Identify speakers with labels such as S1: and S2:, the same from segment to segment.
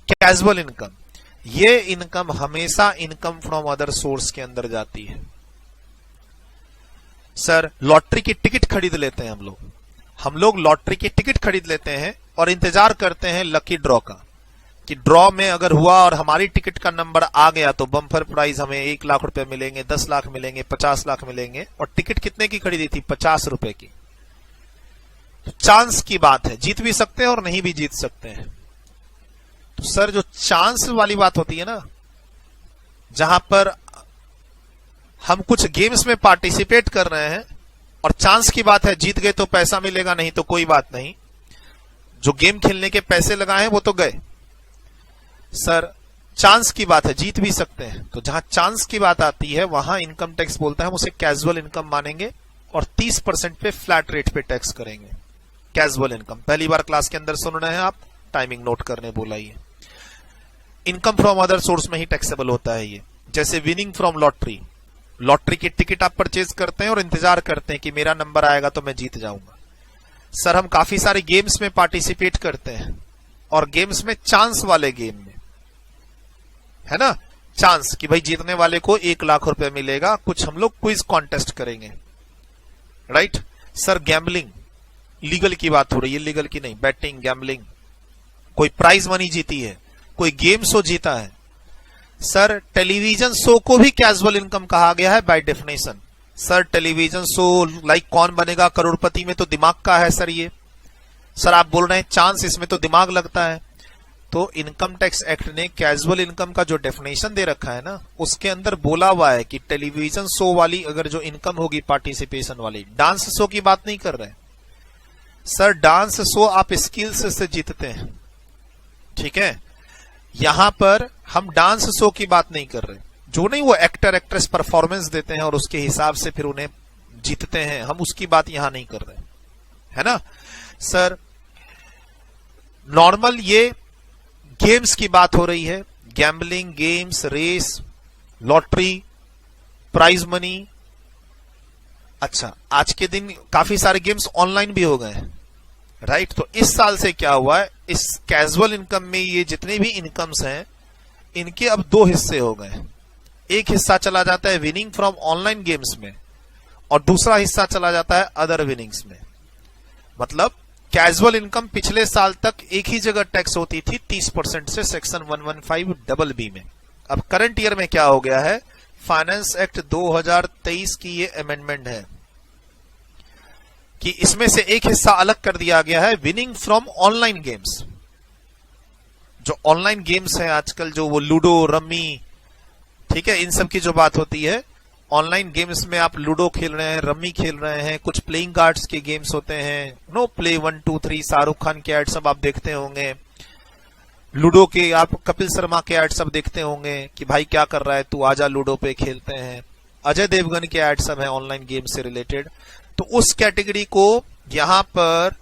S1: Casual income, ये income हमेशा income from other source के अंदर जाती है। सर लॉटरी की टिकट खरीद लेते हैं हम लोग लॉटरी की टिकट खरीद लेते हैं और इंतजार करते हैं लकी ड्रॉ का, कि ड्रॉ में अगर हुआ और हमारी टिकट का नंबर आ गया तो बम्पर प्राइज हमें 1 लाख रुपए मिलेंगे, 10 लाख मिलेंगे, 50 लाख मिलेंगे। और टिकट कितने की खरीदी थी? 50 रुपए की। तो चांस की बात है, जीत भी सकते हैं और नहीं भी जीत सकते हैं। तो सर जो चांस वाली बात होती है ना, जहां पर हम कुछ गेम्स में पार्टिसिपेट कर रहे हैं और चांस की बात है, जीत गए तो पैसा मिलेगा, नहीं तो कोई बात नहीं, जो गेम खेलने के पैसे लगाए हैं वो तो गए। सर चांस की बात है, जीत भी सकते हैं। तो जहां चांस की बात आती है वहां इनकम टैक्स बोलता है हम उसे कैजुअल इनकम मानेंगे और 30% पे फ्लैट रेट पे टैक्स करेंगे। कैजुअल इनकम पहली बार क्लास के अंदर सुन रहे हैं आप, टाइमिंग नोट करने बोला ये। इनकम फ्रॉम अदर सोर्स में ही टैक्सेबल होता है ये। जैसे विनिंग फ्रॉम लॉटरी, लॉटरी की टिकट आप परचेज करते हैं और इंतजार करते हैं कि मेरा नंबर आएगा तो मैं जीत जाऊंगा। सर हम काफी सारे गेम्स में पार्टिसिपेट करते हैं और गेम्स में चांस वाले गेम में है ना, चांस कि भाई जीतने वाले को 1 लाख रुपए मिलेगा, कुछ हम लोग क्विज कॉन्टेस्ट करेंगे, राइट। सर गैम्बलिंग, लीगल की बात हो रही है, लीगल की नहीं, बैटिंग, गैम्बलिंग, कोई प्राइज मनी जीती है, कोई गेम शो जीता है। सर टेलीविजन शो को भी कैजुअल इनकम कहा गया है by definition. Sir television show like कौन बनेगा करोड़पति में तो दिमाग का है सर ये। सर आप बोल रहे हैं चांस, इसमें तो दिमाग लगता है। तो इनकम टैक्स एक्ट ने कैजुअल इनकम का जो डेफिनेशन दे रखा है ना, उसके अंदर बोला हुआ है कि टेलीविजन शो वाली अगर जो इनकम होगी पार्टिसिपेशन वाली, डांस शो की बात नहीं कर रहे हैं सर, डांस शो आप स्किल्स से जीतते हैं, ठीक है। यहां पर हम डांस शो की बात नहीं कर रहे, जो नहीं वो एक्टर एक्ट्रेस परफॉर्मेंस देते हैं और उसके हिसाब से फिर उन्हें जीतते हैं, हम उसकी बात यहां नहीं कर रहे, है ना। सर नॉर्मल ये गेम्स की बात हो रही है, gambling, games, race, lottery, prize money. अच्छा आज के दिन काफी सारे गेम्स ऑनलाइन भी हो गए हैं, राइट। तो इस साल से क्या हुआ है, इस कैजुअल इनकम में ये जितने भी इनकम्स हैं इनके अब 2 हिस्से हो गए। एक हिस्सा चला जाता है विनिंग फ्रॉम ऑनलाइन गेम्स में और दूसरा हिस्सा चला जाता है अदर विनिंग्स में। मतलब कैजुअल इनकम पिछले साल तक एक ही जगह टैक्स होती थी 30% से सेक्शन 115BB में। अब करंट ईयर में क्या हो गया है, फाइनेंस एक्ट 2023 की ये अमेंडमेंट है कि इसमें से एक हिस्सा अलग कर दिया गया है, विनिंग फ्रॉम ऑनलाइन गेम्स। जो ऑनलाइन गेम्स हैं आजकल, जो वो लूडो, रम्मी, ठीक है, इन सब की जो बात होती है, ऑनलाइन गेम्स में आप लूडो खेल रहे हैं, रम्मी खेल रहे हैं, कुछ प्लेइंग कार्ड्स के गेम्स होते हैं, नो प्ले 1 2 3, शाहरुख खान के एड सब आप देखते होंगे, लूडो के आप कपिल शर्मा के एड सब देखते होंगे कि भाई क्या कर रहा है तू, आजा लूडो पे खेलते हैं, अजय देवगन के एड सब है ऑनलाइन गेम से रिलेटेड। तो उस कैटेगरी को यहां पर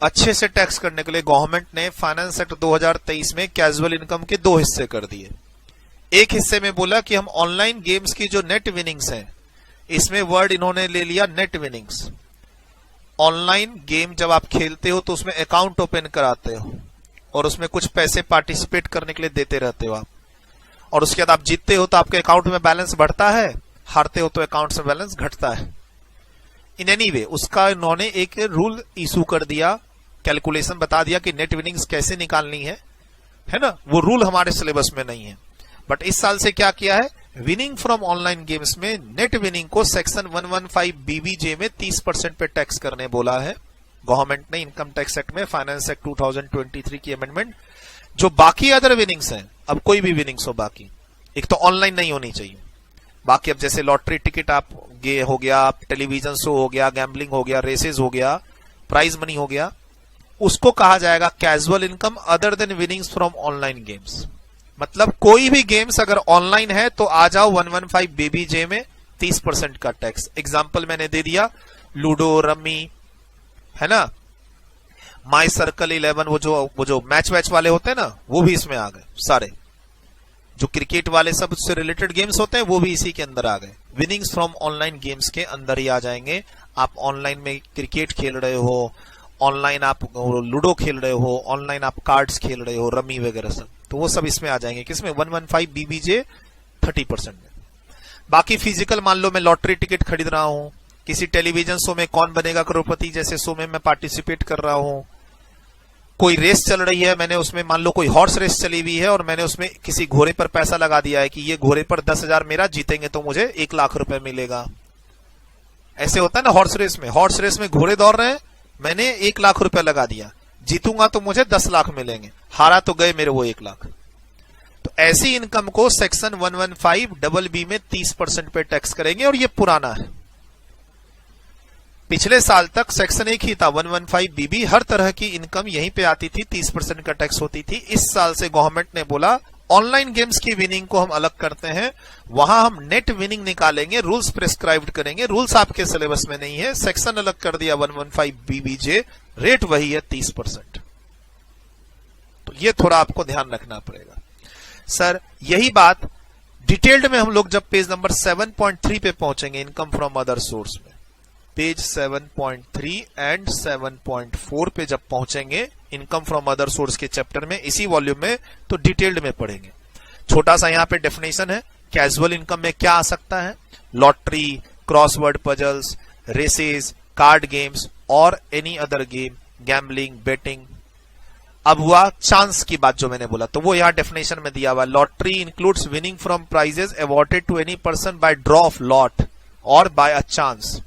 S1: अच्छे से टैक्स करने के लिए गवर्नमेंट ने फाइनेंस एक्ट 2023 में कैजुअल इनकम के 2 हिस्से कर दिए। एक हिस्से में बोला कि हम ऑनलाइन गेम्स की जो नेट विनिंग्स हैं, इसमें वर्ड इन्होंने ले लिया नेट विनिंग्स। ऑनलाइन गेम जब आप खेलते हो तो उसमें अकाउंट ओपन कराते हो और उसमें कुछ पैसे पार्टिसिपेट करने के लिए देते रहते हो आप, और उसके बाद आप जीतते हो तो आपके अकाउंट में बैलेंस बढ़ता है, हारते हो तो अकाउंट से बैलेंस घटता है। इन एनी वे उसका इन्होंने एक रूल इशू कर दिया, कैलकुलेशन बता दिया कि नेट विनिंग्स कैसे निकालनी है ना। वो रूल हमारे सिलेबस में नहीं है, बट इस साल से क्या किया है, विनिंग फ्रॉम ऑनलाइन गेम्स में नेट विनिंग को सेक्शन 115BBJ में 30% पे टैक्स करने बोला है गवर्नमेंट ने इनकम टैक्स एक्ट में, फाइनेंस एक्ट 2023 की अमेंडमेंट। जो बाकी अदर विनिंग्स हैं, अब कोई भी विनिंग्स हो बाकी, एक तो ऑनलाइन नहीं होनी चाहिए, बाकी अब जैसे लॉटरी टिकट आप गे हो गया, टेलीविजन शो हो गया, गैम्बलिंग हो गया, रेसेस हो गया, प्राइज मनी हो गया, उसको कहा जाएगा casual income other than winnings from online games. मतलब कोई भी गेम्स अगर ऑनलाइन है तो आ जाओ 115BBJ में 30% का टैक्स। एग्जाम्पल मैंने दे दिया, लूडो, रम्मी, है ना, माई सर्कल 11, वो जो मैच वैच वाले होते हैं ना, वो भी इसमें आ गए सारे। जो क्रिकेट वाले सब उससे रिलेटेड गेम्स होते हैं वो भी इसी के अंदर आ गए, विनिंग्स फ्रॉम ऑनलाइन गेम्स के अंदर ही आ जाएंगे। आप ऑनलाइन में क्रिकेट खेल रहे हो, ऑनलाइन आप लूडो खेल रहे हो, ऑनलाइन आप कार्ड्स खेल रहे हो, रमी वगैरह सब, तो तो वो सब इसमें आ जाएंगे, किसमें 115 BBJ 30% में। बाकी फिजिकल, मान लो मैं लॉटरी टिकट खरीद रहा हूं, किसी टेलीविजन शो में कौन बनेगा करोड़पति जैसे शो में मैं पार्टिसिपेट कर रहा हूं, कोई रेस चल रही है, मैंने उसमें मान लो कोई हॉर्स रेस चली हुई है और मैंने उसमें किसी घोड़े पर पैसा लगा दिया है कि ये घोड़े पर 10,000 मेरा, जीतेंगे तो मुझे 1 लाख रुपए मिलेगा। ऐसे होता है ना हॉर्स रेस में, हॉर्स रेस में घोड़े दौड़ रहे हैं, मैंने 1 लाख रुपए लगा दिया, जीतूंगा तो मुझे 10 लाख मिलेंगे, हारा तो गए मेरे वो 1 लाख। तो ऐसी इनकम को सेक्शन 115BB में 30% पे टैक्स करेंगे, और ये पुराना है। पिछले साल तक सेक्शन एक ही था 115BB, हर तरह की इनकम यहीं पे आती थी, 30% का टैक्स होती थी। इस साल से गवर्नमेंट ने बोला ऑनलाइन गेम्स की विनिंग को हम अलग करते हैं, वहां हम नेट विनिंग निकालेंगे, रूल्स प्रिस्क्राइब्ड करेंगे, रूल्स आपके सिलेबस में नहीं है, सेक्शन अलग कर दिया 115BBJ, रेट वही है 30%। तो ये थोड़ा आपको ध्यान रखना पड़ेगा। सर यही बात डिटेल्ड में हम लोग जब पेज नंबर 7.3 पे पहुंचेंगे इनकम फ्रॉम अदर सोर्स में, पेज 7.3 एंड 7.4 पे जब पहुंचेंगे इनकम फ्रॉम अदर सोर्स के चैप्टर में, इसी वॉल्यूम में, तो डिटेल्ड में पढ़ेंगे। छोटा सा यहां पे डेफिनेशन है, कैजुअल इनकम में क्या आ सकता है, lottery, crossword puzzles, races, card games और any other game, gambling, betting. अब हुआ चांस की बात जो मैंने बोला, तो वो यहां डेफिनेशन में दिया हुआ, lottery includes winning from prizes awarded to any person by draw of lot और बाय अ चांस।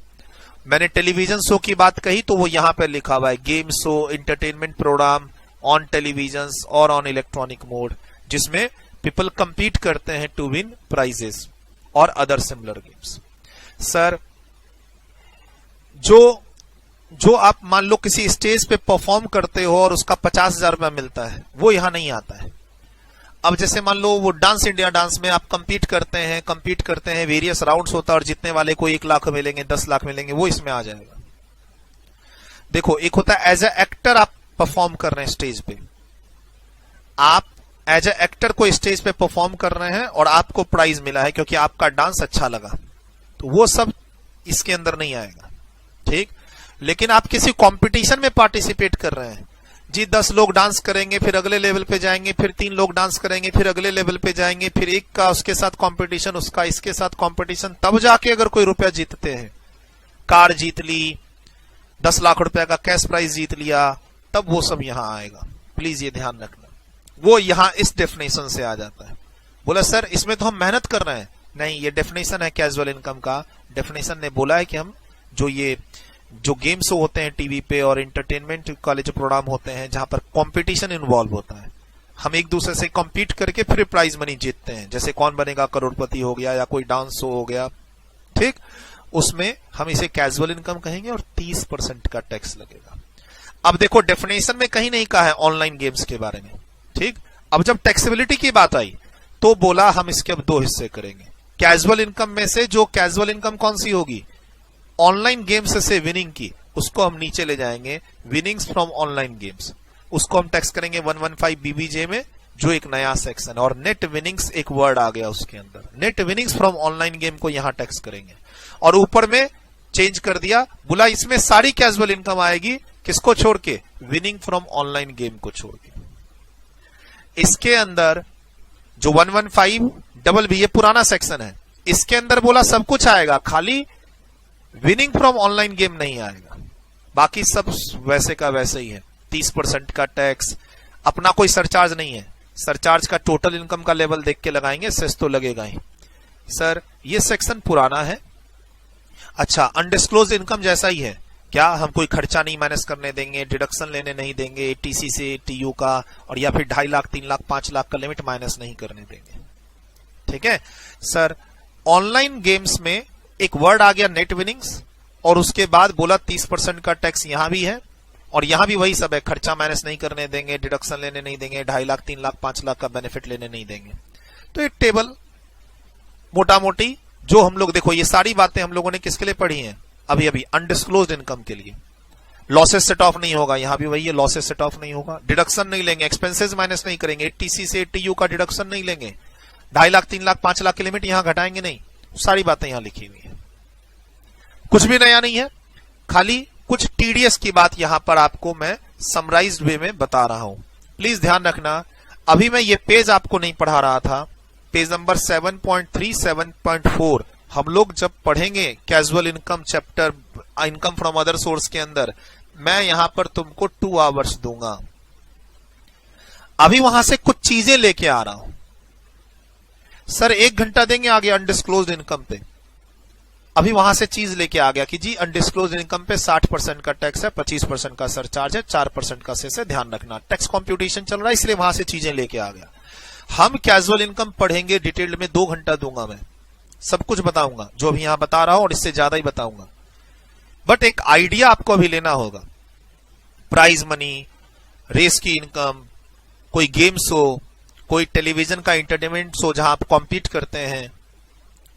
S1: मैंने टेलीविजन शो की बात कही तो वो यहां पे लिखा हुआ है, game show, entertainment program on television और ऑन इलेक्ट्रॉनिक मोड, जिसमें पीपल कंपीट करते हैं टू विन प्राइजेस और अदर सिमिलर गेम्स। सर जो आप मान लो किसी स्टेज पे परफॉर्म करते हो और उसका 50,000 रुपया मिलता है, वो यहां नहीं आता है। अब जैसे मान लो वो डांस इंडिया डांस में आप कंपीट करते हैं, वेरियस राउंड्स होता है और जीतने वाले को 1 लाख मिलेंगे, 10 लाख मिलेंगे, वो इसमें आ जाएगा। देखो एक होता है एज ए एक्टर आप परफॉर्म कर रहे हैं स्टेज पे, आप एज ए एक्टर को स्टेज पे परफॉर्म कर रहे हैं और आपको प्राइज मिला है क्योंकि आपका डांस अच्छा लगा, तो वो सब इसके अंदर नहीं आएगा, ठीक। लेकिन आप किसी कंपटीशन में पार्टिसिपेट कर रहे हैं जी, 10 लोग डांस करेंगे, फिर अगले लेवल पे जाएंगे, फिर 3 लोग डांस करेंगे, फिर अगले लेवल पे जाएंगे, फिर एक का उसके साथ कंपटीशन, उसका इसके साथ कंपटीशन, तब जाके अगर कोई रुपया जीतते हैं, कार जीत ली, 10 लाख रुपया का कैश प्राइज जीत लिया, तब वो सब यहां आएगा। प्लीज ये ध्यान रखना, वो यहां इस डेफिनेशन से आ जाता है। बोला सर इसमें तो हम मेहनत कर रहे हैं, नहीं, ये डेफिनेशन है कैजुअल इनकम का। डेफिनेशन ने बोला है कि हम जो गेम शो होते हैं टीवी पे और एंटरटेनमेंट कॉलेज प्रोग्राम होते हैं जहां पर कंपटीशन इन्वॉल्व होता है, हम एक दूसरे से कम्पीट करके फिर प्राइज मनी जीतते हैं, जैसे कौन बनेगा करोड़पति हो गया या कोई डांस शो हो गया, ठीक, उसमें हम इसे कैजुअल इनकम कहेंगे और 30% का टैक्स लगेगा। अब देखो डेफिनेशन में कहीं नहीं कहा है ऑनलाइन गेम्स के बारे में, ठीक। अब जब टैक्सेबिलिटी की बात आई तो बोला हम इसके अब 2 हिस्से करेंगे। कैजुअल इनकम में से जो कैजुअल इनकम कौन सी होगी, ऑनलाइन गेम्स से विनिंग की, उसको हम नीचे ले जाएंगे, विनिंग्स फ्रॉम ऑनलाइन गेम्स, उसको हम टैक्स करेंगे 115BBJ में, जो एक नया सेक्शन, और नेट विनिंग्स एक वर्ड आ गया उसके अंदर, net winnings from online game को यहां टैक्स करेंगे। और ऊपर में चेंज कर दिया, बोला इसमें सारी कैजुअल इनकम आएगी, किसको छोड़ के, विनिंग फ्रॉम ऑनलाइन गेम को छोड़ के। इसके अंदर जो 115BB, ये पुराना सेक्शन है, इसके अंदर बोला सब कुछ आएगा, खाली विनिंग फ्रॉम ऑनलाइन गेम नहीं आएगा, बाकी सब वैसे का वैसे ही है। 30% का टैक्स, अपना कोई सरचार्ज नहीं है, सरचार्ज का टोटल इनकम का लेवल देख के लगाएंगे, सेस तो लगेगा ही। सर ये सेक्शन पुराना है, अच्छा अनडिस्क्लोज इनकम जैसा ही है क्या, हम कोई खर्चा नहीं माइनस करने देंगे, डिडक्शन लेने नहीं देंगे टीसी से टीयू का, और या फिर 2.5 लाख 3 लाख 5 लाख का लिमिट माइनस नहीं करने देंगे, ठीक है। सर ऑनलाइन गेम्स में एक वर्ड आ गया नेट विनिंग्स, और उसके बाद बोला 30% का टैक्स यहां भी है, और यहां भी वही सब है, खर्चा माइनस नहीं करने देंगे, डिडक्शन लेने नहीं देंगे, 2.5 लाख 3 लाख 5 लाख का बेनिफिट लेने नहीं देंगे। तो एक टेबल मोटा मोटी जो हम लोग, देखो ये सारी बातें हम लोगों ने किसके लिए पढ़ी हैं, अभी अभी अनडिस्क्लोज्ड इनकम के लिए। लॉसेस सेट ऑफ नहीं होगा, यहां भी वही है, लॉसेस सेट ऑफ नहीं होगा, डिडक्शन नहीं लेंगे, एक्सपेंसेस माइनस नहीं करेंगे, टीसी से टीयू का डिडक्शन नहीं लेंगे, 2.5 लाख 3 लाख 5 लाख की लिमिट यहां घटाएंगे नहीं, सारी बातें यहां लिखी हुई है, कुछ भी नया नहीं है, खाली कुछ टीडीएस की बात यहां पर आपको मैं समराइज्ड वे में बता रहा हूं। प्लीज ध्यान रखना, अभी मैं ये पेज आपको नहीं पढ़ा रहा था, पेज नंबर 7.3 7.4 हम लोग जब पढ़ेंगे casual income chapter income from other source के अंदर, मैं यहां पर तुमको 2 आवर्स दूंगा। अभी वहां से कुछ चीजें लेके आ रहा हूं। सर 1 घंटा देंगे आगे अनडिस्क्लोज्ड इनकम पे। अभी वहां से चीज लेके आ गया कि जी अनडिस्क्लोज्ड इनकम पे 60% का टैक्स है, 25% का सरचार्ज है, 4% का सेस है, ध्यान रखना। टैक्स कंप्यूटेशन चल रहा है, इसलिए वहां से चीजें लेके आ गया। हम कैजुअल इनकम पढ़ेंगे डिटेल्ड में, 2 घंटा दूंगा मैं, सब कुछ बताऊंगा जो अभी यहां बता रहा हूं और इससे ज्यादा ही बताऊंगा। बट एक आइडिया आपको अभी लेना होगा। प्राइज मनी, रेस की इनकम, कोई गेम शो, कोई टेलीविजन का एंटरटेनमेंट शो जहां आप कॉम्पीट करते हैं,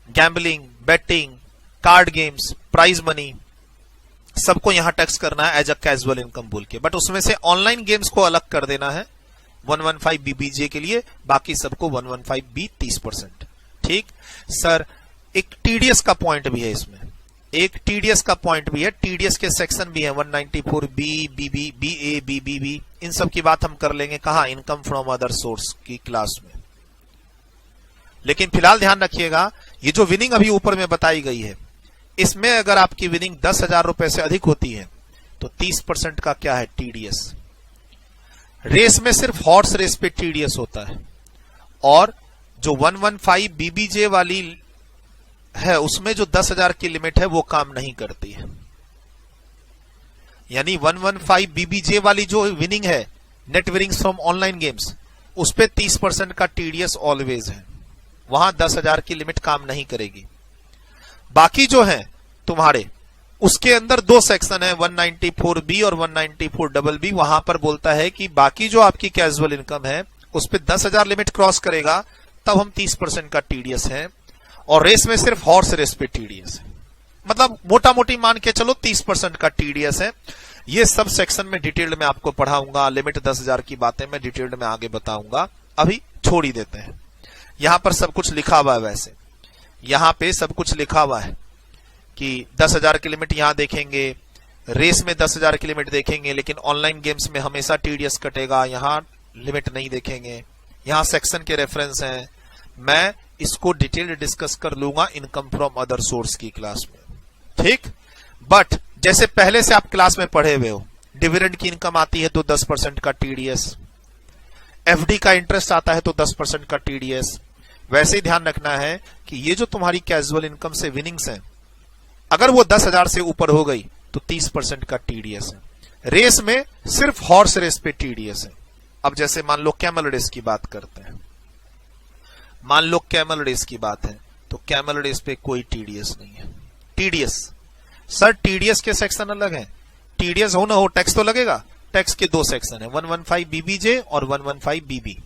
S1: gambling, betting, card games, prize money, सबको यहां टैक्स करना है एज अ कैजुअल इनकम बोल के। बट उसमें से ऑनलाइन गेम्स को अलग कर देना है 115 बीबीजे के लिए, बाकी सबको 115 बी 30%। ठीक सर, एक टीडीएस का पॉइंट भी है इसमें, एक टीडीएस का पॉइंट भी है, टीडीएस के सेक्शन भी है 194 बी, बीबी, बीए, बीबीबी, इन सब की बात हम कर लेंगे कहां, इनकम फ्रॉम अदर सोर्स की क्लास में। लेकिन फिलहाल ध्यान रखिएगा, ये जो विनिंग अभी ऊपर में बताई गई है, इसमें अगर आपकी विनिंग 10,000 रुपए से अधिक होती है तो 30% का क्या है, टीडीएस। रेस में सिर्फ हॉर्स रेस पे टीडीएस होता है, और जो 115 बीबीजे वाली है उसमें जो 10,000 की लिमिट है वो काम नहीं करती है। यानी 115 बीबीजे वाली जो विनिंग है, net winnings from online games, उस पे 30% का टीडीएस ऑलवेज है, वहां 10,000 की लिमिट काम नहीं करेगी। बाकी जो है तुम्हारे, उसके अंदर 2 सेक्शन है, 194 और 194 वहां पर बोलता है कि बाकी जो आपकी कैजुअल इनकम है उस पे 10,000 लिमिट क्रॉस करेगा तब हम 30% का टीडीएस है, और रेस में सिर्फ हॉर्स रेस पे टीडीएस है। मतलब मोटा मोटी मान के चलो 30% का टीडीएस है। ये सब सेक्शन में डिटेल्ड में आपको पढ़ाऊंगा, लिमिट 10,000 की बातें मैं डिटेल्ड में आगे बताऊंगा, अभी छोड़ ही देते हैं। यहां पर सब कुछ लिखा हुआ है, वैसे यहां पे सब कुछ लिखा हुआ है कि 10,000 की लिमिट यहां देखेंगे, रेस में 10,000 की लिमिट देखेंगे, लेकिन ऑनलाइन गेम्स में हमेशा टीडीएस कटेगा, यहां लिमिट नहीं देखेंगे। यहां सेक्शन के रेफरेंस हैं, मैं इसको डिटेल्ड डिस्कस कर लूंगा इनकम फ्रॉम अदर सोर्स की क्लास में। ठीक, बट जैसे पहले से आप क्लास में पढ़े हुए हो, डिविडेंड की इनकम आती है तो 10% का टीडीएस, एफडी का इंटरेस्ट आता है तो 10% का टीडीएस। वैसे ही ध्यान रखना है कि ये जो तुम्हारी कैजुअल इनकम से विनिंग्स हैं, अगर वो 10,000 से ऊपर हो गई तो 30% का टीडीएस है। रेस में सिर्फ हॉर्स रेस पे टीडीएस है। अब जैसे मान लो कैमल रेस की बात करते हैं, मान लो कैमल रेस की बात है तो कैमल रेस पे कोई टीडीएस नहीं है। टीडीएस सर, टीडीएस के सेक्शन अलग है, टीडीएस हो ना हो टैक्स तो लगेगा। टैक्स के 2 सेक्शन है, 115 बीबीजे और 115 बीबी।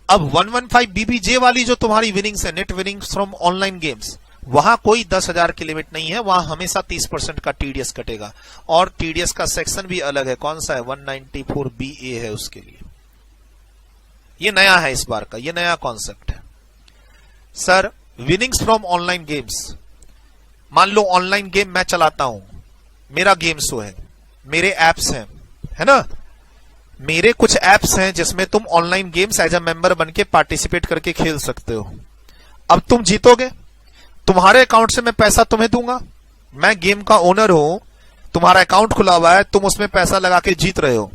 S1: अब 115 बीबीजे वाली जो तुम्हारी विनिंग्स है, net winnings from online games, वहां कोई 10,000 की लिमिट नहीं है, वहां हमेशा 30% का टीडीएस कटेगा, और टीडीएस का सेक्शन भी अलग है। कौन सा है, 194 बीए है उसके लिए। ये नया है इस बार का, ये नया कॉन्सेप्ट है। Sir winnings from online games, मान लो ऑनलाइन गेम मैं चलाता हूं, मेरा गेम शो है, मेरे एप्स हैं, है ना, मेरे कुछ एप्स हैं जिसमें तुम online games as a member बन के पार्टिसिपेट करके खेल सकते हो। अब तुम जीतोगे, तुम्हारे अकाउंट से मैं पैसा तुम्हें दूंगा, मैं गेम का ओनर हूं, तुम्हारा अकाउंट खुला हुआ है, तुम उसमें पैसा लगा के जीत रहे हो।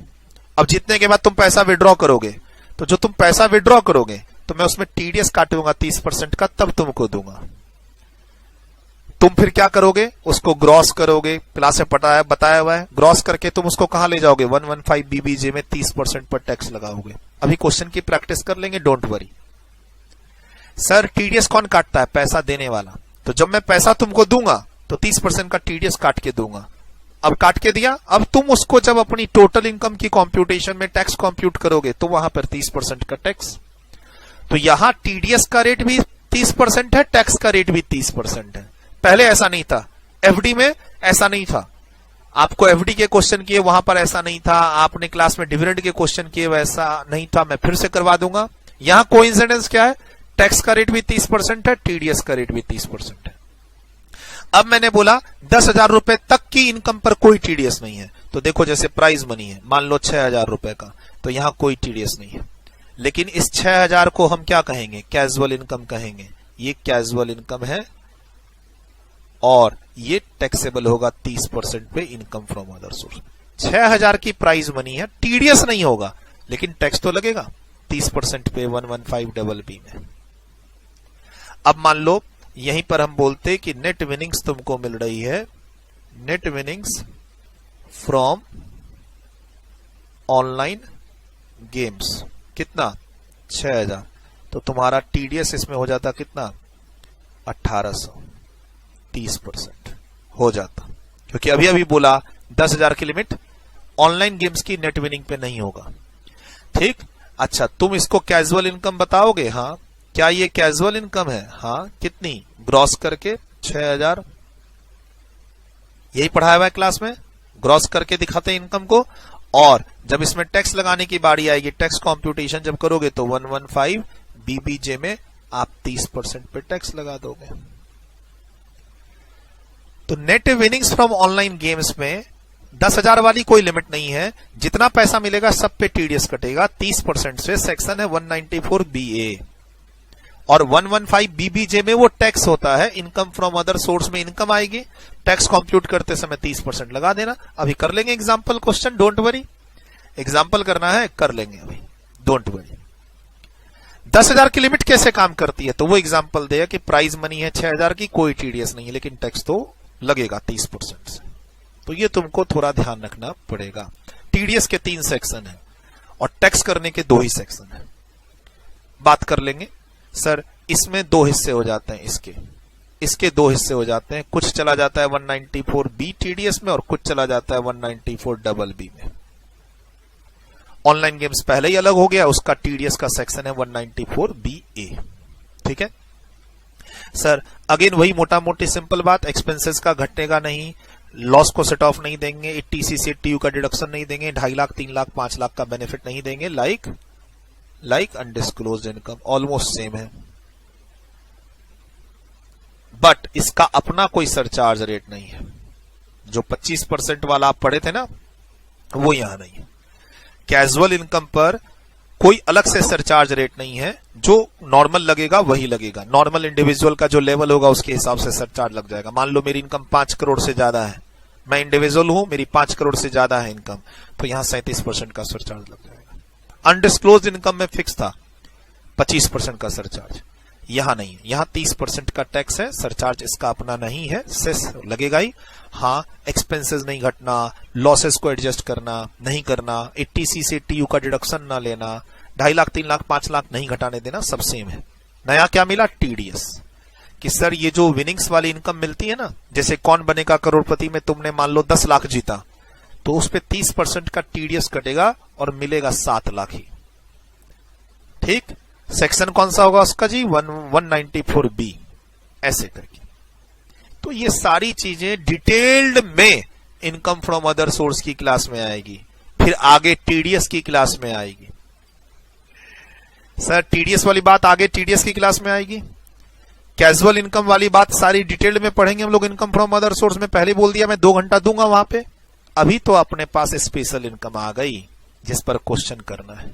S1: अब जीतने के बाद तुम पैसा विड्रॉ करोगे, तो जो तुम पैसा विड्रॉ करोगे तो मैं उसमें टीडीएस काटूंगा 30% का, तब तुमको दूंगा। तुम फिर क्या करोगे, उसको ग्रॉस करोगे, क्लास में बताया हुआ है, ग्रॉस करके तुम उसको कहां ले जाओगे, 115 बीबीजे में 30% पर टैक्स लगाओगे। अभी क्वेश्चन की प्रैक्टिस कर लेंगे, डोंट वरी। सर टीडीएस कौन काटता है, पैसा देने वाला। तो जब मैं पैसा तुमको दूंगा तो 30% का टीडीएस काट के दूंगा। अब काट के दिया, अब तुम उसको जब अपनी टोटल इनकम की कंप्यूटेशन में टैक्स कंप्यूट करोगे तो वहां पर 30% का टैक्स। तो यहां टीडीएस का रेट भी 30% है, टैक्स का रेट भी 30% है। पहले ऐसा नहीं था, एफडी में ऐसा नहीं था। आपको एफडी के क्वेश्चन किए वहां पर ऐसा नहीं था, आपने क्लास में डिविडेंड के क्वेश्चन किए वैसा नहीं था। मैं फिर से करवा दूंगा। यहां कोइंसिडेंस क्या है, टैक्स का रेट भी 30% है, टीडीएस का रेट भी 30% है। अब मैंने बोला 10,000 रुपए तक की इनकम पर कोई टीडीएस नहीं है, तो देखो जैसे प्राइज मनी है, मान लो 6,000 रुपए का, तो यहां कोई टीडीएस नहीं है। लेकिन इस 6000 को हम क्या कहेंगे? कैजुअल इनकम कहेंगे। ये कैजुअल इनकम है और ये टैक्सेबल होगा 30% पे इनकम फ्रॉम अदर सोर्स। 6000 की प्राइज मनी है, टीडीएस नहीं होगा लेकिन टैक्स तो लगेगा 30% पे 115BB में। अब मान लो यहीं पर हम बोलते कि नेट विनिंग्स तुमको मिल रही है, net winnings from online games, कितना? 6000। तो तुम्हारा टीडीएस इसमें हो जाता कितना? 1800, 30% हो जाता, क्योंकि अभी अभी बोला 10,000 की लिमिट ऑनलाइन गेम्स की नेट विनिंग पे नहीं होगा। ठीक। अच्छा, तुम इसको कैजुअल इनकम बताओगे? हाँ। क्या ये कैजुअल इनकम है? हाँ। कितनी? ग्रॉस करके 6000। यही पढ़ाया हुआ है क्लास में, ग्रॉस करके दिखाते हैं इनकम को। और जब इसमें टैक्स लगाने की बारी आएगी, टैक्स कॉम्प्यूटेशन जब करोगे तो 115BBJ में आप 30% पे टैक्स लगा दोगे। तो net winnings from online games में 10,000 वाली कोई लिमिट नहीं है, जितना पैसा मिलेगा सब पे टीडीएस कटेगा 30% से। सेक्शन है 194BA और 115BBJ में वो टैक्स होता है। इनकम फ्रॉम अदर सोर्स में इनकम आएगी, टैक्स कंप्यूट करते समय 30% लगा देना। अभी कर लेंगे example question, don't worry. Example करना है, कर लेंगे अभी, डोंट वरी। 10,000 की लिमिट कैसे काम करती है? तो वो एग्जांपल दिया कि प्राइज मनी है 6000 की, कोई टीडीएस नहीं है लेकिन टैक्स तो लगेगा 30% से। तो ये तुमको थोड़ा ध्यान रखना पड़ेगा। टीडीएस के 3 सेक्शन है और टैक्स करने के 2 ही सेक्शन है। बात कर लेंगे। सर इसमें 2 हिस्से हो जाते हैं, इसके 2 हिस्से हो जाते हैं। कुछ चला जाता है 194B टीडीएस में और कुछ चला जाता है 194BB में। ऑनलाइन गेम्स पहले ही अलग हो गया, उसका टीडीएस का सेक्शन है 194BA। ठीक है सर। अगेन वही मोटा मोटी सिंपल बात, एक्सपेंसेस का घटेगा नहीं, लॉस को सेट ऑफ नहीं देंगे, ईटीसी से टीयू का डिडक्शन नहीं देंगे, 2.5 लाख 3 लाख 5 लाख का बेनिफिट नहीं देंगे। Like undisclosed income almost same है, बट इसका अपना कोई सरचार्ज रेट नहीं है। जो 25% वाला आप पढ़े थे ना, वो यहां नहीं है। कैजुअल इनकम पर कोई अलग से सरचार्ज रेट नहीं है, जो नॉर्मल लगेगा वही लगेगा। नॉर्मल इंडिविजुअल का जो लेवल होगा उसके हिसाब से सरचार्ज लग जाएगा। मान लो मेरी इनकम 5 करोड़ से ज्यादा है, मैं इंडिविजुअल हूं, मेरी 5 करोड़ से ज्यादा है इनकम, तो यहां 37% का सरचार्ज लग जाएगा। अनडिस्क्लोज्ड इनकम में फिक्स था 25% का सरचार्ज, यहां नहीं है। यहां 30% का टैक्स है, सरचार्ज इसका अपना नहीं है, सेस लगेगा ही। हाँ, एक्सपेंसेस नहीं घटना, लॉसेस को एडजस्ट करना नहीं करना, 80C से टीयू का डिडक्शन ना लेना, 2.5 लाख 3 लाख 5 लाख नहीं घटाने देना, सब सेम है। नया क्या मिला? टीडीएस। कि सर ये जो विनिंग्स वाली इनकम मिलती है ना, जैसे कौन बनेगा करोड़पति में तुमने मान लो 10 लाख जीता, तो उस पे 30% का टीडीएस कटेगा और मिलेगा 7 लाख ही। ठीक। सेक्शन कौन सा होगा उसका जी? 194B, ऐसे करके। तो ये सारी चीजें डिटेल्ड में इनकम फ्रॉम अदर सोर्स की क्लास में आएगी, फिर आगे टीडीएस की क्लास में आएगी। सर टीडीएस वाली बात आगे टीडीएस की क्लास में आएगी। कैजुअल इनकम वाली बात सारी डिटेल्ड में पढ़ेंगे हम लोग इनकम फ्रॉम अदर सोर्स में। पहले बोल दिया मैं 2 घंटा दूंगा वहां पे। अभी तो अपने पास स्पेशल इनकम आ गई जिस पर क्वेश्चन करना है।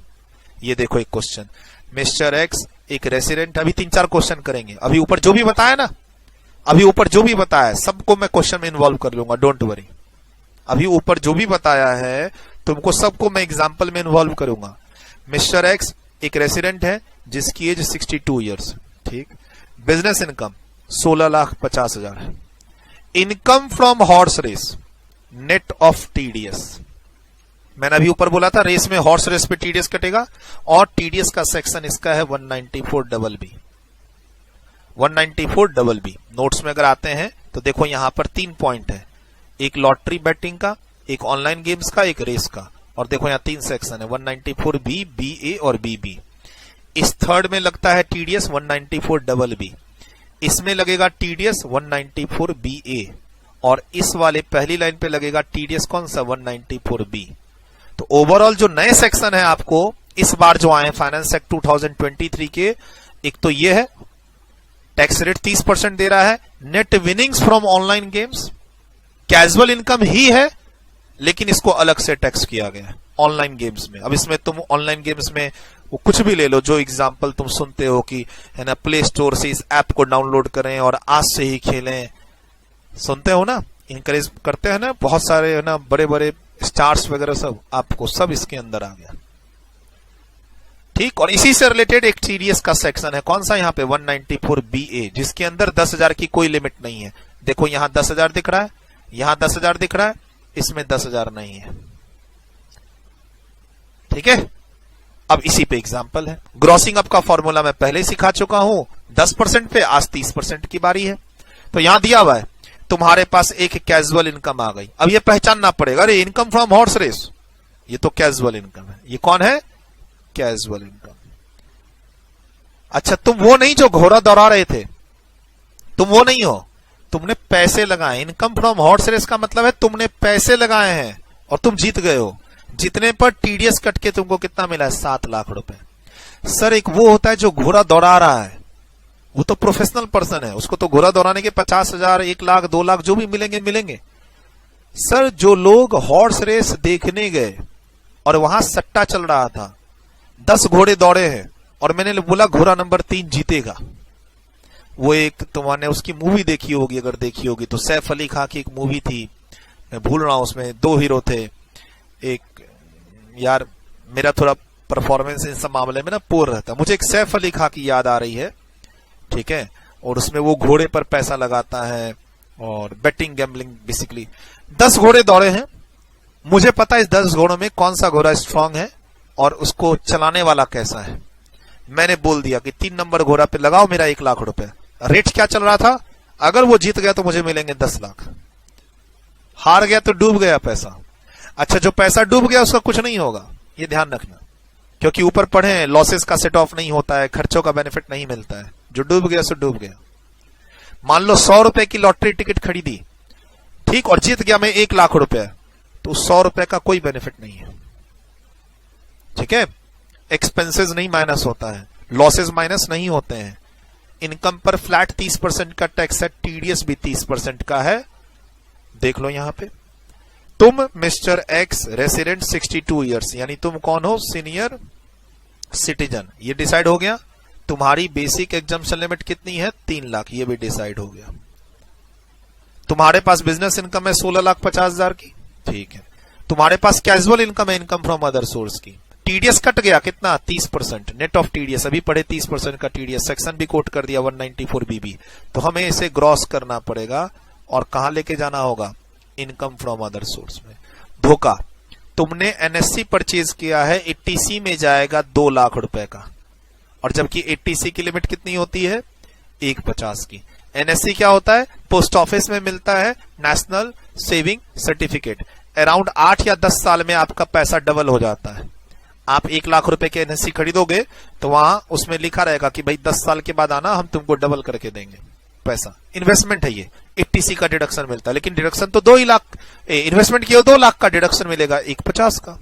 S1: ये देखो एक क्वेश्चन, मिस्टर एक्स एक रेसिडेंट। अभी 3-4 क्वेश्चन करेंगे। अभी ऊपर जो भी बताया ना, अभी ऊपर जो भी बताया है सबको मैं क्वेश्चन में इन्वॉल्व कर लूंगा, डोंट वरी। अभी ऊपर जो भी बताया है तुमको सबको मैं एग्जाम्पल में इन्वॉल्व करूंगा। मिस्टर एक्स एक रेसिडेंट है जिसकी एज 62 ईयर्स। ठीक। बिजनेस इनकम 16,50,000 है। Income from horse race net of TDS. मैंने अभी ऊपर बोला था रेस में हॉर्स रेस पे टीडीएस कटेगा, और टीडीएस का सेक्शन इसका है 194BB। 194BB नोट्स में अगर आते हैं तो देखो यहां पर 3 पॉइंट है, एक लॉटरी बैटिंग का, एक ऑनलाइन गेम्स का, एक रेस का। और देखो यहां 3 सेक्शन है, 194B, BA और BB। इस थर्ड में लगता है टीडीएस 194BB, इसमें लगेगा टीडीएस 194BA, और इस वाले पहली लाइन पे लगेगा टीडीएस कौन सा? 194B। तो ओवरऑल जो नए सेक्शन है आपको इस बार जो आए फाइनेंस एक्ट 2023 के, एक तो ये है टैक्स रेट 30% दे रहा है, net winnings from online games, casual income ही है लेकिन इसको अलग से टैक्स किया गया है। ऑनलाइन गेम्स में। अब इसमें तुम ऑनलाइन गेम्स में वो कुछ भी ले लो, जो एग्जांपल तुम सुनते हो कि है ना, प्ले स्टोर से इस ऐप को डाउनलोड करें और आज से ही खेलें, सुनते हो ना, इनकरेज करते हैं ना बहुत सारे, है ना, बड़े बड़े स्टार्स वगैरह, सब आपको सब इसके अंदर आ गया। ठीक, और इसी से रिलेटेड एक टीडीएस का सेक्शन है, कौन सा, यहाँ पे 194BA, जिसके अंदर 10,000 की कोई लिमिट नहीं है। देखो यहां 10,000 दिख रहा है, यहां 10,000 दिख रहा है, इसमें 10,000 नहीं है। ठीक है, अब इसी पे एग्जांपल है। ग्रॉसिंग अप का फॉर्मूला मैं पहले ही सिखा चुका हूं 10% पे, आज 30% की बारी है। तो यहां दिया हुआ है तुम्हारे पास एक कैजुअल इनकम आ गई। अब ये पहचानना पड़ेगा, अरे इनकम फ्रॉम हॉर्स रेस, ये तो कैजुअल इनकम है। ये कौन है, कैजुअल इनकम। अच्छा, तुम वो नहीं जो घोड़ा दौड़ा रहे थे, तुम वो नहीं हो, तुमने पैसे लगाए। इनकम फ्रॉम हॉर्स रेस का मतलब है तुमने पैसे लगाए हैं और तुम जीत गए हो। जितने पर टीडीएस कट के तुमको कितना मिला है, 7 लाख रुपए। सर एक वो होता है जो घोड़ा दौड़ा रहा है, वो तो प्रोफेशनल पर्सन है, उसको तो घोड़ा दौड़ाने के 50,000, 1 लाख, 2 लाख जो भी मिलेंगे मिलेंगे। सर जो लोग हॉर्स रेस देखने गए और वहां सट्टा चल रहा था, 10 घोड़े दौड़े हैं और मैंने बोला घोड़ा नंबर 3 जीतेगा। वो एक तुमने उसकी मूवी देखी होगी, अगर देखी होगी तो, सैफ अली खान की एक मूवी थी, मैं भूल रहा हूं, उसमें 2 हीरो थे। एक, यार मेरा थोड़ा परफॉर्मेंस इन सब मामले में ना पूर रहता, मुझे एक सैफ अली खान की याद आ रही है। ठीक है, और उसमें वो घोड़े पर पैसा लगाता है और बेटिंग गैम्बलिंग बेसिकली। 10 घोड़े दौड़े हैं, मुझे पता है इस 10 घोड़ों में कौन सा घोड़ा स्ट्रांग है और उसको चलाने वाला कैसा है। मैंने बोल दिया कि 3 नंबर घोड़ा पे लगाओ मेरा 1 लाख रुपए। रेट क्या चल रहा था, अगर वो जीत गया तो मुझे मिलेंगे 10 लाख, हार गया तो डूब गया पैसा। अच्छा, जो पैसा डूब गया उसका कुछ नहीं होगा, ये ध्यान रखना, क्योंकि ऊपर पढ़े हैं लॉसेस का सेट ऑफ नहीं होता है, खर्चों का बेनिफिट नहीं मिलता है। जो डूब गया सो डूब गया। मान लो 100 रुपए की लॉटरी टिकट खरीदी, ठीक, और जीत गया मैं 1 लाख रुपए, तो 100 रुपए का कोई बेनिफिट नहीं है। ठीक है, एक्सपेंसेस नहीं माइनस होता है, लॉसेस माइनस नहीं होते हैं। इनकम पर फ्लैट 30% का टैक्स है, टीडीएस भी 30% का है। देख लो यहां पे, तुम मिस्टर एक्स रेसिडेंट 62 ईयर्स, यानी तुम कौन हो, सीनियर सिटीजन, ये डिसाइड हो गया। तुम्हारी बेसिक एग्जम्पशन लिमिट कितनी है, 3 लाख, ये भी डिसाइड हो गया। तुम्हारे पास बिजनेस इनकम है 16,50,000 की, ठीक है। तुम्हारे पास कैजुअल इनकम है, इनकम फ्रॉम अदर सोर्स की। टीडीएस कट गया कितना, 30%, नेट ऑफ टीडीएस, अभी पढ़े 30% का टीडीएस, सेक्शन भी कोट कर दिया 194BB। तो हमें इसे ग्रॉस करना पड़ेगा और कहां लेके जाना होगा, इनकम फ्रॉम अदर सोर्स में। धोखा, तुमने एनएससी परचेज किया है, 80C में जाएगा 2 लाख रुपए का, और जबकि 80C की लिमिट कितनी होती है, 150 की। एनएससी क्या होता है, पोस्ट ऑफिस में मिलता है नेशनल सेविंग सर्टिफिकेट। अराउंड 8 या 10 साल में आपका पैसा डबल हो जाता है। आप 1 लाख रुपए के एनएससी खरीदोगे तो वहां उसमें लिखा रहेगा कि भाई 10 साल के बाद आना, हम तुमको डबल करके देंगे पैसा। इन्वेस्टमेंट है ये, 80C का डिडक्शन मिलता है, लेकिन डिडक्शन तो 2 ही लाख, इन्वेस्टमेंट किया 2 लाख का डिडक्शन मिलेगा 150 का।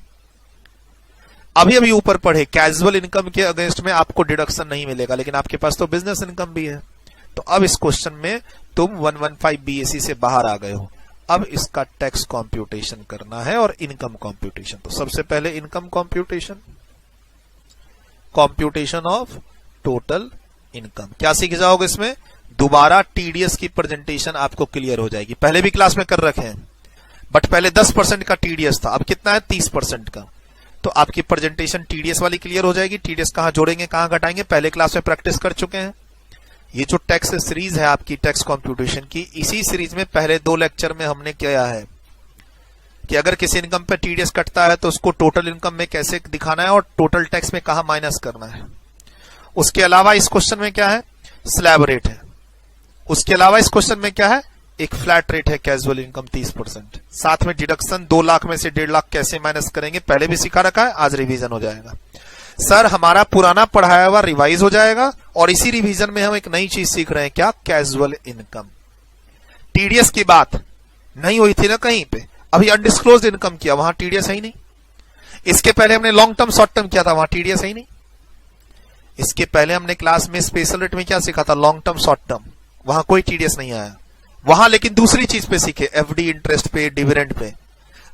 S1: अभी अभी ऊपर पढ़े कैजुअल इनकम के अगेंस्ट में आपको डिडक्शन नहीं मिलेगा, लेकिन आपके पास तो बिजनेस इनकम भी है। तो अब इस क्वेश्चन में तुम 115BAC से बाहर आ गए हो। अब इसका टैक्स कॉम्प्यूटेशन करना है और इनकम कॉम्प्यूटेशन। तो सबसे पहले income computation, computation of total income. क्या सीख जाओगे इसमें, दोबारा टीडीएस की प्रेजेंटेशन आपको क्लियर हो जाएगी। पहले भी क्लास में कर रखे हैं, बट पहले 10% का टीडीएस था, अब कितना है, 30% का। तो आपकी प्रेजेंटेशन टीडीएस वाली क्लियर हो जाएगी। टीडीएस कहां जोड़ेंगे, कहां घटाएंगे, पहले क्लास में प्रैक्टिस कर चुके हैं। ये जो टैक्स सीरीज है आपकी टैक्स कॉम्प्यूटेशन की, इसी सीरीज में पहले 2 लेक्चर में हमने किया है कि अगर किसी इनकम पे टीडीएस कटता है तो उसको टोटल इनकम में कैसे दिखाना है और टोटल टैक्स में कहां माइनस करना है। उसके अलावा इस क्वेश्चन में क्या है, स्लैब रेट है। उसके अलावा इस क्वेश्चन में क्या है, एक फ्लैट रेट है, कैजुअल इनकम 30%, साथ में डिडक्शन 2 लाख में से 1.5 लाख कैसे माइनस करेंगे, पहले भी सिखा रखा है, आज रिवीजन हो जाएगा। सर हमारा पुराना पढ़ाया हुआ रिवाइज हो जाएगा और इसी रिवीजन में हम एक नई चीज सीख रहे हैं, क्या, कैजुअल इनकम। टीडीएस की बात नहीं हुई थी ना कहीं पे, अभी अनडिस्क्लोज्ड इनकम किया, वहां टीडीएस है ही नहीं। इसके पहले हमने लॉन्ग टर्म शॉर्ट टर्म किया था, वहां टीडीएस है ही नहीं। इसके पहले हमने क्लास में स्पेशल रेट में क्या सीखा था, लॉन्ग टर्म शॉर्ट टर्म, वहां कोई टीडीएस नहीं आया। वहां लेकिन दूसरी चीज पे सीखे, एफडी इंटरेस्ट पे, डिविडेंड पे।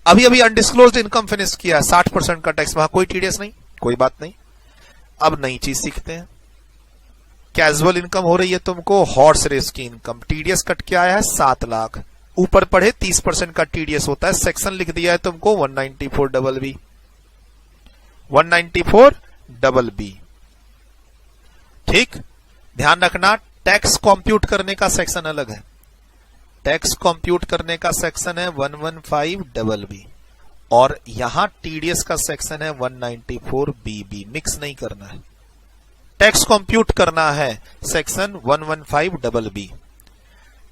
S1: अभी अभी अनडिस्क्लोज्ड इनकम फिनिश किया है, 60% का टैक्स, वहां कोई टीडीएस नहीं, कोई बात नहीं। अब नई चीज सीखते हैं। कैजुअल इनकम हो रही है तुमको, हॉर्स रेस की इनकम, टीडीएस कट के आया है 7 लाख, ऊपर पढ़े 30% का टीडीएस होता है, सेक्शन लिख दिया है तुमको 194BB, 194BB। ठीक, ध्यान रखना, टैक्स कंप्यूट करने का सेक्शन अलग है, टैक्स कंप्यूट करने का सेक्शन है 115BB, और यहां टीडीएस का सेक्शन है 194BB। मिक्स नहीं करना है, टैक्स कंप्यूट करना है सेक्शन 115BB।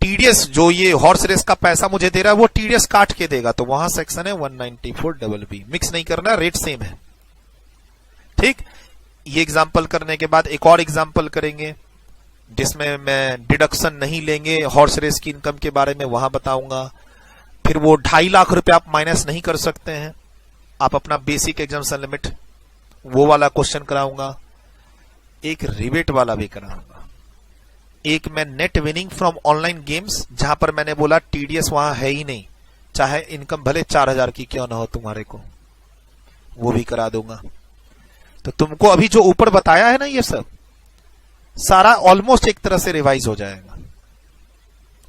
S1: टीडीएस जो ये हॉर्स रेस का पैसा मुझे दे रहा है वो टीडीएस काट के देगा, तो वहां सेक्शन है 194BB। मिक्स नहीं करना, रेट सेम है। ठीक, ये एग्जाम्पल करने के बाद एक और एग्जाम्पल करेंगे जिसमें मैं डिडक्शन नहीं लेंगे, हॉर्स रेस की इनकम के बारे में वहां बताऊंगा। फिर वो 2.5 लाख रुपए आप माइनस नहीं कर सकते हैं, आप अपना बेसिक एग्जाम्शन लिमिट, वो वाला क्वेश्चन कराऊंगा। एक रिबेट वाला भी कराऊंगा, एक मैं net winning from online games, जहां पर मैंने बोला टीडीएस वहां है ही नहीं, चाहे इनकम भले 4000 की क्यों ना हो तुम्हारे को, वो भी करा दूंगा। तो तुमको अभी जो ऊपर बताया है ना, ये सब सारा ऑलमोस्ट एक तरह से रिवाइज हो जाएगा,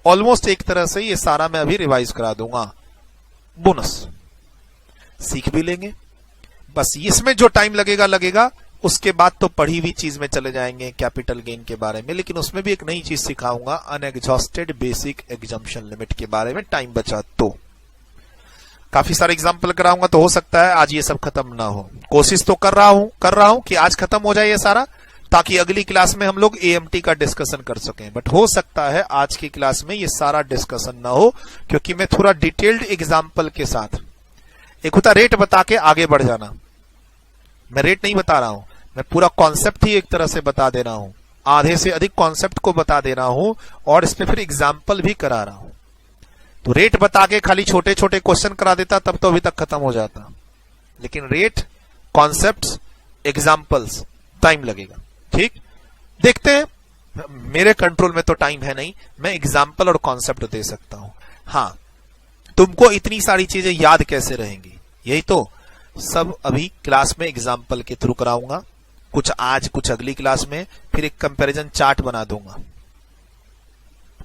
S1: ऑलमोस्ट एक तरह से ये सारा मैं अभी रिवाइज करा दूंगा, बोनस सीख भी लेंगे। बस इसमें जो टाइम लगेगा लगेगा, उसके बाद तो पढ़ी हुई चीज में चले जाएंगे कैपिटल गेन के बारे में, लेकिन उसमें भी एक नई चीज सिखाऊंगा, अनएग्जॉस्टेड बेसिक एग्जम्पशन लिमिट के बारे में, टाइम बचा तो। काफी सारे एग्जाम्पल कराऊंगा, तो हो सकता है आज ये सब खत्म ना हो, कोशिश तो कर रहा हूं कि आज खत्म हो जाए ये सारा, ताकि अगली क्लास में हम लोग एएमटी का डिस्कशन कर सकें। बट हो सकता है आज की क्लास में ये सारा डिस्कशन ना हो, क्योंकि मैं थोड़ा डिटेल्ड एग्जाम्पल के साथ, एक होता रेट बता के आगे बढ़ जाना, मैं रेट नहीं बता रहा हूं, मैं पूरा कॉन्सेप्ट ही एक तरह से बता दे रहा हूं, आधे से अधिक कॉन्सेप्ट को बता दे रहा हूं, और इस पे फिर एग्जाम्पल भी करा रहा हूं। तो रेट बता के खाली छोटे छोटे क्वेश्चन करा देता तब तो अभी तक खत्म हो जाता, लेकिन रेट, कॉन्सेप्ट्स, एग्जाम्पल्स, टाइम लगेगा। ठीक, देखते हैं, मेरे कंट्रोल में तो टाइम है नहीं, मैं एग्जाम्पल और कॉन्सेप्ट दे सकता हूं। हाँ, तुमको इतनी सारी चीजें याद कैसे रहेंगी, यही तो सब अभी क्लास में एग्जाम्पल के थ्रू कराऊंगा, कुछ आज कुछ अगली क्लास में, फिर एक कंपैरिजन चार्ट बना दूंगा,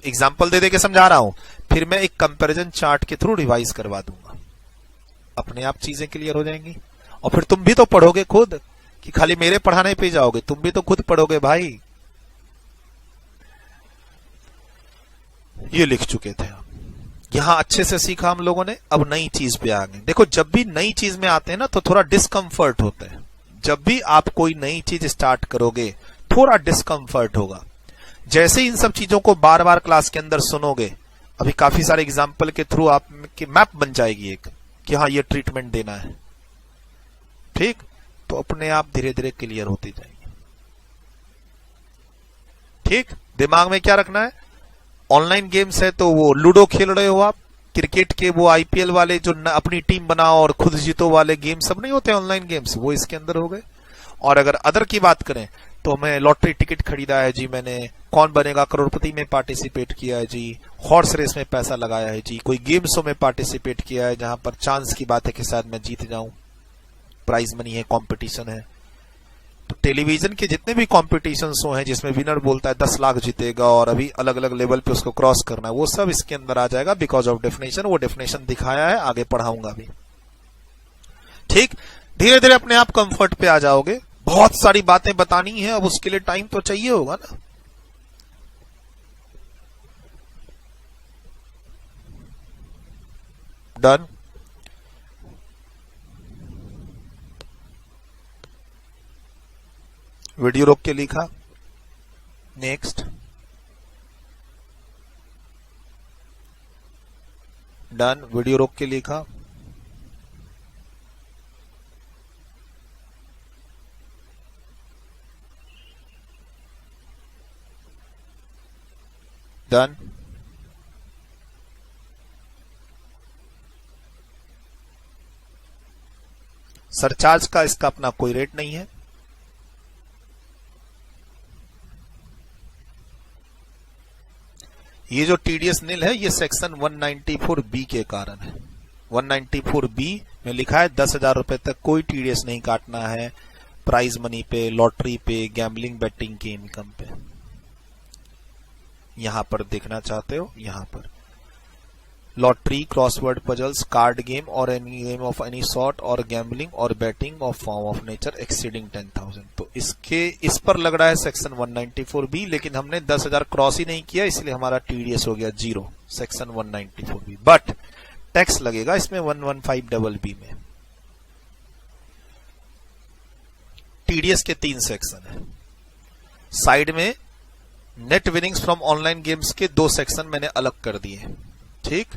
S1: एग्जाम्पल दे के समझा रहा हूं, फिर मैं एक कंपैरिजन चार्ट के थ्रू रिवाइज करवा दूंगा, अपने आप चीजें क्लियर हो जाएंगी। और फिर तुम भी तो पढ़ोगे खुद, कि खाली मेरे पढ़ाने पे जाओगे, तुम भी तो खुद पढ़ोगे भाई। ये लिख चुके थे, यहां अच्छे से सीखा हम लोगों ने, अब नई चीज पे आ गए। देखो, जब भी नई चीज में आते हैं ना तो थोड़ा डिस्कंफर्ट होता है, जब भी आप कोई नई चीज स्टार्ट करोगे थोड़ा डिस्कंफर्ट होगा। जैसे इन सब चीजों को बार बार क्लास के अंदर सुनोगे, अभी काफी सारे एग्जाम्पल के थ्रू आप की मैप बन जाएगी एक, कि हाँ ये ट्रीटमेंट देना है। ठीक, तो अपने आप धीरे धीरे क्लियर होती जाएगी। ठीक, दिमाग में क्या रखना है, ऑनलाइन गेम्स है तो वो लूडो खेल रहे हो आप, क्रिकेट के वो आईपीएल वाले जो अपनी टीम बनाओ और खुद जीतो वाले गेम सब नहीं होते ऑनलाइन गेम्स, वो इसके अंदर हो गए। और अगर अदर की बात करें तो मैं लॉटरी टिकट खरीदा है जी, मैंने कौन बनेगा करोड़पति में पार्टिसिपेट किया है जी, हॉर्स रेस में पैसा लगाया है जी, कोई गेम शो में पार्टिसिपेट किया है जहां पर चांस की बात है कि शायद मैं जीत जाऊं, प्राइज मनी है, कंपटीशन है। तो टेलीविजन के जितने भी कंपटीशन शो हैं जिसमें विनर बोलता है 10 लाख जीतेगा और अभी अलग अलग लेवल पे उसको क्रॉस करना है, वो सब इसके अंदर आ जाएगा बिकॉज ऑफ डेफिनेशन। वो डेफिनेशन दिखाया है, आगे पढ़ाऊंगा भी। ठीक, धीरे धीरे अपने आप कंफर्ट पे आ जाओगे। बहुत सारी बातें बतानी है, अब उसके लिए टाइम तो चाहिए होगा ना। डन, वीडियो रोक के लिखा, नेक्स्ट, डन, वीडियो रोक के लिखा, डन। सरचार्ज का इसका अपना कोई रेट नहीं है, ये जो टीडीएस नील है ये सेक्शन 194B के कारण है। 194B में लिखा है 10,000 रुपए तक कोई टीडीएस नहीं काटना है प्राइज मनी पे, लॉटरी पे, गैम्बलिंग बेटिंग की इनकम पे। यहां पर देखना चाहते हो, यहां पर lottery, crossword puzzles, card game और any game of any sort और गैम्बलिंग और betting of form of nature exceeding 10,000। तो इस पर लग रहा है सेक्शन 194B, लेकिन हमने 10,000 क्रॉस ही नहीं किया, इसलिए हमारा टीडीएस हो गया 0 सेक्शन 194B। बट टैक्स लगेगा इसमें 115BB में। टीडीएस के 3 सेक्शन है। साइड में net winnings from online games के 2 सेक्शन मैंने अलग कर दिए। ठीक,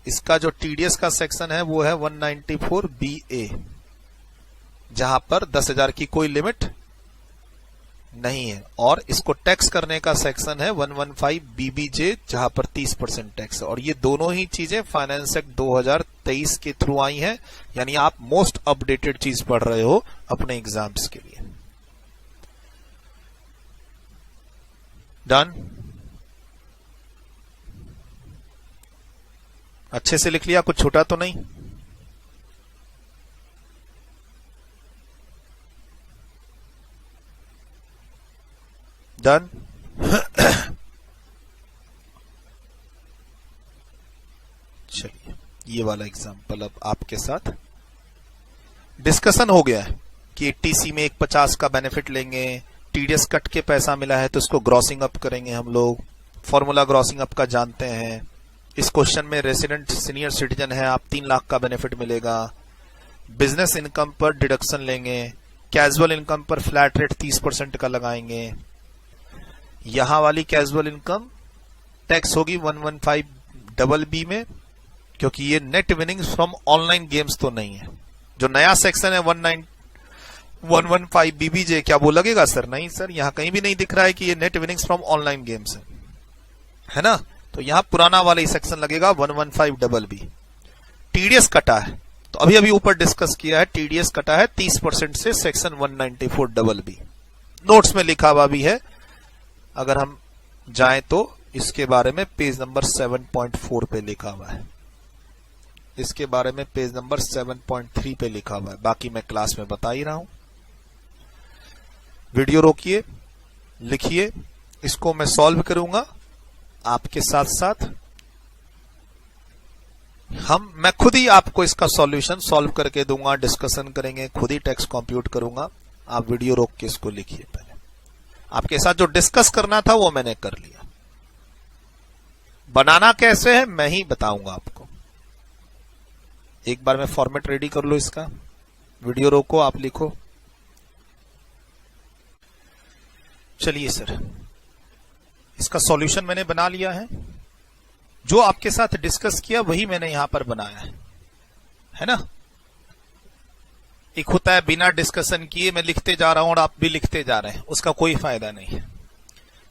S1: इसका जो टीडीएस का सेक्शन है वो है 194BA, जहां पर 10,000 की कोई लिमिट नहीं है, और इसको टैक्स करने का सेक्शन है 115BBJ, जहां पर 30% टैक्स है। और ये दोनों ही चीजें फाइनेंस एक्ट 2023 के थ्रू आई हैं, यानी आप मोस्ट अपडेटेड चीज पढ़ रहे हो अपने एग्जाम्स के लिए। डन? अच्छे से लिख लिया, कुछ छूटा तो नहीं? डन? चलिए, ये वाला एग्जांपल अब आपके साथ डिस्कशन हो गया है कि टीसी में एक 50 का बेनिफिट लेंगे, टीडीएस कट के पैसा मिला है तो इसको ग्रॉसिंग अप करेंगे हम लोग। फॉर्मूला ग्रॉसिंग अप का जानते हैं। इस क्वेश्चन में रेसिडेंट सीनियर सिटीजन है, आप 3 लाख का बेनिफिट मिलेगा। बिजनेस इनकम पर डिडक्शन लेंगे, कैजुअल इनकम पर फ्लैट रेट 30% का लगाएंगे। यहां वाली कैजुअल इनकम टैक्स होगी 115BB में, क्योंकि ये net winnings from online games तो नहीं है। जो नया सेक्शन है 115BBJ, क्या वो लगेगा सर? नहीं सर, यहां कहीं भी नहीं दिख रहा है कि ये net winnings from online games है ना। तो यहां पुराना वाला ही सेक्शन लगेगा 115BB। टीडीएस कटा है, तो अभी अभी ऊपर डिस्कस किया है, टीडीएस कटा है 30% से सेक्शन 194BB। नोट्स में लिखा हुआ भी है, अगर हम जाएं तो इसके बारे में पेज नंबर 7.4 पे लिखा हुआ है। इसके बारे में पेज नंबर 7.3 पे लिखा हुआ है। बाकी मैं क्लास में बता ही रहा हूं। वीडियो रोकिए, लिखिए, इसको मैं सॉल्व करूंगा आपके साथ साथ। मैं खुद ही आपको इसका सॉल्यूशन सॉल्व करके दूंगा, डिस्कशन करेंगे, खुद ही टेक्स्ट कंप्यूट करूंगा। आप वीडियो रोक के इसको लिखिए। पहले आपके साथ जो डिस्कस करना था वो मैंने कर लिया। बनाना कैसे है मैं ही बताऊंगा आपको। एक बार मैं फॉर्मेट रेडी कर लो इसका। वीडियो रोको, आप लिखो। चलिए सर, इसका सॉल्यूशन मैंने बना लिया है। जो आपके साथ डिस्कस किया वही मैंने यहां पर बनाया है ना। एक होता है बिना डिस्कशन किए मैं लिखते जा रहा हूं और आप भी लिखते जा रहे हैं, उसका कोई फायदा नहीं है।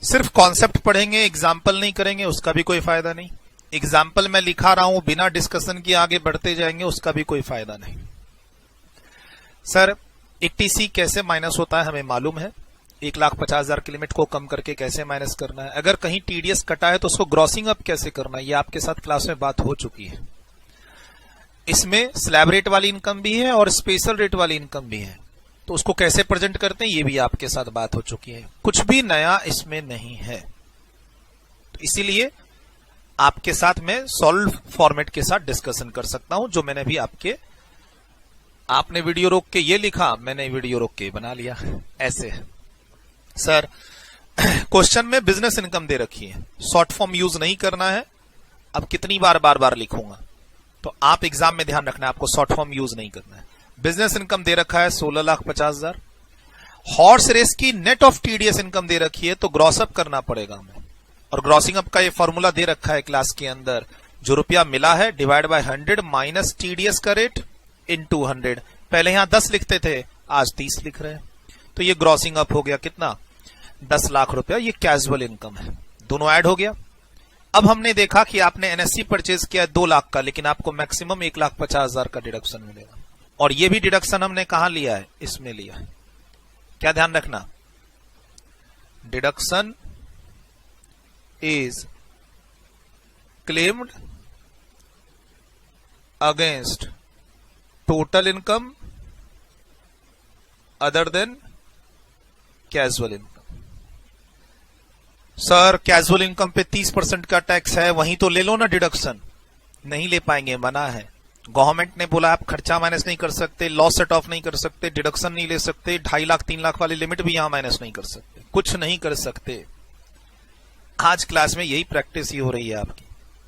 S1: सिर्फ कॉन्सेप्ट पढ़ेंगे, एग्जाम्पल नहीं करेंगे, उसका भी कोई फायदा नहीं। एग्जाम्पल मैं लिखा रहा हूं, बिना डिस्कशन किए आगे बढ़ते जाएंगे, उसका भी कोई फायदा नहीं। सर 80C कैसे माइनस होता है हमें मालूम है। 1,50,000 की लिमिट को कम करके कैसे माइनस करना है। अगर कहीं टीडीएस कटा है तो उसको ग्रॉसिंग अप कैसे करना है, ये आपके साथ क्लास में बात हो चुकी है। इसमें स्लैब रेट वाली इनकम भी है और स्पेशल रेट वाली इनकम भी है, तो उसको कैसे प्रेजेंट करते हैं ये भी आपके साथ बात हो चुकी है। कुछ भी नया इसमें नहीं है, तो इसीलिए आपके साथ मैं सॉल्व फॉर्मेट के साथ डिस्कशन कर सकता हूं। जो मैंने भी आपने वीडियो रोक के ये लिखा, मैंने वीडियो रोक के बना लिया। ऐसे सर क्वेश्चन में बिजनेस इनकम दे रखी है, शॉर्ट फॉर्म यूज नहीं करना है। अब कितनी बार लिखूंगा, तो आप एग्जाम में ध्यान रखना है, आपको शॉर्ट फॉर्म यूज नहीं करना है। बिजनेस इनकम दे रखा है 16,50,000। हॉर्स रेस की नेट ऑफ टीडीएस इनकम दे रखी है, तो ग्रॉस अप करना पड़ेगा हमें। और ग्रॉसिंग अप का ये फॉर्मूला दे रखा है क्लास के अंदर, जो रुपया मिला है डिवाइड बाय 100 माइनस टीडीएस का रेट इनटू 100। पहले यहां 10 लिखते थे, आज 30 लिख रहे हैं, तो ये ग्रॉसिंग अप हो गया कितना, 10 लाख रुपया। ये कैजुअल इनकम है, दोनों ऐड हो गया। अब हमने देखा कि आपने एनएससी परचेज किया 2 लाख का, लेकिन आपको मैक्सिमम 1,50,000 का डिडक्शन मिलेगा। और ये भी डिडक्शन हमने कहां लिया है, इसमें लिया है। क्या ध्यान रखना, deduction is claimed against total income other than casual income. Sir casual income पे 30% का टैक्स है, वहीं तो ले लो ना डिडक्शन। नहीं ले पाएंगे, मना है। गवर्नमेंट ने बोला आप खर्चा माइनस नहीं कर सकते, लॉस सेट ऑफ नहीं कर सकते, डिडक्शन नहीं ले सकते, 2.5 लाख 3 लाख वाली लिमिट भी यहां माइनस नहीं कर सकते, कुछ नहीं कर सकते। आज क्लास में यही प्रैक्टिस ही हो रही है आपकी।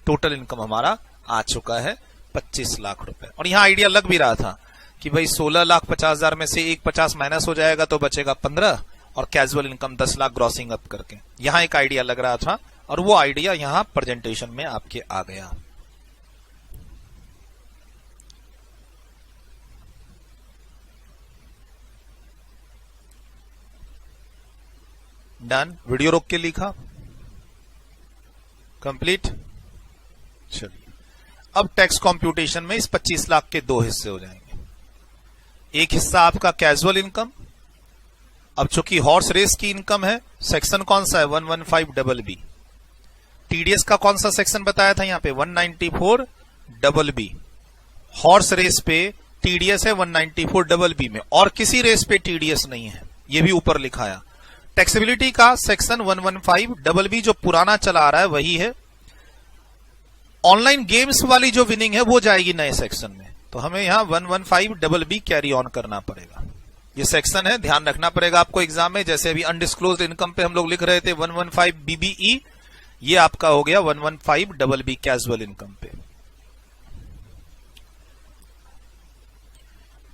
S1: टोटल इनकम हमारा आ चुका है 25 लाख रुपए, और यहां आइडिया लग भी रहा था कि भाई 16,50,000 में से 1,50 माइनस हो जाएगा तो बचेगा 15, और casual income 10 lakh grossing up करके। यहां एक आइडिया लग रहा था, और वो आइडिया यहां प्रेजेंटेशन में आपके आ गया। डन। वीडियो रोक के लिखा, कंप्लीट। चलिए अब टैक्स कंप्यूटेशन में इस 25 लाख के 2 हिस्से हो जाएंगे। एक हिस्सा आपका कैजुअल इनकम। अब चूंकि हॉर्स रेस की इनकम है, सेक्शन कौन सा है 115BB। टीडीएस का कौन सा सेक्शन बताया था यहां पे 194BB। हॉर्स रेस पे टीडीएस है 194BB में, और किसी रेस पे टीडीएस नहीं है, ये भी ऊपर लिखाया। टैक्सेबिलिटी का सेक्शन 115BB जो पुराना चला आ रहा है वही है। ऑनलाइन गेम्स वाली जो विनिंग है वो जाएगी नए सेक्शन में, तो हमें यहां 115BB कैरी ऑन करना पड़ेगा। ये सेक्शन है, ध्यान रखना पड़ेगा आपको एग्जाम में। जैसे अभी अनडिस्क्लोज्ड इनकम पे हम लोग लिख रहे थे 115BBE, ये आपका हो गया 115BB कैजुअल इनकम पे।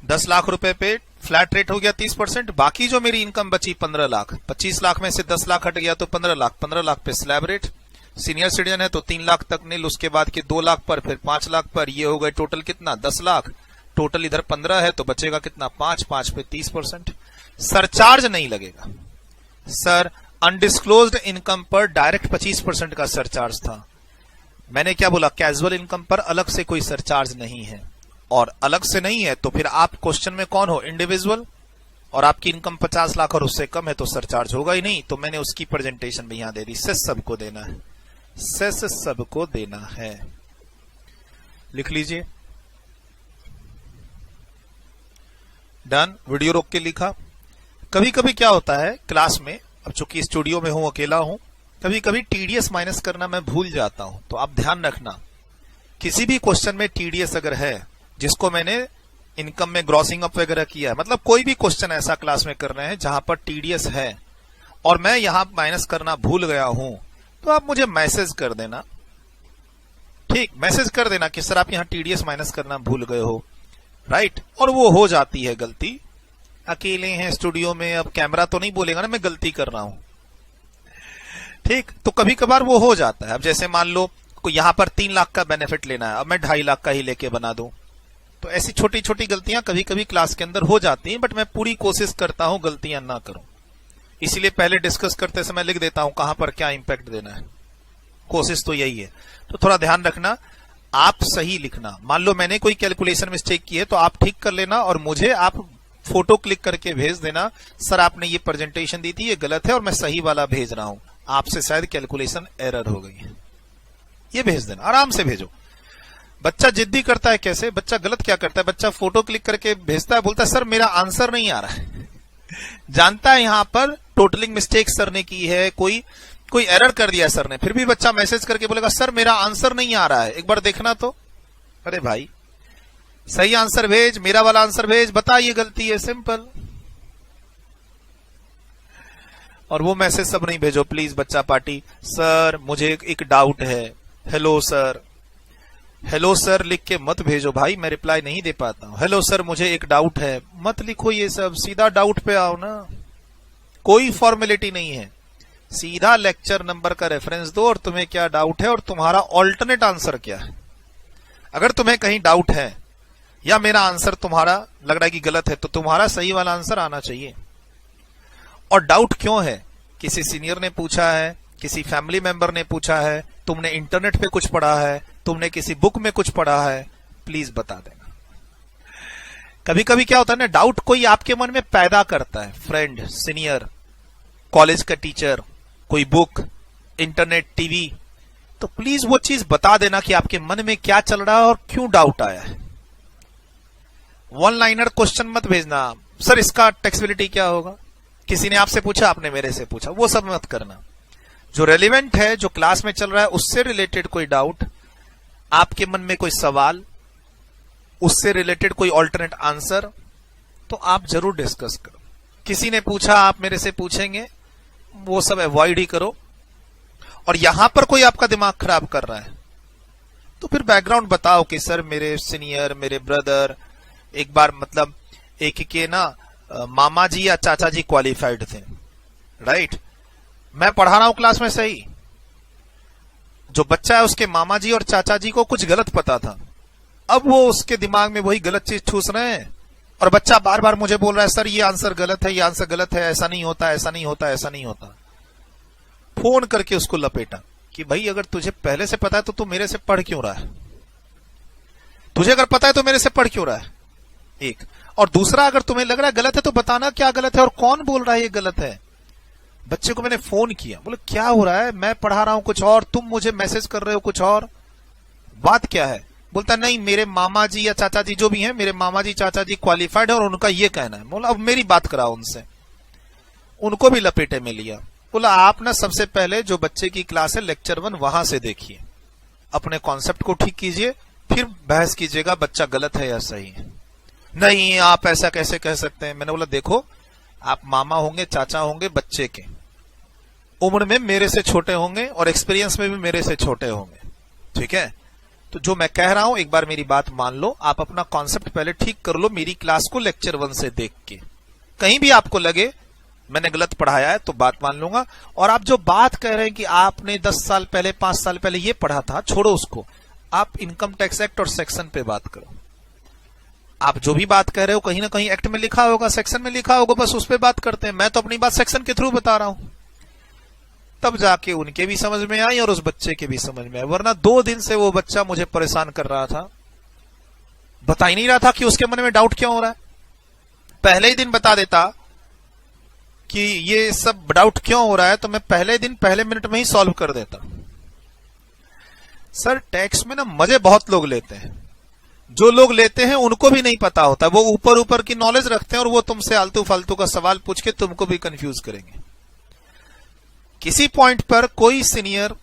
S1: 10 लाख रुपए पे फ्लैट रेट हो गया 30%। बाकी जो मेरी इनकम बची 15 लाख, 25 लाख में से 10 लाख हट गया तो 15 लाख। 15 लाख पे स्लैब रेट। सीनियर सिटीजन है तो 3 लाख तक नील, उसके बाद के 2 लाख पर, फिर 5 लाख पर। ये हो गए टोटल कितना 10 लाख। टोटल इधर 15 है तो बचेगा कितना 5, 5 पे 30%। सरचार्ज नहीं लगेगा सर। अनडिस्क्लोज्ड इनकम पर डायरेक्ट 25% का सरचार्ज था। मैंने क्या बोला, कैजुअल इनकम पर अलग से कोई सरचार्ज नहीं है, और अलग से नहीं है तो फिर आप क्वेश्चन में कौन हो, इंडिविजुअल, और आपकी इनकम 50 लाख और उससे कम है तो सरचार्ज होगा ही नहीं। तो मैंने उसकी प्रेजेंटेशन भी यहां दे दी। सेस सबको देना है, सेस सबको देना है। लिख लीजिए। डन। वीडियो रोक के लिखा। कभी कभी क्या होता है क्लास में, अब चूंकि स्टूडियो में हूं, अकेला हूं, कभी कभी टीडीएस माइनस करना मैं भूल जाता हूं। तो आप ध्यान रखना, किसी भी क्वेश्चन में टीडीएस अगर है जिसको मैंने इनकम में ग्रॉसिंग अप वगैरह किया है, मतलब कोई भी क्वेश्चन ऐसा क्लास में कर रहे हैं जहां पर टीडीएस है और मैं यहां माइनस करना भूल गया हूं, तो आप मुझे मैसेज कर देना। ठीक, मैसेज कर देना कि सर आप यहां टीडीएस माइनस करना भूल गए हो, राइट। और वो हो जाती है गलती। अकेले हैं स्टूडियो में, अब कैमरा तो नहीं बोलेगा ना मैं गलती कर रहा हूं, ठीक। तो कभी कभार वो हो जाता है। अब जैसे मान लो यहां पर 3 लाख का बेनिफिट लेना है, अब मैं 2.5 लाख का ही लेके बना दूं, तो ऐसी छोटी छोटी गलतियां कभी कभी क्लास के अंदर हो जाती हैं, बट मैं पूरी कोशिश करता हूं गलतियां ना करूं। इसीलिए पहले डिस्कस करते समय लिख देता हूं कहां पर क्या इंपैक्ट देना है। कोशिश तो यही है। तो थोड़ा ध्यान रखना, आप सही लिखना। मान लो मैंने कोई कैलकुलेशन मिस्टेक की है तो आप ठीक कर लेना, और मुझे आप फोटो क्लिक करके भेज देना, सर आपने ये प्रेजेंटेशन दी थी ये गलत है और मैं सही वाला भेज रहा हूं, आपसे शायद कैलकुलेशन एरर हो गई है, ये भेज देना। आराम से भेजो। बच्चा जिद्दी करता है कैसे, बच्चा गलत क्या करता है, बच्चा फोटो क्लिक करके भेजता है, बोलता है सर मेरा आंसर नहीं आ रहा है। जानता है यहां पर टोटलिंग मिस्टेक सर ने की है, कोई एरर कर दिया सर ने, फिर भी बच्चा मैसेज करके बोलेगा सर मेरा आंसर नहीं आ रहा है, एक बार देखना तो। अरे भाई सही आंसर भेज, मेरा वाला आंसर भेज, बता ये गलती है, सिंपल। और वो मैसेज सब नहीं भेजो प्लीज बच्चा पार्टी। सर मुझे एक डाउट है, हेलो सर, हेलो सर लिख के मत भेजो भाई, मैं रिप्लाई नहीं दे पाता हूं। हेलो सर मुझे एक डाउट है, मत लिखो ये सब, सीधा डाउट पे आओ ना, कोई फॉर्मेलिटी नहीं है। सीधा लेक्चर नंबर का रेफरेंस दो और तुम्हें क्या डाउट है और तुम्हारा ऑल्टरनेट आंसर क्या है। अगर तुम्हें कहीं डाउट है या मेरा आंसर तुम्हारा लग रहा है कि गलत है, तो तुम्हारा सही वाला आंसर आना चाहिए। और डाउट क्यों है, किसी सीनियर ने पूछा है, किसी फैमिली मेंबर ने पूछा है, तुमने इंटरनेट पे कुछ पढ़ा है, तुमने किसी बुक में कुछ पढ़ा है, प्लीज बता देना। कभी कभी क्या होता है ना, डाउट कोई आपके मन में पैदा करता है, फ्रेंड, सीनियर, कॉलेज का टीचर, कोई बुक, इंटरनेट, टीवी, तो प्लीज वो चीज बता देना कि आपके मन में क्या चल रहा है और क्यों डाउट आया है। वन लाइनर क्वेश्चन मत भेजना, सर इसका टेक्स्टिबिलिटी क्या होगा, किसी ने आपसे पूछा आपने मेरे से पूछा, वो सब मत करना। जो रेलिवेंट है, जो क्लास में चल रहा है उससे रिलेटेड कोई डाउट, आपके मन में कोई सवाल, उससे रिलेटेड कोई ऑल्टरनेट आंसर, तो आप जरूर डिस्कस करो। किसी ने पूछा आप मेरे से पूछेंगे, वो सब अवॉइड ही करो। और यहां पर कोई आपका दिमाग खराब कर रहा है तो फिर बैकग्राउंड बताओ कि सर मेरे सीनियर, मेरे ब्रदर, एक बार मतलब एक के ना मामा जी या चाचा जी क्वालिफाइड थे, राइट। मैं पढ़ा रहा हूं क्लास में, सही, जो बच्चा है उसके मामा जी और चाचा जी को कुछ गलत पता था, अब वो उसके दिमाग में वही गलत चीज ठूस रहे हैं और बच्चा बार बार मुझे बोल रहा है सर ये आंसर गलत है, ये आंसर गलत है, ऐसा नहीं होता, ऐसा नहीं होता, ऐसा नहीं होता। फोन करके उसको लपेटा कि भाई अगर तुझे पहले से पता है तो तू मेरे से पढ़ क्यों रहा है, तुझे अगर पता है तो मेरे से पढ़ क्यों रहा है, एक। और दूसरा, अगर तुम्हें लग रहा है गलत है तो बताना क्या गलत है और कौन बोल रहा है ये गलत है। बच्चे को मैंने फोन किया, बोले क्या हो रहा है, मैं पढ़ा रहा हूं कुछ और, तुम मुझे मैसेज कर रहे हो कुछ और, बात क्या है। बोलता नहीं मेरे मामा जी या चाचा जी जो भी हैं, मेरे मामा जी चाचा जी क्वालिफाइड है और उनका ये कहना है। बोला अब मेरी बात कराओ उनसे, उनको भी लपेटे में लिया। बोला आप ना सबसे पहले जो बच्चे की क्लास है लेक्चर 1 वहां से देखिए, अपने कॉन्सेप्ट को ठीक कीजिए, फिर बहस कीजिएगा बच्चा गलत है या सही है। नहीं आप ऐसा कैसे कह सकते हैं। मैंने बोला देखो आप मामा होंगे, चाचा होंगे, बच्चे के उम्र में मेरे से छोटे होंगे और एक्सपीरियंस में भी मेरे से छोटे होंगे, ठीक है। तो जो मैं कह रहा हूं एक बार मेरी बात मान लो, आप अपना कॉन्सेप्ट पहले ठीक कर लो मेरी क्लास को लेक्चर 1 से देख के। कहीं भी आपको लगे मैंने गलत पढ़ाया है तो बात मान लूंगा। और आप जो बात कह रहे हैं कि आपने 10 साल पहले 5 साल पहले ये पढ़ा था, छोड़ो उसको, आप इनकम टैक्स एक्ट और सेक्शन पे बात करो। आप जो भी बात कह रहे हो कहीं ना कहीं एक्ट में लिखा होगा, सेक्शन में लिखा होगा, बस उस पर बात करते हैं। मैं तो अपनी बात सेक्शन के थ्रू बता रहा हूं, तब जाके उनके भी समझ में आई और उस बच्चे के भी समझ में आई। वरना 2 दिन से वो बच्चा मुझे परेशान कर रहा था, बता ही नहीं रहा था कि उसके मन में डाउट क्यों हो रहा है। पहले ही दिन बता देता कि ये सब डाउट क्यों हो रहा है तो मैं पहले दिन पहले मिनट में ही सॉल्व कर देता। सर टैक्स में ना मजे बहुत लोग लेते हैं, जो लोग लेते हैं उनको भी नहीं पता होता, वो ऊपर ऊपर की नॉलेज रखते हैं और वो तुमसे आलतू फालतू का सवाल पूछ के तुमको भी कंफ्यूज करेंगे। किसी पॉइंट पर कोई सीनियर,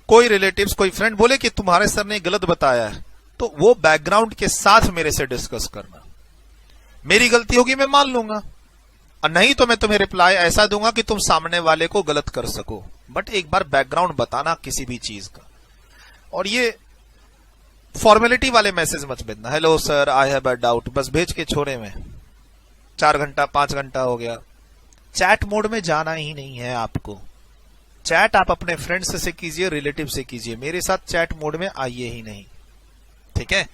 S1: कोई रिलेटिव्स, कोई फ्रेंड बोले कि तुम्हारे सर ने गलत बताया है, तो वो बैकग्राउंड के साथ मेरे से डिस्कस करना। मेरी गलती होगी मैं मान लूंगा, और नहीं तो मैं तुम्हें रिप्लाई ऐसा दूंगा कि तुम सामने वाले को गलत कर सको, बट एक बार बैकग्राउंड बताना किसी भी चीज का। और ये फॉर्मेलिटी वाले मैसेज मत भेजना, hello sir I have a doubt, बस भेज के छोड़े में 4 घंटा 5 घंटा हो गया। चैट मोड में जाना ही नहीं है आपको। चैट आप अपने फ्रेंड्स से कीजिए, रिलेटिव से कीजिए, मेरे साथ चैट मोड में आइए ही नहीं, ठीक है।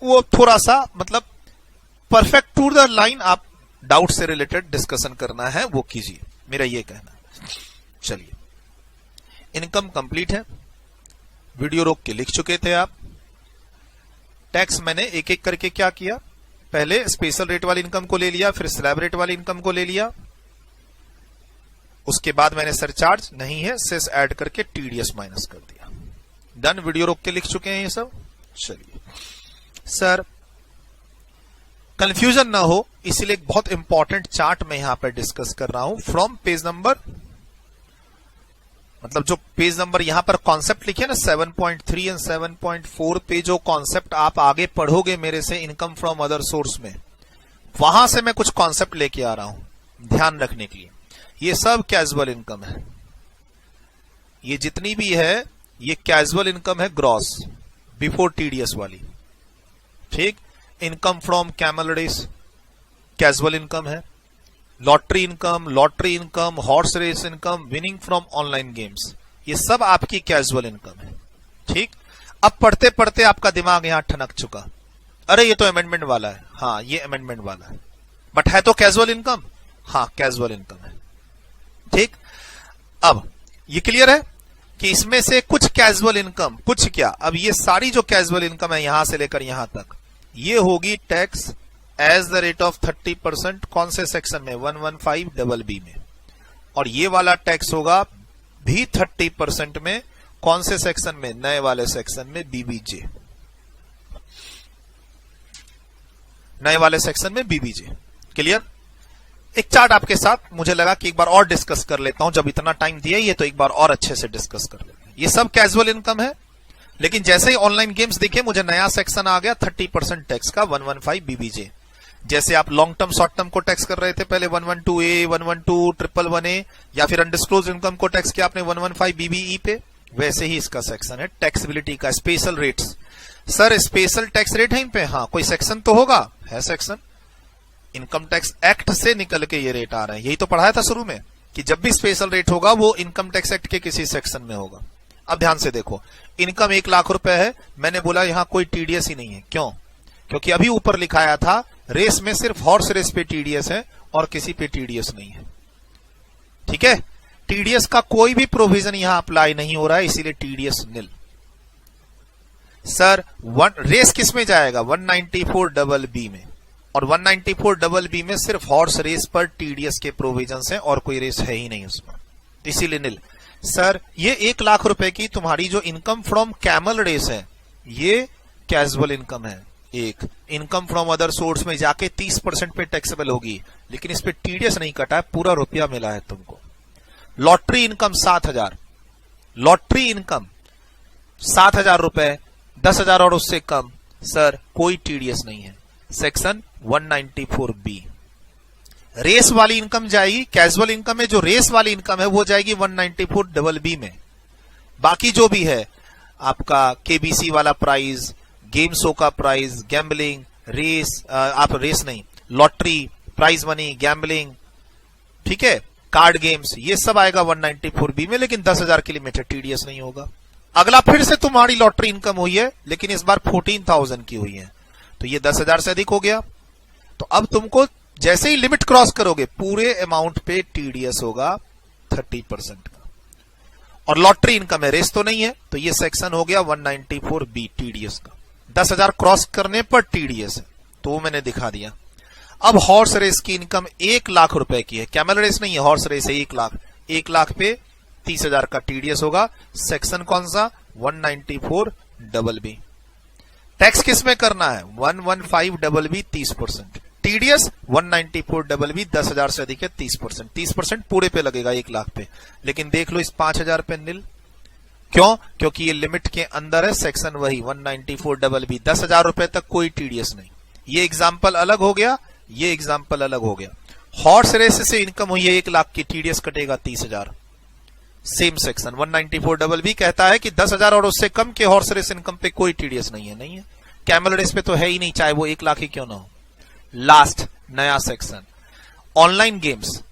S1: वो थोड़ा सा मतलब परफेक्ट टू द लाइन आप डाउट से रिलेटेड डिस्कशन करना है वो कीजिए, मेरा ये कहना है। चलिए इनकम कंप्लीट है, वीडियो रोक के लिख चुके थे आप। टैक्स मैंने एक एक करके क्या किया, पहले स्पेशल रेट वाली इनकम को ले लिया, फिर स्लैब रेट वाली इनकम को ले लिया, उसके बाद मैंने सरचार्ज नहीं है सेस ऐड करके टीडीएस माइनस कर दिया। डन, वीडियो रोक के लिख चुके हैं ये सब। चलिए सर कंफ्यूजन ना हो इसलिए एक बहुत इंपॉर्टेंट चार्ट मैं यहां पर डिस्कस कर रहा हूं फ्रॉम पेज नंबर, मतलब जो पेज नंबर यहां पर कॉन्सेप्ट लिखे ना 7.3 एंड 7.4 पे, जो कॉन्सेप्ट आप आगे पढ़ोगे मेरे से इनकम फ्रॉम अदर सोर्स में, वहां से मैं कुछ कॉन्सेप्ट लेके आ रहा हूं ध्यान रखने के लिए। ये सब कैजुअल इनकम है, ये जितनी भी है ये कैजुअल इनकम है, ग्रॉस बिफोर टीडीएस वाली, ठीक। Income from camel race casual income है, lottery income, horse race income, winning from online games, ये सब आपकी कैजुअल इनकम है, ठीक। अब पढ़ते पढ़ते आपका दिमाग यहां ठनक चुका, अरे ये तो अमेंडमेंट वाला है, हाँ ये अमेंडमेंट वाला है, बट है तो कैजुअल इनकम, हाँ कैजुअल इनकम है, ठीक। अब ये क्लियर है कि इसमें से कुछ कैजुअल इनकम, कुछ क्या, अब ये सारी जो कैजुअल इनकम है यहां से लेकर यहां तक, ये होगी tax as the rate of 30%, कौन से सेक्शन में, 115BB में, और ये वाला टैक्स होगा भी 30% में, कौन से सेक्शन में? नए वाले सेक्शन में, बीबीजे, नए वाले सेक्शन में बीबीजे। क्लियर? एक चार्ट आपके साथ मुझे लगा कि एक बार और डिस्कस कर लेता हूं, जब इतना टाइम दिया ये तो एक बार और अच्छे से डिस्कस कर लेते हैं। ये सब कैजुअल इनकम है, लेकिन जैसे ही ऑनलाइन गेम्स दिखे मुझे नया सेक्शन आ गया 30% टैक्स का, 115 बीबीजे। जैसे आप लॉन्ग टर्म शॉर्ट टर्म को टैक्स कर रहे थे पहले 112A, 112, 111A, या फिर अनडिस्क्लोज इनकम को टैक्स किया आपने 115 बीबीई पे, वैसे ही इसका सेक्शन है टैक्सेबिलिटी का, special rates. Sir special tax rate है इन पे? हाँ, कोई सेक्शन तो होगा, है सेक्शन। इनकम टैक्स एक्ट से निकल के ये रेट आ रहे हैं, यही तो पढ़ाया था शुरू में कि जब भी स्पेशल रेट होगा वो इनकम टैक्स एक्ट के किसी सेक्शन में होगा। अब ध्यान से देखो, इनकम 1 लाख रुपए है, मैंने बोला यहां कोई टीडीएस ही नहीं है। क्यों? क्योंकि अभी ऊपर लिखाया था रेस में सिर्फ हॉर्स रेस पे टीडीएस है और किसी पे टीडीएस नहीं है। ठीक है, टीडीएस का कोई भी प्रोविजन यहां अप्लाई नहीं हो रहा है, इसीलिए टीडीएस निल। सर रेस किस में जाएगा? 194BB में, और 194BB में सिर्फ हॉर्स रेस पर टीडीएस के प्रोविजन हैं और कोई रेस है ही नहीं उसमें, इसीलिए निल। सर ये 1 लाख रुपए की तुम्हारी जो इनकम फ्रॉम कैमल रेस है ये कैजुअल इनकम है। एक इनकम फ्रॉम अदर सोर्स में जाके 30% पे टैक्सेबल होगी, लेकिन इस पे टीडीएस नहीं कटा है, पूरा रुपया मिला है तुमको। लॉटरी इनकम 7,000, लॉटरी इनकम 7,000 रुपए, 10,000 और उससे कम, सर कोई टीडीएस नहीं है, सेक्शन 194B। रेस वाली इनकम जाएगी, कैजुअल इनकम में जो रेस वाली इनकम है वो जाएगी 194BB में। बाकी जो भी है आपका केबीसी वाला प्राइज, गेम शो का प्राइज, गैम्बलिंग, रेस, आप रेस नहीं, लॉटरी, प्राइज मनी, गैम्बलिंग, ठीक है, कार्ड गेम्स, ये सब आएगा 194B में, लेकिन 10,000 की लिमिट है, टीडीएस नहीं होगा। अगला फिर से तुम्हारी लॉटरी इनकम हुई है, लेकिन इस बार 14,000 की हुई है, तो ये 10,000 से अधिक हो गया। तो अब तुमको जैसे ही लिमिट क्रॉस करोगे पूरे अमाउंट पे टीडीएस होगा 30% का। और लॉटरी इनकम है, रेस तो नहीं है, तो ये सेक्शन हो गया 194B टीडीएस का। 10,000 क्रॉस करने पर टीडीएस है, तो वो मैंने दिखा दिया। अब हॉर्स रेस की इनकम 1 लाख रुपए की है, कैमल रेस नहीं है, हॉर्स रेस है 1 लाख। 1 लाख पे 30,000 का टीडीएस होगा, सेक्शन कौन सा? 194BB। टैक्स किस में करना है? 115BB 30%, टीडीएस 194BB 10,000 से अधिक है 30%, 30% पूरे पे लगेगा 1 लाख पे। लेकिन देख लो इस 5,000 पे निल, क्यों? क्योंकि ये लिमिट के अंदर है, सेक्शन वही 194BB, 10,000 रुपए तक कोई टीडीएस नहीं। ये एग्जाम्पल अलग हो गया, ये एग्जाम्पल अलग हो गया। हॉर्स रेस से इनकम हुई है 1 लाख की, टीडीएस कटेगा 30,000, सेम सेक्शन 194BB कहता है कि 10,000 और उससे कम के हॉर्स रेस इनकम पे कोई टीडीएस नहीं है, नहीं है। कैमल रेस पे तो है ही नहीं, चाहे वो 1 लाख ही क्यों ना हो। लास्ट नया सेक्शन, ऑनलाइन गेम्स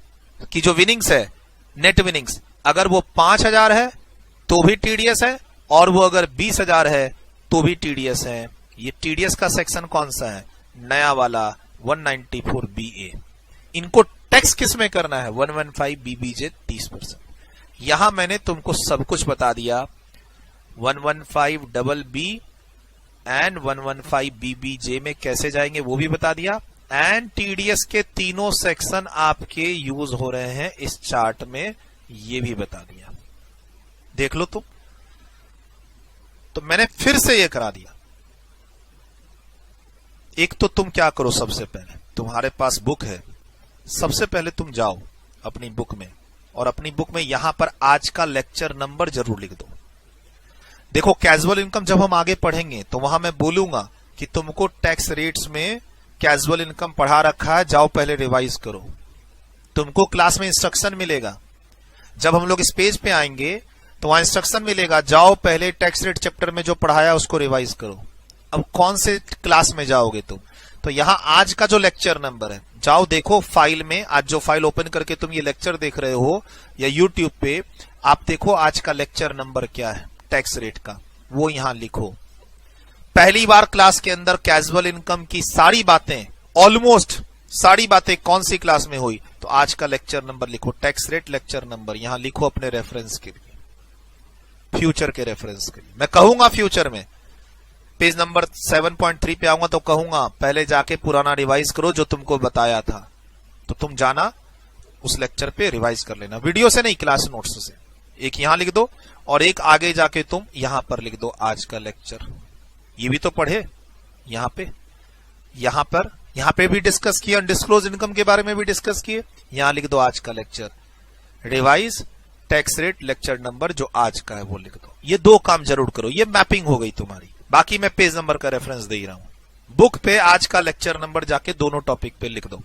S1: की जो विनिंग्स है, नेट विनिंग्स, अगर वो 5,000 है तो भी टीडीएस है, और वो अगर 20,000 है तो भी टीडीएस है। ये टीडीएस का सेक्शन कौन सा है? नया वाला 194BA। इनको टैक्स किस में करना है? 115BBJ 30%। यहां मैंने तुमको सब कुछ बता दिया, 115BB एंड 115BBJ में कैसे जाएंगे वो भी बता दिया, एंड टीडीएस के तीनों सेक्शन आपके यूज हो रहे हैं इस चार्ट में, ये भी बता दिया। देख लो तुम, तो मैंने फिर से ये करा दिया। एक तो तुम क्या करो, सबसे पहले तुम्हारे पास बुक है, सबसे पहले तुम जाओ अपनी बुक में, और अपनी बुक में यहां पर आज का लेक्चर नंबर जरूर लिख दो। देखो कैजुअल इनकम जब हम आगे पढ़ेंगे तो वहां मैं बोलूंगा कि तुमको टैक्स रेट्स में कैजुअल इनकम पढ़ा रखा है, जाओ पहले रिवाइज करो। तुमको क्लास में इंस्ट्रक्शन मिलेगा, जब हम लोग इस पेज पे आएंगे तो वहां इंस्ट्रक्शन मिलेगा, जाओ पहले टैक्स रेट चैप्टर में जो पढ़ाया उसको रिवाइज करो। अब कौन से क्लास में जाओगे तुम? तो यहां आज का जो लेक्चर नंबर है, जाओ देखो फाइल में, आज जो फाइल ओपन करके तुम ये लेक्चर देख रहे हो या यूट्यूब पे, आप देखो आज का लेक्चर नंबर क्या है टैक्स रेट का, वो यहां लिखो। पहली बार क्लास के अंदर कैजुअल इनकम की सारी बातें, ऑलमोस्ट सारी बातें कौन सी क्लास में हुई, तो आज का लेक्चर नंबर लिखो, टैक्स रेट लेक्चर नंबर यहां लिखो अपने रेफरेंस के लिए, फ्यूचर के रेफरेंस के लिए। मैं कहूंगा फ्यूचर में पेज नंबर 7.3 पे आऊंगा तो कहूंगा पहले जाके पुराना रिवाइज करो जो तुमको बताया था, तो तुम जाना उस लेक्चर पे रिवाइज कर लेना, वीडियो से नहीं, क्लास नोट्स से। एक यहां लिख दो और एक आगे जाके तुम यहां पर लिख दो आज का लेक्चर। ये भी तो पढ़े यहां पे भी डिस्कस किया, अनडिस्क्लोज इनकम के बारे में भी डिस्कस किए। यहां लिख दो आज का lecture, revise tax rate lecture number जो आज का है वो लिख दो। ये दो काम जरूर करो, ये मैपिंग हो गई तुम्हारी। बाकी मैं पेज नंबर का रेफरेंस दे ही रहा हूं। बुक पे आज का लेक्चर नंबर जाके दोनों टॉपिक पे लिख दो।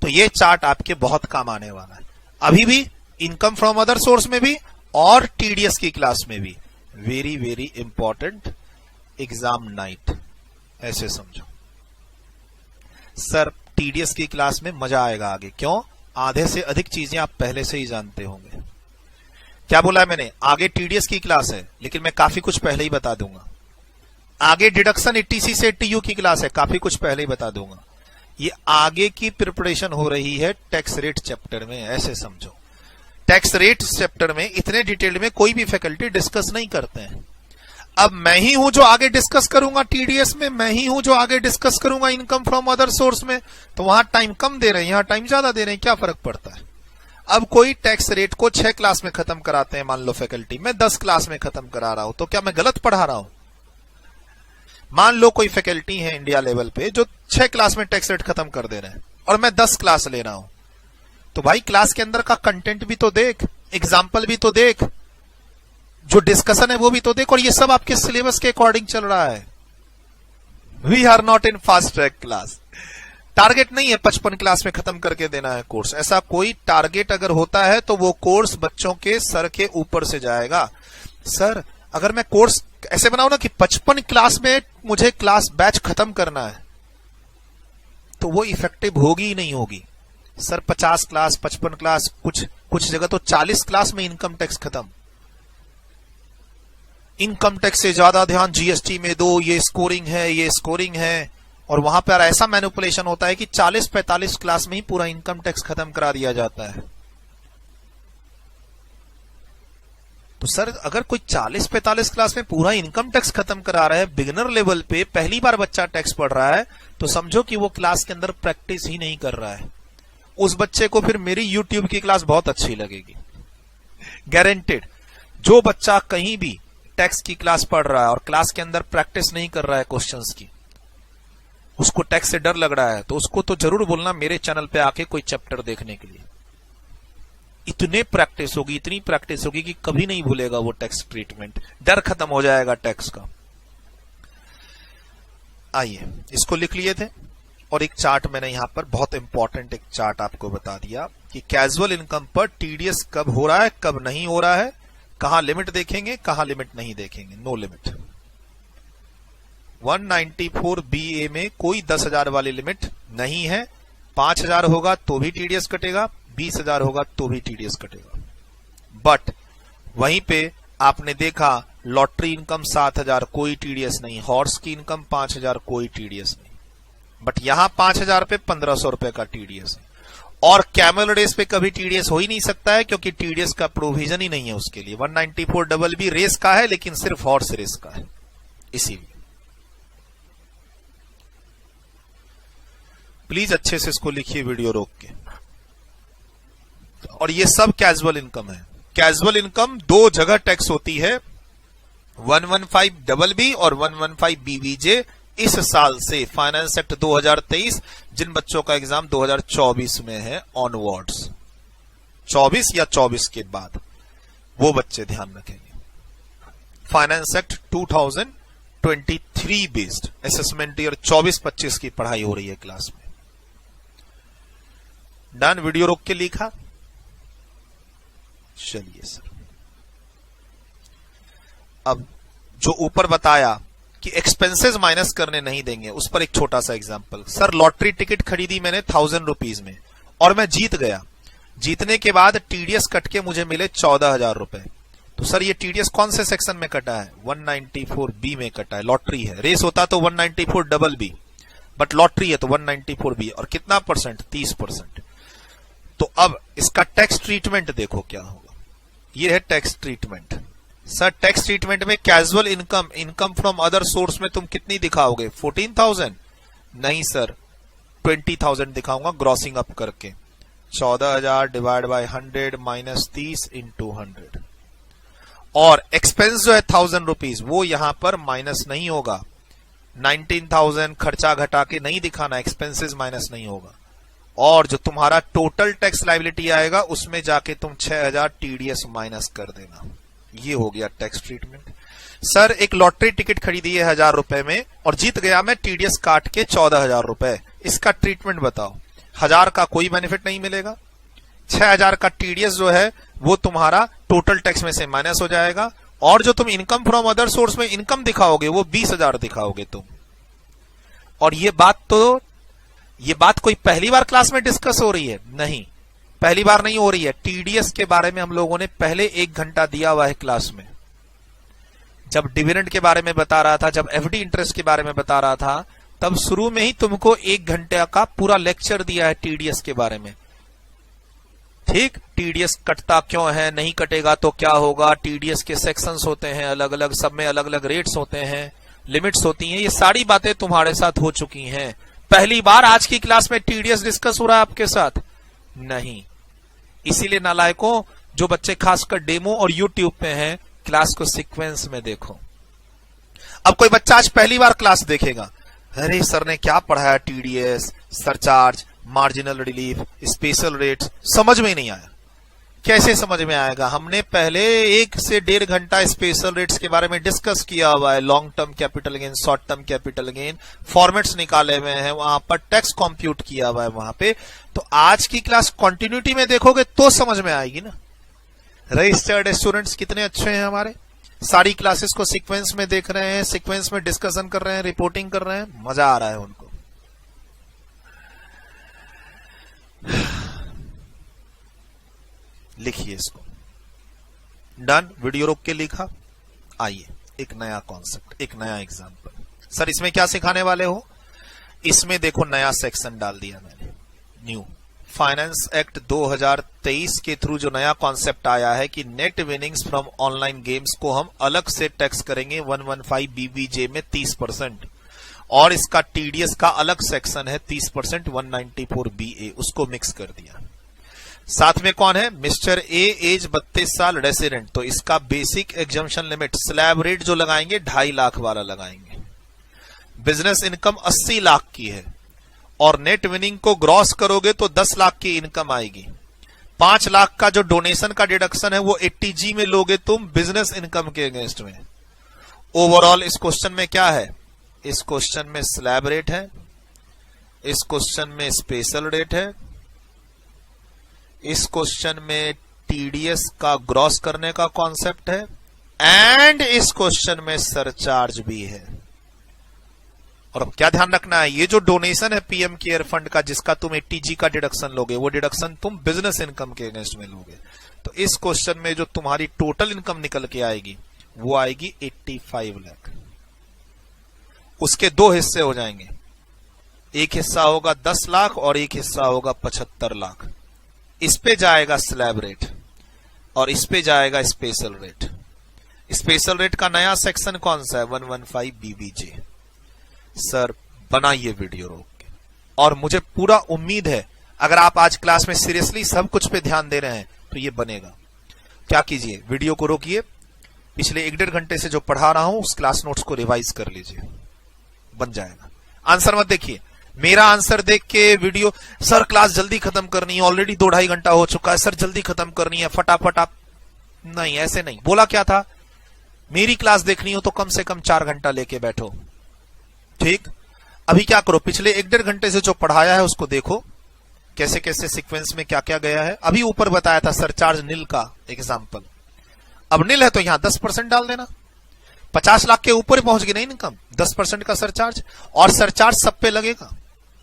S1: तो ये चार्ट आपके बहुत काम आने वाला है, अभी भी इनकम फ्रॉम अदर सोर्स में भी और टीडीएस की क्लास में भी। Very very important exam night, ऐसे समझो। सर टीडीएस की क्लास में मजा आएगा आगे, क्यों? आधे से अधिक चीजें आप पहले से ही जानते होंगे। क्या बोला है मैंने? आगे टीडीएस की क्लास है, लेकिन मैं काफी कुछ पहले ही बता दूंगा। आगे डिडक्शन 80C से 80U की क्लास है, काफी कुछ पहले ही बता दूंगा। ये आगे की प्रिपरेशन हो रही है टैक्स रेट चैप्टर में, ऐसे समझो। टैक्स रेट चैप्टर में इतने डिटेल में कोई भी फैकल्टी डिस्कस नहीं करते हैं। अब मैं ही हूं जो आगे डिस्कस करूंगा टीडीएस में, मैं ही हूं जो आगे डिस्कस करूंगा इनकम फ्रॉम अदर सोर्स में। तो वहां टाइम कम दे रहे हैं, यहां टाइम ज्यादा दे रहे हैं, क्या फर्क पड़ता है? अब कोई टैक्स रेट को 6 क्लास में खत्म कराते हैं, मान लो फैकल्टी, मैं 10 क्लास में खत्म करा रहा हूं, तो क्या मैं गलत पढ़ा रहा हूं? मान लो कोई फैकल्टी है इंडिया लेवल पे जो 6 क्लास में टैक्स रेट खत्म कर दे रहे हैं और मैं 10 क्लास ले रहा हूं, तो भाई क्लास के अंदर का कंटेंट भी तो देख, एग्जाम्पल भी तो देख, जो डिस्कशन है वो भी तो देख, और ये सब आपके सिलेबस के अकॉर्डिंग चल रहा है। We are not in fast track class. Target नहीं है 55 क्लास में खत्म करके देना है कोर्स, ऐसा कोई टारगेट अगर होता है तो वो कोर्स बच्चों के सर के ऊपर से जाएगा। सर अगर मैं कोर्स ऐसे बनाऊं ना कि 55 क्लास में मुझे क्लास बैच खत्म करना है, तो वो इफेक्टिव होगी ही नहीं होगी। सर 50 क्लास, 55 क्लास, कुछ जगह तो 40 क्लास में इनकम टैक्स खत्म। इनकम टैक्स से ज्यादा ध्यान जीएसटी में दो, ये स्कोरिंग है, और वहां पर ऐसा मैनिपुलेशन होता है कि 40-45 क्लास में ही पूरा इनकम टैक्स खत्म करा दिया जाता है। तो सर अगर कोई 40-45 क्लास में पूरा इनकम टैक्स खत्म करा रहा है, बिगिनर लेवल पे पहली बार बच्चा टैक्स पढ़ रहा है, तो समझो कि वो क्लास के अंदर प्रैक्टिस ही नहीं कर रहा है। उस बच्चे को फिर मेरी यूट्यूब की क्लास बहुत अच्छी लगेगी, गारंटेड। जो बच्चा कहीं भी टैक्स की क्लास पढ़ रहा है और क्लास के अंदर प्रैक्टिस नहीं कर रहा है क्वेश्चंस की, उसको टैक्स से डर लग रहा है, तो उसको तो जरूर बोलना मेरे चैनल पे आके कोई चैप्टर देखने के लिए। इतनी प्रैक्टिस होगी कि कभी नहीं भूलेगा वो टैक्स ट्रीटमेंट, डर खत्म हो जाएगा टैक्स का। आइए इसको लिख लिए थे, और एक चार्ट मैंने यहां पर बहुत इंपॉर्टेंट एक चार्ट आपको बता दिया कि कैजुअल इनकम पर टीडीएस कब हो रहा है, कब नहीं हो रहा है, कहां लिमिट देखेंगे, कहां लिमिट नहीं देखेंगे। No limit. 194 BA में कोई 10,000 वाली लिमिट नहीं है। 5,000 होगा तो भी टीडीएस कटेगा, 20,000 होगा तो भी टीडीएस कटेगा। बट वहीं पे आपने देखा लॉटरी इनकम 7,000 कोई टीडीएस नहीं, हॉर्स की इनकम 5,000 कोई टीडीएस नहीं। बट यहां 5,000 पे 1,500 रुपए का टीडीएस है, और कैमल रेस पे कभी टीडीएस हो ही नहीं सकता है, क्योंकि टीडीएस का प्रोविजन ही नहीं है उसके लिए। 194 डबल बी रेस का है, लेकिन सिर्फ हॉर्स रेस का है, इसीलिए प्लीज अच्छे से इसको लिखिए वीडियो रोक के। और ये सब कैजुअल इनकम है। कैजुअल इनकम 2 जगह टैक्स होती है, 115 डबल बी और 115 बीबीजे। इस साल से फाइनेंस एक्ट 2023, जिन बच्चों का एग्जाम 2024 में है ऑनवर्ड्स, 24 या 24 के बाद, वो बच्चे ध्यान रखेंगे। Finance act 2023 based assessment year 24-25 की पढ़ाई हो रही है क्लास में। डन, वीडियो रोक के लिखा। चलिए सर, अब जो ऊपर बताया कि एक्सपेंसेस माइनस करने नहीं देंगे, उस पर एक छोटा सा एग्जांपल। सर लॉटरी टिकट खरीदी मैंने 1000 रुपीज में और मैं जीत गया। जीतने के बाद टीडीएस कट के मुझे मिले 14,000 रुपए। तो सर ये टीडीएस कौन से सेक्शन में कटा है? 194 बी में कटा है। लॉटरी है, रेस होता तो 194 डबल बी, बट लॉटरी है तो 194 बी। और कितना परसेंट? 30%। तो अब इसका टैक्स ट्रीटमेंट देखो क्या होगा। ये है tax treatment. Sir tax treatment में casual income from other source में तुम कितनी दिखाओगे? 14,000? नहीं सर, 20,000 दिखाऊंगा ग्रॉसिंग अप करके। 14,000 डिवाइड बाय 100 माइनस 30 इंटू 100। और एक्सपेंस जो है 1000 रुपीज, वो यहां पर माइनस नहीं होगा। 19,000 खर्चा घटा के नहीं दिखाना, एक्सपेंसेस माइनस नहीं होगा। और जो तुम्हारा टोटल टैक्स लायबिलिटी आएगा उसमें जाके तुम 6000 टीडीएस माइनस कर देना। ये हो गया टैक्स ट्रीटमेंट। सर एक लॉटरी टिकट खरीदी है 1000 रुपए में और जीत गया मैं टीडीएस काट के 14,000 रुपए, इसका ट्रीटमेंट बताओ। 1000 का कोई बेनिफिट नहीं मिलेगा, 6000 का टीडीएस जो है वो तुम्हारा टोटल टैक्स में से माइनस हो जाएगा, और जो तुम इनकम फ्रॉम अदर सोर्स में इनकम दिखाओगे वो 20,000 दिखाओगे तुम। और ये बात कोई पहली बार क्लास में डिस्कस हो रही है? नहीं, पहली बार नहीं हो रही है। टीडीएस के बारे में हम लोगों ने पहले 1 घंटा दिया हुआ है क्लास में। जब डिविडेंड के बारे में बता रहा था, जब एफडी इंटरेस्ट के बारे में बता रहा था, तब शुरू में ही तुमको 1 घंटे का पूरा लेक्चर दिया है टीडीएस के बारे में। ठीक, टीडीएस कटता क्यों है, नहीं कटेगा तो क्या होगा, टीडीएस के सेक्शंस होते हैं अलग अलग, सब में अलग अलग रेट्स होते हैं, लिमिट्स होती हैं, ये सारी बातें तुम्हारे साथ हो चुकी हैं। पहली बार आज की क्लास में टीडीएस डिस्कस हो रहा है आपके साथ? नहीं। इसीलिए नालायकों, जो बच्चे खासकर डेमो और यूट्यूब पे हैं, क्लास को सीक्वेंस में देखो। अब कोई बच्चा आज पहली बार क्लास देखेगा, अरे सर ने क्या पढ़ाया, TDS, surcharge, marginal relief, special rates, समझ में ही नहीं आया। कैसे समझ में आएगा? हमने पहले 1 से 1.5 घंटा स्पेशल रेट्स के बारे में डिस्कस किया हुआ है। Long term capital gain, short term capital gain, formats निकाले हुए हैं, वहां पर टैक्स कंप्यूट किया हुआ है वहां पे। तो आज की क्लास कंटिन्यूटी में देखोगे तो समझ में आएगी ना। रजिस्टर्ड स्टूडेंट्स कितने अच्छे हैं हमारे, सारी क्लासेस को सीक्वेंस में देख रहे हैं, सीक्वेंस में डिस्कशन कर रहे हैं, रिपोर्टिंग कर रहे हैं, मजा आ रहा है उनको। लिखिए इसको, डन, वीडियो रोक के लिखा। आइए एक नया कॉन्सेप्ट, एक नया एग्जांपल। सर इसमें क्या सिखाने वाले हो? इसमें देखो नया सेक्शन डाल दिया मैंने, न्यू फाइनेंस एक्ट 2023 के थ्रू जो नया कॉन्सेप्ट आया है कि net winnings from online games को हम अलग से टैक्स करेंगे 115 बीबीजे में 30%, और इसका टीडीएस का अलग सेक्शन है 30% 194 बीए, उसको मिक्स कर दिया। साथ में कौन है? मिस्टर ए, एज 32 साल, रेसिडेंट। तो इसका basic exemption limit slab rate जो लगाएंगे 2.5 लाख वाला लगाएंगे। बिजनेस इनकम 80 लाख की है, और नेट विनिंग को ग्रॉस करोगे तो 10 लाख की इनकम आएगी। 5 लाख का जो डोनेशन का डिडक्शन है वो 80G में लोगे तुम बिजनेस इनकम के अगेंस्ट में। ओवरऑल इस क्वेश्चन में क्या है? इस क्वेश्चन में स्लैब रेट है, इस क्वेश्चन में स्पेशल रेट है, इस क्वेश्चन में टीडीएस का ग्रॉस करने का कॉन्सेप्ट है, एंड इस क्वेश्चन में सरचार्ज भी है। और अब क्या ध्यान रखना है, ये जो डोनेशन है पीएम केयर फंड का, जिसका तुम 80G का डिडक्शन लोगे, वो डिडक्शन तुम बिजनेस इनकम के अगेंस्ट में लोगे। तो इस क्वेश्चन में जो तुम्हारी टोटल इनकम निकल के आएगी वो आएगी 85 लाख। उसके 2 हिस्से हो जाएंगे, एक हिस्सा होगा 10 लाख और एक हिस्सा होगा 75 लाख। इस पे जाएगा स्लैब रेट और इस पे जाएगा स्पेशल रेट। स्पेशल रेट का नया सेक्शन कौन सा है? 115 बीबीजे। सर बनाइए वीडियो रोक के, और मुझे पूरा उम्मीद है अगर आप आज क्लास में सीरियसली सब कुछ पे ध्यान दे रहे हैं तो ये बनेगा। क्या कीजिए, वीडियो को रोकिए, पिछले 1-1.5 घंटे से जो पढ़ा रहा हूं उस क्लास नोट्स को रिवाइज कर लीजिए, बन जाएगा। आंसर मत देखिए, मेरा आंसर देख के वीडियो, सर क्लास जल्दी खत्म करनी है, ऑलरेडी 2-2.5 घंटा हो चुका है, सर जल्दी खत्म करनी है, फटाफट आप, नहीं ऐसे नहीं। बोला क्या था, मेरी क्लास देखनी हो तो कम से कम 4 घंटा लेके बैठो। ठीक, अभी क्या करो, पिछले 1-1.5 घंटे से जो पढ़ाया है उसको देखो, कैसे कैसे सीक्वेंस में क्या क्या गया है। अभी ऊपर बताया था सरचार्ज नील का एग्जाम्पल, अब नील है तो यहां 10% डाल देना। 50 लाख के ऊपर पहुंच गई ना इनकम, 10% का सरचार्ज, और सरचार्ज सब पे लगेगा।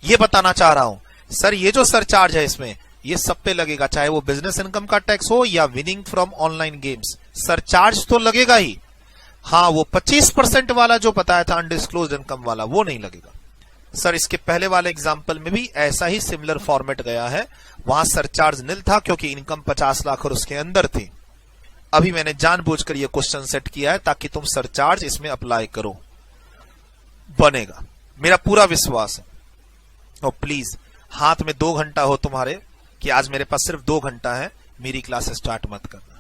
S1: ये बताना चाह रहा हूं सर, ये जो सरचार्ज है इसमें ये सब पे लगेगा, चाहे वो बिजनेस इनकम का टैक्स हो या winning from online games, surcharge तो लगेगा ही। हाँ, वो 25% वाला जो बताया था अनडिस्क्लोज्ड इनकम वाला, वो नहीं लगेगा। सर इसके पहले वाले एग्जाम्पल में भी ऐसा ही सिमिलर फॉर्मेट गया है, वहां सरचार्ज नील था क्योंकि इनकम 50 लाख और उसके अंदर थी। अभी मैंने जानबूझकर ये क्वेश्चन सेट किया है ताकि तुम सरचार्ज इसमें अप्लाई करो, बनेगा, मेरा पूरा विश्वास है। और प्लीज हाथ में 2 घंटा हो तुम्हारे कि आज मेरे पास सिर्फ 2 घंटा है, मेरी क्लास स्टार्ट मत करना।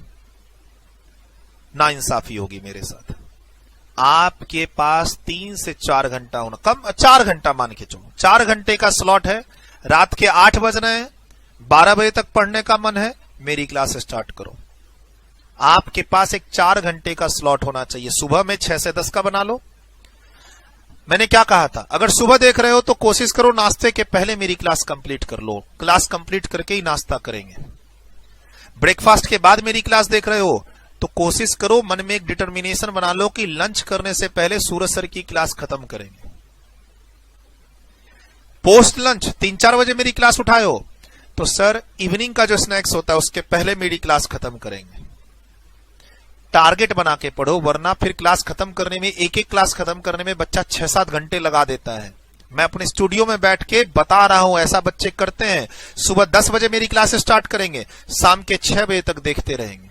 S1: नाइंसाफी होगी मेरे साथ। आपके पास 3 से 4 घंटा होना, कम 4 घंटा मान के चलो, 4 घंटे का स्लॉट है, रात के 8 बज रहे हैं, 12 बजे तक पढ़ने का मन है, मेरी क्लास स्टार्ट करो। आपके पास एक 4 घंटे का स्लॉट होना चाहिए। सुबह में 6 से 10 का बना लो। मैंने क्या कहा था, अगर सुबह देख रहे हो तो कोशिश करो नाश्ते के पहले मेरी क्लास कंप्लीट कर लो। क्लास कंप्लीट करके ही नाश्ता करेंगे। ब्रेकफास्ट के बाद मेरी क्लास देख रहे हो तो कोशिश करो, मन में एक डिटर्मिनेशन बना लो कि लंच करने से पहले सूरज सर की क्लास खत्म करेंगे। पोस्ट लंच 3-4 बजे मेरी क्लास उठाए हो तो सर इवनिंग का जो स्नैक्स होता है उसके पहले मेरी क्लास खत्म करेंगे। टारगेट बना के पढ़ो, वरना फिर क्लास खत्म करने में, एक एक क्लास खत्म करने में बच्चा 6-7 घंटे लगा देता है। मैं अपने स्टूडियो में बैठ के बता रहा हूं, ऐसा बच्चे करते हैं। सुबह 10 बजे मेरी क्लास स्टार्ट करेंगे, शाम के 6 बजे तक देखते रहेंगे।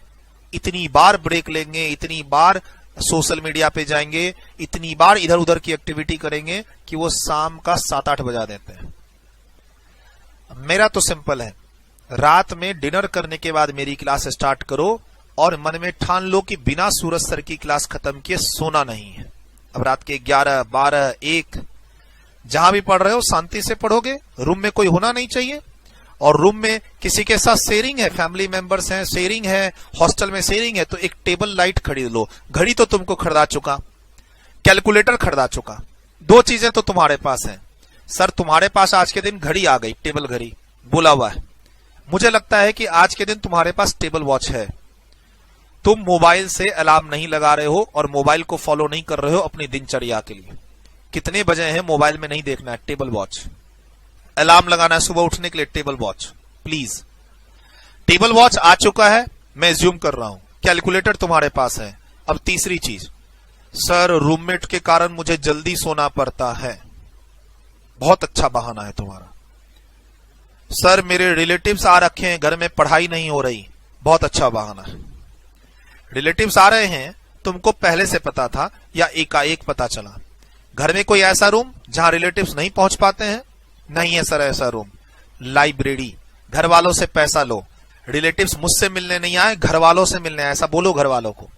S1: इतनी बार ब्रेक लेंगे, इतनी बार सोशल मीडिया पे जाएंगे, इतनी बार इधर उधर की एक्टिविटी करेंगे कि वो शाम का 7-8 बजा देते हैं। मेरा तो सिंपल है, रात में डिनर करने के बाद मेरी क्लास स्टार्ट करो और मन में ठान लो कि बिना सूरज सर की क्लास खत्म किए सोना नहीं है। अब रात के 11, 12, 1 जहां भी पढ़ रहे हो शांति से पढ़ोगे। रूम में कोई होना नहीं चाहिए, और रूम में किसी के साथ शेयरिंग है, फैमिली मेंबर्स हैं, शेयरिंग है, हॉस्टल में शेयरिंग है, तो एक टेबल लाइट खरीद लो। घड़ी तो तुमको खरीदा चुका, कैलकुलेटर खरीदा चुका, 2 चीजें तो तुम्हारे पास हैं। सर तुम्हारे पास आज के दिन घड़ी आ गई, टेबल घड़ी बोला हुआ है। मुझे लगता है कि आज के दिन तुम्हारे पास टेबल वॉच है। तुम मोबाइल से अलार्म नहीं लगा रहे हो और मोबाइल को फॉलो नहीं कर रहे हो अपनी दिनचर्या के लिए। कितने बजे हैं मोबाइल में नहीं देखना है, टेबल वॉच। अलार्म लगाना है सुबह उठने के लिए, table watch. Please, table watch आ चुका है, मैं ज्यूम कर रहा हूं। कैलकुलेटर तुम्हारे पास है। अब तीसरी चीज, सर रूममेट के कारण मुझे जल्दी सोना पड़ता है। बहुत अच्छा बहाना है तुम्हारा। सर मेरे रिलेटिव्स आ रखे हैं, घर में पढ़ाई नहीं हो रही। बहुत अच्छा बहाना है। रिलेटिव्स आ रहे हैं, तुमको पहले से पता था या एकाएक पता चला? घर में कोई ऐसा रूम जहां रिलेटिव्स नहीं पहुंच पाते हैं? नहीं है सर ऐसा रूम। लाइब्रेरी, घर वालों से पैसा लो। रिलेटिव्स मुझसे मिलने नहीं आए, घर वालों से मिलने आए, ऐसा बोलो घर वालों को।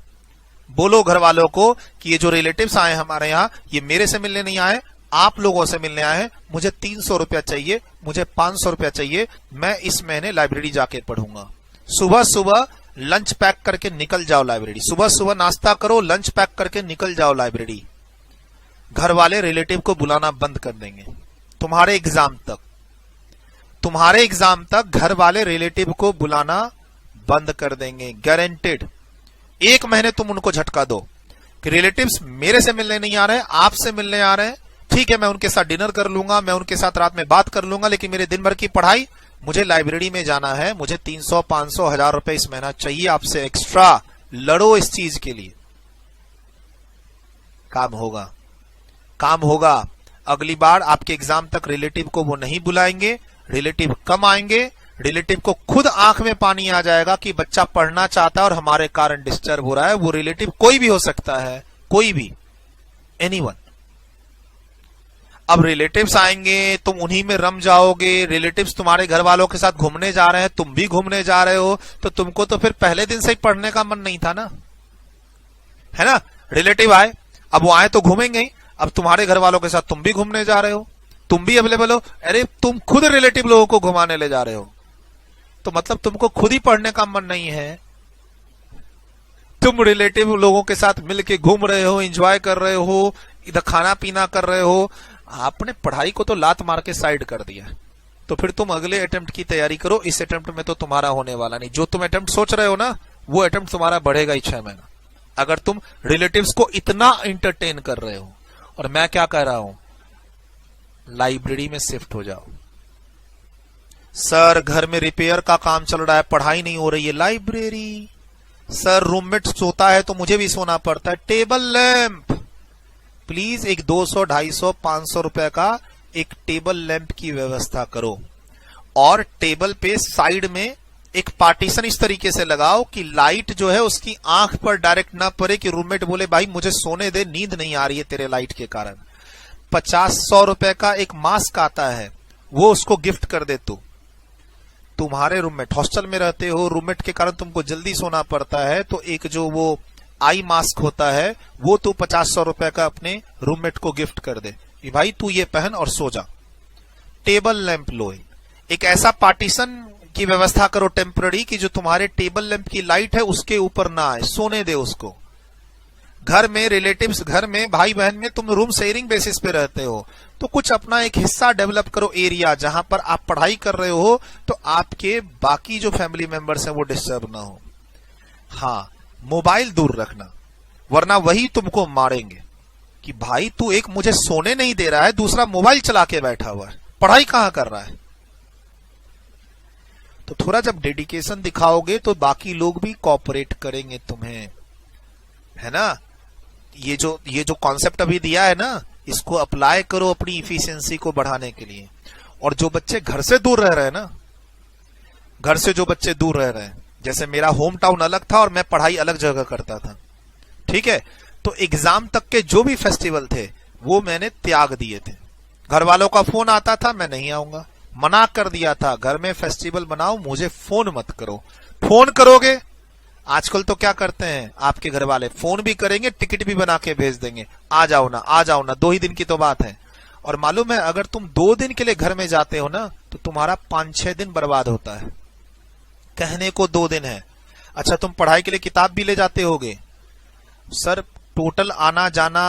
S1: बोलो घर वालों को कि ये जो रिलेटिव्स आए हमारे यहाँ, ये मेरे से मिलने नहीं आए, आप लोगों से मिलने आए हैं। मुझे 300 रुपया चाहिए, मुझे 500 रुपया चाहिए, मैं इस महीने लाइब्रेरी जाके पढ़ूंगा। सुबह सुबह लंच पैक करके निकल जाओ लाइब्रेरी। सुबह सुबह नाश्ता करो, लंच पैक करके निकल जाओ लाइब्रेरी। घर वाले रिलेटिव को बुलाना बंद कर देंगे। तुम्हारे एग्जाम तक घर वाले रिलेटिव को बुलाना बंद कर देंगे, गारंटेड। 1 महीने तुम उनको झटका दो कि रिलेटिव्स मेरे से मिलने नहीं आ रहे, आपसे मिलने आ रहे हैं। ठीक है, मैं उनके साथ डिनर कर लूंगा, मैं उनके साथ रात में बात कर लूंगा, लेकिन मेरे दिन भर की पढ़ाई, मुझे लाइब्रेरी में जाना है, मुझे 300, 500, 1000 रुपए इस महीना चाहिए आपसे एक्स्ट्रा। लड़ो इस चीज के लिए, काम होगा, काम होगा। अगली बार आपके एग्जाम तक रिलेटिव को वो नहीं बुलाएंगे, रिलेटिव कम आएंगे। रिलेटिव को खुद आंख में पानी आ जाएगा कि बच्चा पढ़ना चाहता है और हमारे कारण डिस्टर्ब हो रहा है। वो रिलेटिव कोई भी हो सकता है, कोई भी, एनीवन। अब रिलेटिव्स आएंगे, तुम उन्हीं में रम जाओगे। रिलेटिव्स तुम्हारे घर वालों के साथ घूमने जा रहे हैं, तुम भी घूमने जा रहे हो, तो तुमको तो फिर पहले दिन से ही पढ़ने का मन नहीं था ना, है ना? रिलेटिव आए, अब वो आए तो घूमेंगे ही। अब तुम्हारे घर वालों के साथ तुम भी घूमने जा रहे हो, तुम भी अवेलेबल हो। अरे तुम खुद रिलेटिव लोगों को घुमाने ले जा रहे हो, तो मतलब तुमको खुद ही पढ़ने का मन नहीं है। तुम रिलेटिव लोगों के साथ मिलके घूम रहे हो, एंजॉय कर रहे हो, इधर खाना पीना कर रहे हो। आपने पढ़ाई को तो लात मार के साइड कर दिया। तो फिर तुम अगले अटेम्प्ट की तैयारी करो। इस अटेम्प्ट में तो तुम्हारा होने वाला नहीं। जो तुम अटेम्प्ट सोच रहे हो ना, वो अटेम्प्ट तुम्हारा बढ़ेगा ही 6 महीना, अगर तुम रिलेटिव्स को इतना एंटरटेन कर रहे हो। और मैं क्या कह रहा हूं, लाइब्रेरी में शिफ्ट हो जाओ। सर घर में रिपेयर का काम चल रहा है, पढ़ाई नहीं हो रही है, लाइब्रेरी। सर रूममेट सोता है तो मुझे भी सोना पड़ता है, टेबल लैंप। प्लीज एक 200, 250, 500 रुपए का एक टेबल लैंप की व्यवस्था करो। और टेबल पे साइड में एक पार्टीशन इस तरीके से लगाओ कि लाइट जो है उसकी आंख पर डायरेक्ट ना पड़े, कि रूममेट बोले भाई मुझे सोने दे, नींद नहीं आ रही है तेरे लाइट के कारण। 50-100 रुपए का एक मास्क आता है, वो उसको गिफ्ट कर दे तू। तुम्हारे रूममेट, हॉस्टल में रहते हो, रूममेट के कारण तुमको जल्दी सोना पड़ता है, तो एक जो वो आई मास्क होता है, वो तू 50-100 रुपए का अपने रूममेट को गिफ्ट कर दे कि भाई तू ये पहन और सो जा। टेबल लैंप लो, एक ऐसा पार्टीशन की व्यवस्था करो टेम्पररी कि जो तुम्हारे टेबल लैंप की लाइट है उसके ऊपर ना आए, सोने दे उसको। घर में रिलेटिव्स, घर में भाई बहन में तुम रूम शेयरिंग बेसिस पे रहते हो, तो कुछ अपना एक हिस्सा डेवलप करो, एरिया जहां पर आप पढ़ाई कर रहे हो तो आपके बाकी जो फैमिली मेंबर्स हैं वो डिस्टर्ब ना हो। हाँ, मोबाइल दूर रखना, वरना वही तुमको मारेंगे कि भाई तू एक मुझे सोने नहीं दे रहा है, दूसरा मोबाइल चला के बैठा हुआ है, पढ़ाई कहां कर रहा है। तो थोड़ा जब डेडिकेशन दिखाओगे तो बाकी लोग भी कोऑपरेट करेंगे तुम्हें, है ना। ये जो कॉन्सेप्ट अभी दिया है ना, इसको अप्लाई करो अपनी इफिशियंसी को बढ़ाने के लिए। और जो बच्चे घर से दूर रह रहे हैं ना, घर से जो बच्चे दूर रह रहे हैं, जैसे मेरा होम टाउन अलग था और मैं पढ़ाई अलग जगह करता था, ठीक है, तो एग्जाम तक के जो भी फेस्टिवल थे वो मैंने त्याग दिए थे। घर वालों का फोन आता था, मैं नहीं आऊंगा, मना कर दिया था, घर में फेस्टिवल बनाओ, मुझे फोन मत करो। फोन करोगे, आजकल तो क्या करते हैं आपके घर वाले, फोन भी करेंगे, टिकट भी बना के भेज देंगे, आ जाओ ना, आ जाओ ना, 2 ही दिन की तो बात है। और मालूम है, अगर तुम 2 दिन के लिए घर में जाते हो ना, तो तुम्हारा 5-6 दिन बर्बाद होता है। कहने को 2 दिन है। अच्छा, तुम पढ़ाई के लिए किताब भी ले जाते होगे, सर टोटल आना जाना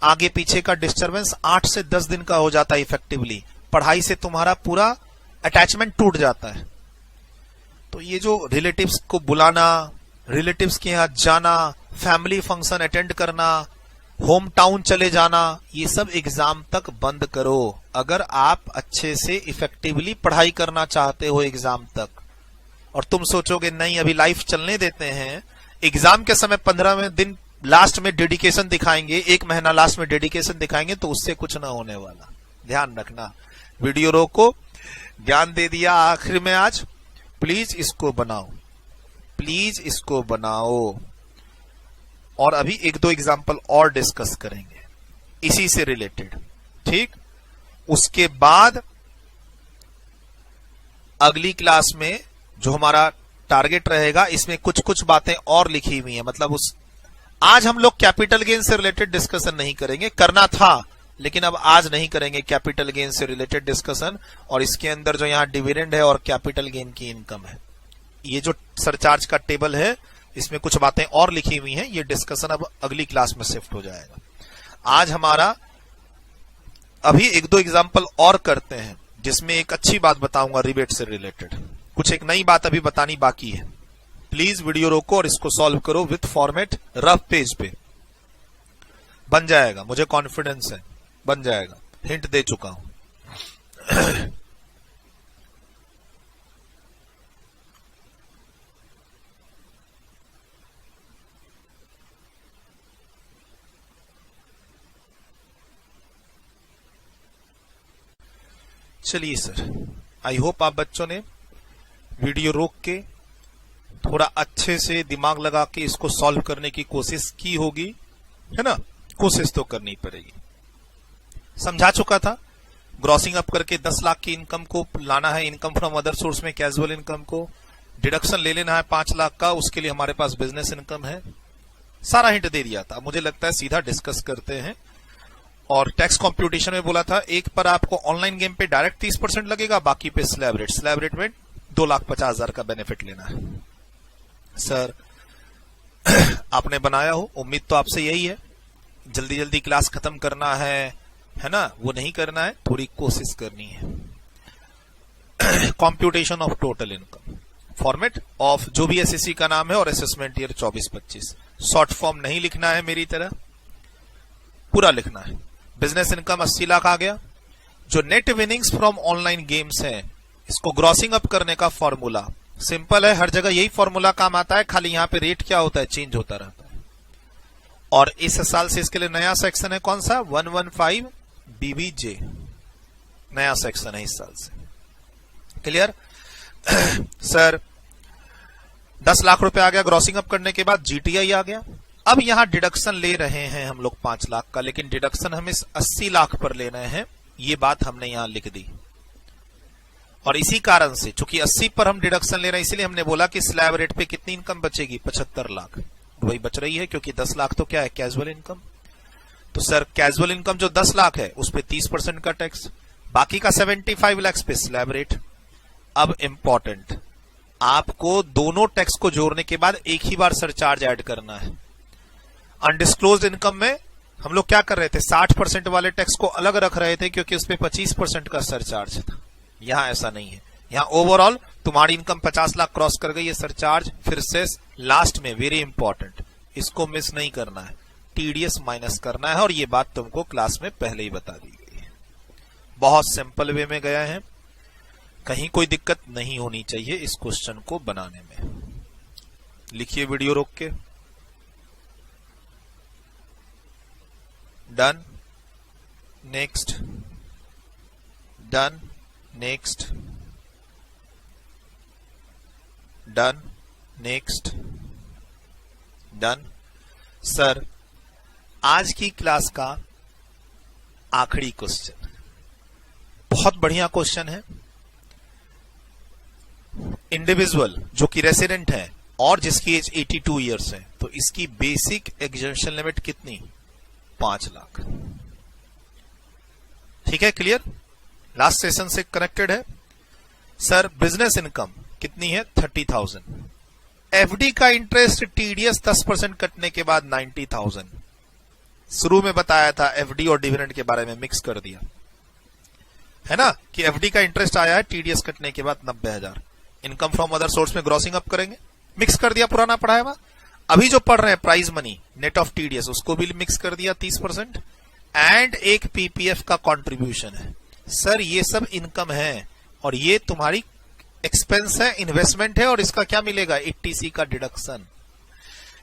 S1: आगे पीछे का डिस्टरबेंस 8 से 10 दिन का हो जाता है इफेक्टिवली। पढ़ाई से तुम्हारा पूरा अटैचमेंट टूट जाता है। तो ये जो रिलेटिव्स को बुलाना, रिलेटिव्स के यहां जाना, फैमिली फंक्शन अटेंड करना, होम टाउन चले जाना, ये सब एग्जाम तक बंद करो। अगर आप अच्छे से इफेक्टिवली पढ़ाई करना चाहते हो एग्जाम तक, और तुम सोचोगे नहीं अभी लाइफ चलने देते हैं, एग्जाम के समय 15 दिन लास्ट में डेडिकेशन दिखाएंगे, 1 महीना लास्ट में डेडिकेशन दिखाएंगे, तो उससे कुछ ना होने वाला। ध्यान रखना। वीडियो रोको, ज्ञान दे दिया आखिर में आज, प्लीज इसको बनाओ, प्लीज इसको बनाओ। और अभी 1-2 एग्जाम्पल और डिस्कस करेंगे इसी से रिलेटेड, ठीक। उसके बाद अगली क्लास में जो हमारा टारगेट रहेगा, इसमें कुछ कुछ बातें और लिखी हुई हैं, मतलब आज हम लोग कैपिटल गेन से रिलेटेड डिस्कशन नहीं करेंगे, करना था लेकिन अब आज नहीं करेंगे कैपिटल गेन से रिलेटेड डिस्कशन। और इसके अंदर जो यहाँ डिविडेंड है और कैपिटल गेन की इनकम है, ये जो सरचार्ज का टेबल है, इसमें कुछ बातें और लिखी हुई हैं, ये डिस्कशन अब अगली क्लास में शिफ्ट हो जाएगा। आज हमारा अभी 1-2 एग्जाम्पल और करते हैं, जिसमें एक अच्छी बात बताऊंगा रिबेट से रिलेटेड, कुछ एक नई बात अभी बतानी बाकी है। प्लीज वीडियो रोको और इसको सॉल्व करो विथ फॉर्मेट रफ पेज पे। बन जाएगा, मुझे कॉन्फिडेंस है, बन जाएगा, हिंट दे चुका हूं। चलिए सर, आई होप आप बच्चों ने वीडियो रोक के थोड़ा अच्छे से दिमाग लगा के इसको सॉल्व करने की कोशिश की होगी, है ना। कोशिश तो करनी पड़ेगी। समझा चुका था, ग्रॉसिंग अप करके 10 लाख की इनकम को लाना है, इनकम फ्रॉम अदर सोर्स में कैजुअल इनकम को डिडक्शन ले लेना है 5 लाख का, उसके लिए हमारे पास बिजनेस इनकम है, सारा हिंट दे दिया था। मुझे लगता है सीधा डिस्कस करते हैं। और टैक्स कॉम्प्यूटेशन में बोला था, एक पर आपको ऑनलाइन गेम पे डायरेक्ट 30% लगेगा, बाकी पे स्लैब रेट में 2,50,000 का बेनिफिट लेना है। सर आपने बनाया हो, उम्मीद तो आपसे यही है, जल्दी जल्दी क्लास खत्म करना है ना, वो नहीं करना है, थोड़ी कोशिश करनी है। Computation of total income, format of जो भी एसएससी का नाम है और असेसमेंट ईयर 24-25, शॉर्ट फॉर्म नहीं लिखना है मेरी तरह, पूरा लिखना है। बिजनेस इनकम 80 लाख आ गया। जो net winnings from online games है, इसको ग्रॉसिंग अप करने का फॉर्मूला सिंपल है, हर जगह यही फॉर्मूला काम आता है, खाली यहां पे रेट क्या होता है, चेंज होता रहता है। और इस साल से इसके लिए नया सेक्शन है, कौन सा, 115 BBJ, नया सेक्शन है इस साल से। क्लियर। सर 10 लाख रुपए आ गया ग्रॉसिंग अप करने के बाद, GTI आ गया। अब यहां डिडक्शन ले रहे हैं हम लोग 5 लाख का, लेकिन डिडक्शन हमें 80 लाख पर लेना है, ये बात हमने यहां लिख दी। और इसी कारण से, चूंकि 80 पर हम डिडक्शन ले रहे हैं, इसलिए हमने बोला कि स्लैब रेट पे कितनी इनकम बचेगी, 75 लाख। वही बच रही है, क्योंकि 10 लाख तो क्या है, कैजुअल इनकम। तो सर कैजुअल इनकम जो 10 लाख है उस पे 30% का टैक्स, बाकी का 75 लाख पे स्लैब रेट। अब इंपॉर्टेंट, आपको दोनों टैक्स को जोड़ने के बाद एक ही बार सरचार्ज ऐड करना है। अनडिस्क्लोज्ड इनकम में हम लोग क्या कर रहे थे, 60% वाले टैक्स को अलग रख रहे थे क्योंकि उस पे 25% का सरचार्ज था। यहां ऐसा नहीं है, यहां ओवरऑल तुम्हारी इनकम 50 लाख क्रॉस कर गई है, सरचार्ज फिर से लास्ट में, वेरी इंपॉर्टेंट, इसको मिस नहीं करना है, टीडीएस माइनस करना है, और ये बात तुमको क्लास में पहले ही बता दी गई है। बहुत सिंपल वे में गया है, कहीं कोई दिक्कत नहीं होनी चाहिए इस क्वेश्चन को बनाने में। लिखिए वीडियो रोक के। Done, next, done, next, done, next, done. Sir आज की क्लास का आखिरी क्वेश्चन, बहुत बढ़िया क्वेश्चन है। इंडिविजुअल जो कि रेसिडेंट है और जिसकी एज 82 इयर्स है, तो इसकी बेसिक एग्जेम्पशन लिमिट कितनी, 5 लाख। ठीक है, क्लियर, लास्ट सेशन से कनेक्टेड है। सर बिजनेस इनकम कितनी है, 30,000। एफडी का इंटरेस्ट टीडीएस 10% कटने के बाद 90,000। शुरू में बताया था एफडी और डिविडेंड के बारे में, मिक्स कर दिया है ना, कि एफडी का इंटरेस्ट आया है टीडीएस कटने के बाद 90,000। इनकम फ्रॉम अदर सोर्स में ग्रॉसिंग अप करेंगे, मिक्स कर दिया, पुराना पढ़ाया हुआ। अभी जो पढ़ रहे हैं prize money net of TDS, उसको भी मिक्स कर दिया 30%, एंड एक पीपीएफ का कंट्रीब्यूशन है। सर ये सब इनकम है और ये तुम्हारी एक्सपेंस है, इन्वेस्टमेंट है, और इसका क्या मिलेगा, 80C का डिडक्शन।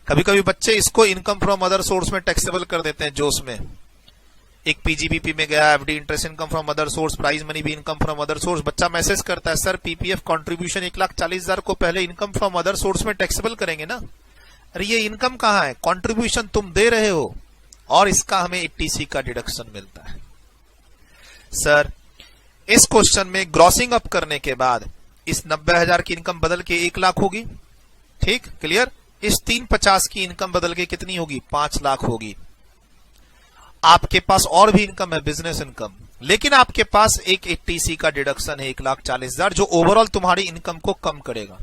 S1: कभी कभी बच्चे इसको इनकम फ्रॉम अदर सोर्स में टैक्सेबल कर देते हैं जोश में, एक पीजीबीपी में गया, FD interest income from other source, prize money भी इनकम फ्रॉम अदर सोर्स। बच्चा मैसेज करता है सर पीपीएफ कंट्रीब्यूशन 1,40,000 को पहले इनकम फ्रॉम अदर सोर्स में टैक्सेबल करेंगे ना। अरे ये इनकम कहां है, कंट्रीब्यूशन तुम दे रहे हो और इसका हमें 80C का डिडक्शन मिलता है। सर इस क्वेश्चन में ग्रॉसिंग अप करने के बाद इस 90,000 की इनकम बदल के 1 लाख होगी, ठीक, क्लियर। इस 350 की इनकम बदल के कितनी होगी, 5 लाख होगी। आपके पास और भी इनकम है, बिजनेस इनकम, लेकिन आपके पास एक 80C का डिडक्शन है 1,40,000, जो ओवरऑल तुम्हारी इनकम को कम करेगा।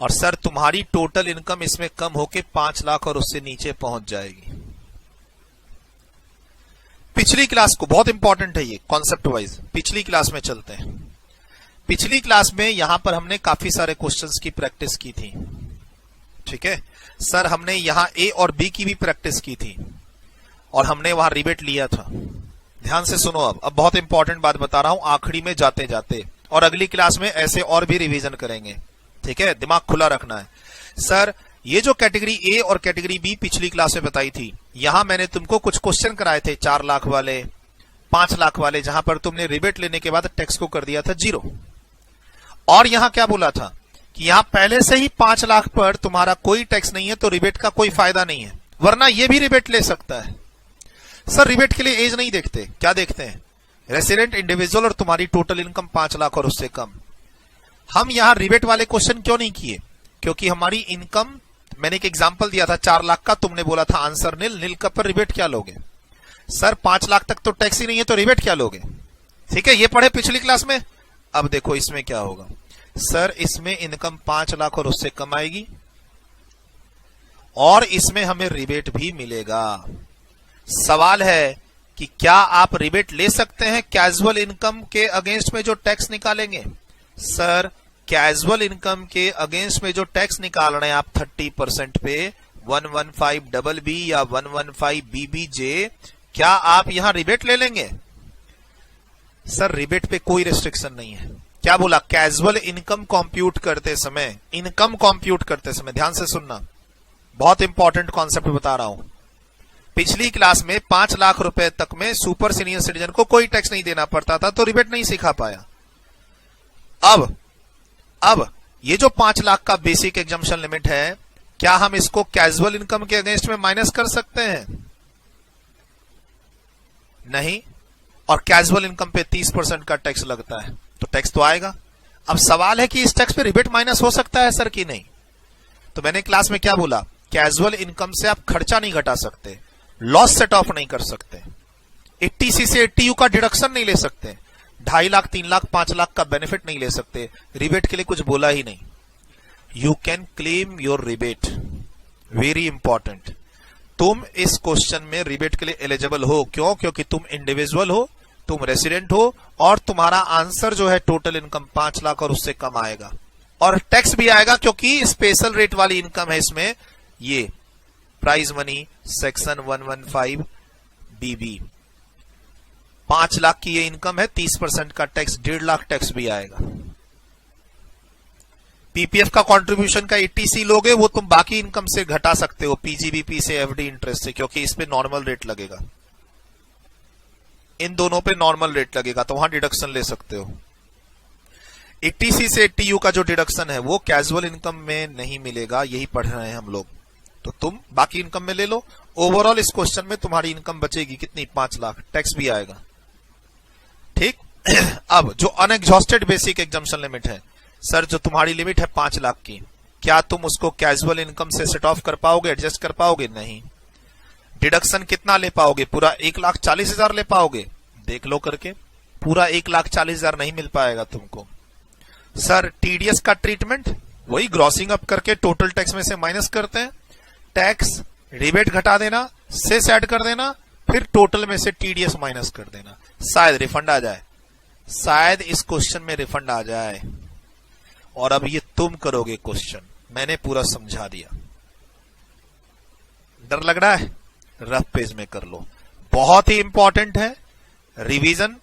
S1: और सर तुम्हारी टोटल इनकम इसमें कम होके 5 लाख और उससे नीचे पहुंच जाएगी। पिछली क्लास को, बहुत इंपॉर्टेंट है ये कॉन्सेप्ट वाइज, पिछली क्लास में चलते हैं। पिछली क्लास में यहां पर हमने काफी सारे क्वेश्चंस की प्रैक्टिस की थी, ठीक है। सर हमने यहां ए और बी की भी प्रैक्टिस की थी और हमने वहां रिबेट लिया था। ध्यान से सुनो, अब बहुत इंपॉर्टेंट बात बता रहा हूं आखिरी में जाते जाते, और अगली क्लास में ऐसे और भी रिवीजन करेंगे, ठीक है, दिमाग खुला रखना है। सर ये जो कैटेगरी ए और कैटेगरी बी पिछली क्लास में बताई थी, यहां मैंने तुमको कुछ क्वेश्चन कराए थे 4 लाख वाले, 5 लाख वाले, जहां पर तुमने रिबेट लेने के बाद टैक्स को कर दिया था 0। और यहां क्या बोला था कि यहां पहले से ही 5 लाख पर तुम्हारा कोई टैक्स नहीं है, तो रिबेट का कोई फायदा नहीं है, वरना ये भी रिबेट ले सकता है। सर रिबेट के लिए एज नहीं देखते, क्या देखते हैं, रेसिडेंट, इंडिविजुअल और तुम्हारी टोटल इनकम 5 लाख और उससे कम। हम यहां रिबेट वाले क्वेश्चन क्यों नहीं किए, क्योंकि हमारी इनकम, मैंने एक एग्जांपल दिया था 4 लाख का, तुमने बोला था आंसर नील, नील का पर रिबेट क्या लोगे। सर 5 लाख तक तो टैक्स ही नहीं है, तो रिबेट क्या लोगे, ठीक है, ये पढ़े पिछली क्लास में। अब देखो इसमें क्या होगा, सर इसमें इनकम 5 लाख और उससे कम आएगी और इसमें हमें रिबेट भी मिलेगा। सवाल है कि क्या आप रिबेट ले सकते हैं कैजुअल इनकम के अगेंस्ट में जो टैक्स निकालेंगे। सर कैजुअल इनकम के अगेंस्ट में जो टैक्स निकाल रहे हैं आप 30% पे 115BB या 115BBJ, क्या आप यहां रिबेट ले लेंगे। सर रिबेट पे कोई रेस्ट्रिक्शन नहीं है। क्या बोला, कैजुअल इनकम कंप्यूट करते समय, इनकम कंप्यूट करते समय, ध्यान से सुनना, बहुत इंपॉर्टेंट कॉन्सेप्ट बता रहा हूं। पिछली क्लास में 5 लाख रुपए तक में सुपर सीनियर सिटीजन को कोई टैक्स नहीं देना पड़ता था, तो रिबेट नहीं सिखा पाया। अब ये जो 5 लाख का बेसिक एग्जम्पशन लिमिट है, क्या हम इसको कैजुअल इनकम के अगेंस्ट में माइनस कर सकते हैं, नहीं। और कैजुअल इनकम पे 30% का टैक्स लगता है, तो टैक्स तो आएगा। अब सवाल है कि इस टैक्स पे रिबेट माइनस हो सकता है सर कि नहीं। तो मैंने क्लास में क्या बोला, कैजुअल इनकम से आप खर्चा नहीं घटा सकते, लॉस सेट ऑफ नहीं कर सकते, 80C से 80U का डिडक्शन नहीं ले सकते, 2.5 लाख 3 लाख 5 लाख का बेनिफिट नहीं ले सकते। रिबेट के लिए कुछ बोला ही नहीं। You can claim your rebate, very important. तुम इस क्वेश्चन में रिबेट के लिए एलिजिबल हो। क्यों? क्योंकि तुम इंडिविजुअल हो, तुम रेसिडेंट हो, और तुम्हारा आंसर जो है टोटल इनकम 5 लाख और उससे कम आएगा, और टैक्स भी आएगा क्योंकि स्पेशल रेट वाली इनकम है इसमें। ये prize money section 115 BB 5 lakh की ये इनकम है, 30% का टैक्स, 1.5 लाख टैक्स भी आएगा। पीपीएफ का कंट्रीब्यूशन का 80C लोगे, वो तुम बाकी इनकम से घटा सकते हो, पीजीबीपी से, एफडी इंटरेस्ट से, क्योंकि इस पे नॉर्मल रेट लगेगा, इन दोनों पे नॉर्मल रेट लगेगा, तो वहां डिडक्शन ले सकते हो। 80C से 80U का जो डिडक्शन है वो कैजुअल इनकम में नहीं मिलेगा, यही पढ़ रहे हैं हम लोग, तो तुम बाकी इनकम में ले लो। ओवरऑल इस क्वेश्चन में तुम्हारी इनकम बचेगी कितनी? 5 लाख, टैक्स भी आएगा। ठीक। अब जो अनएग्जॉस्टेड बेसिक एग्जम्पशन लिमिट है, सर जो तुम्हारी लिमिट है 5 लाख की, क्या तुम उसको कैजुअल इनकम से सेट ऑफ कर पाओगे, एडजस्ट कर पाओगे? नहीं। डिडक्शन कितना ले पाओगे? पूरा 1,40,000 ले पाओगे? देख लो करके, पूरा 1,40,000 नहीं मिल पाएगा तुमको। सर टीडीएस का ट्रीटमेंट, वही ग्रॉसिंग अप करके टोटल टैक्स में से माइनस करते हैं, टैक्स रिबेट घटा देना, सेस ऐड कर देना, फिर टोटल में से टीडीएस माइनस कर देना, शायद रिफंड आ जाए, शायद इस क्वेश्चन में रिफंड आ जाए। और अब ये तुम करोगे क्वेश्चन, मैंने पूरा समझा दिया। डर लग रहा है? रफ पेज में कर लो, बहुत ही इंपॉर्टेंट है, रिवीजन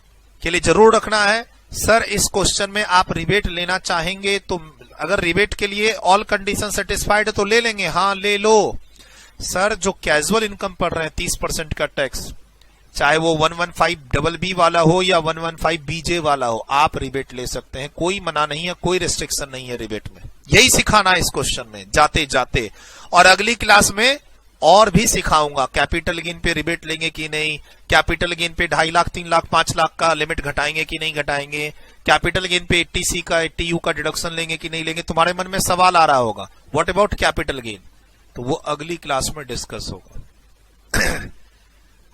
S1: के लिए जरूर रखना है। सर इस क्वेश्चन में आप रिबेट लेना चाहेंगे तो अगर रिबेट के लिए ऑल कंडीशन सेटिस्फाइड है तो ले लेंगे, हाँ ले लो। सर जो कैजुअल इनकम पढ़ रहे हैं 30% का टैक्स, चाहे वो 115BB वाला हो या 115BJ वाला हो, आप रिबेट ले सकते हैं, कोई मना नहीं है, कोई रेस्ट्रिक्शन नहीं है रिबेट में। यही सिखाना है इस क्वेश्चन में जाते जाते, और अगली क्लास में और भी सिखाऊंगा। कैपिटल गेन पे रिबेट लेंगे कि नहीं, कैपिटल गेन पे 2.5 लाख 3 लाख 5 लाख का लिमिट घटाएंगे कि नहीं घटाएंगे, कैपिटल गेन पे 80C का 80U का डिडक्शन लेंगे कि नहीं लेंगे। तुम्हारे मन में सवाल आ रहा होगा, व्हाट अबाउट कैपिटल गेन, तो वो अगली क्लास में डिस्कस होगा।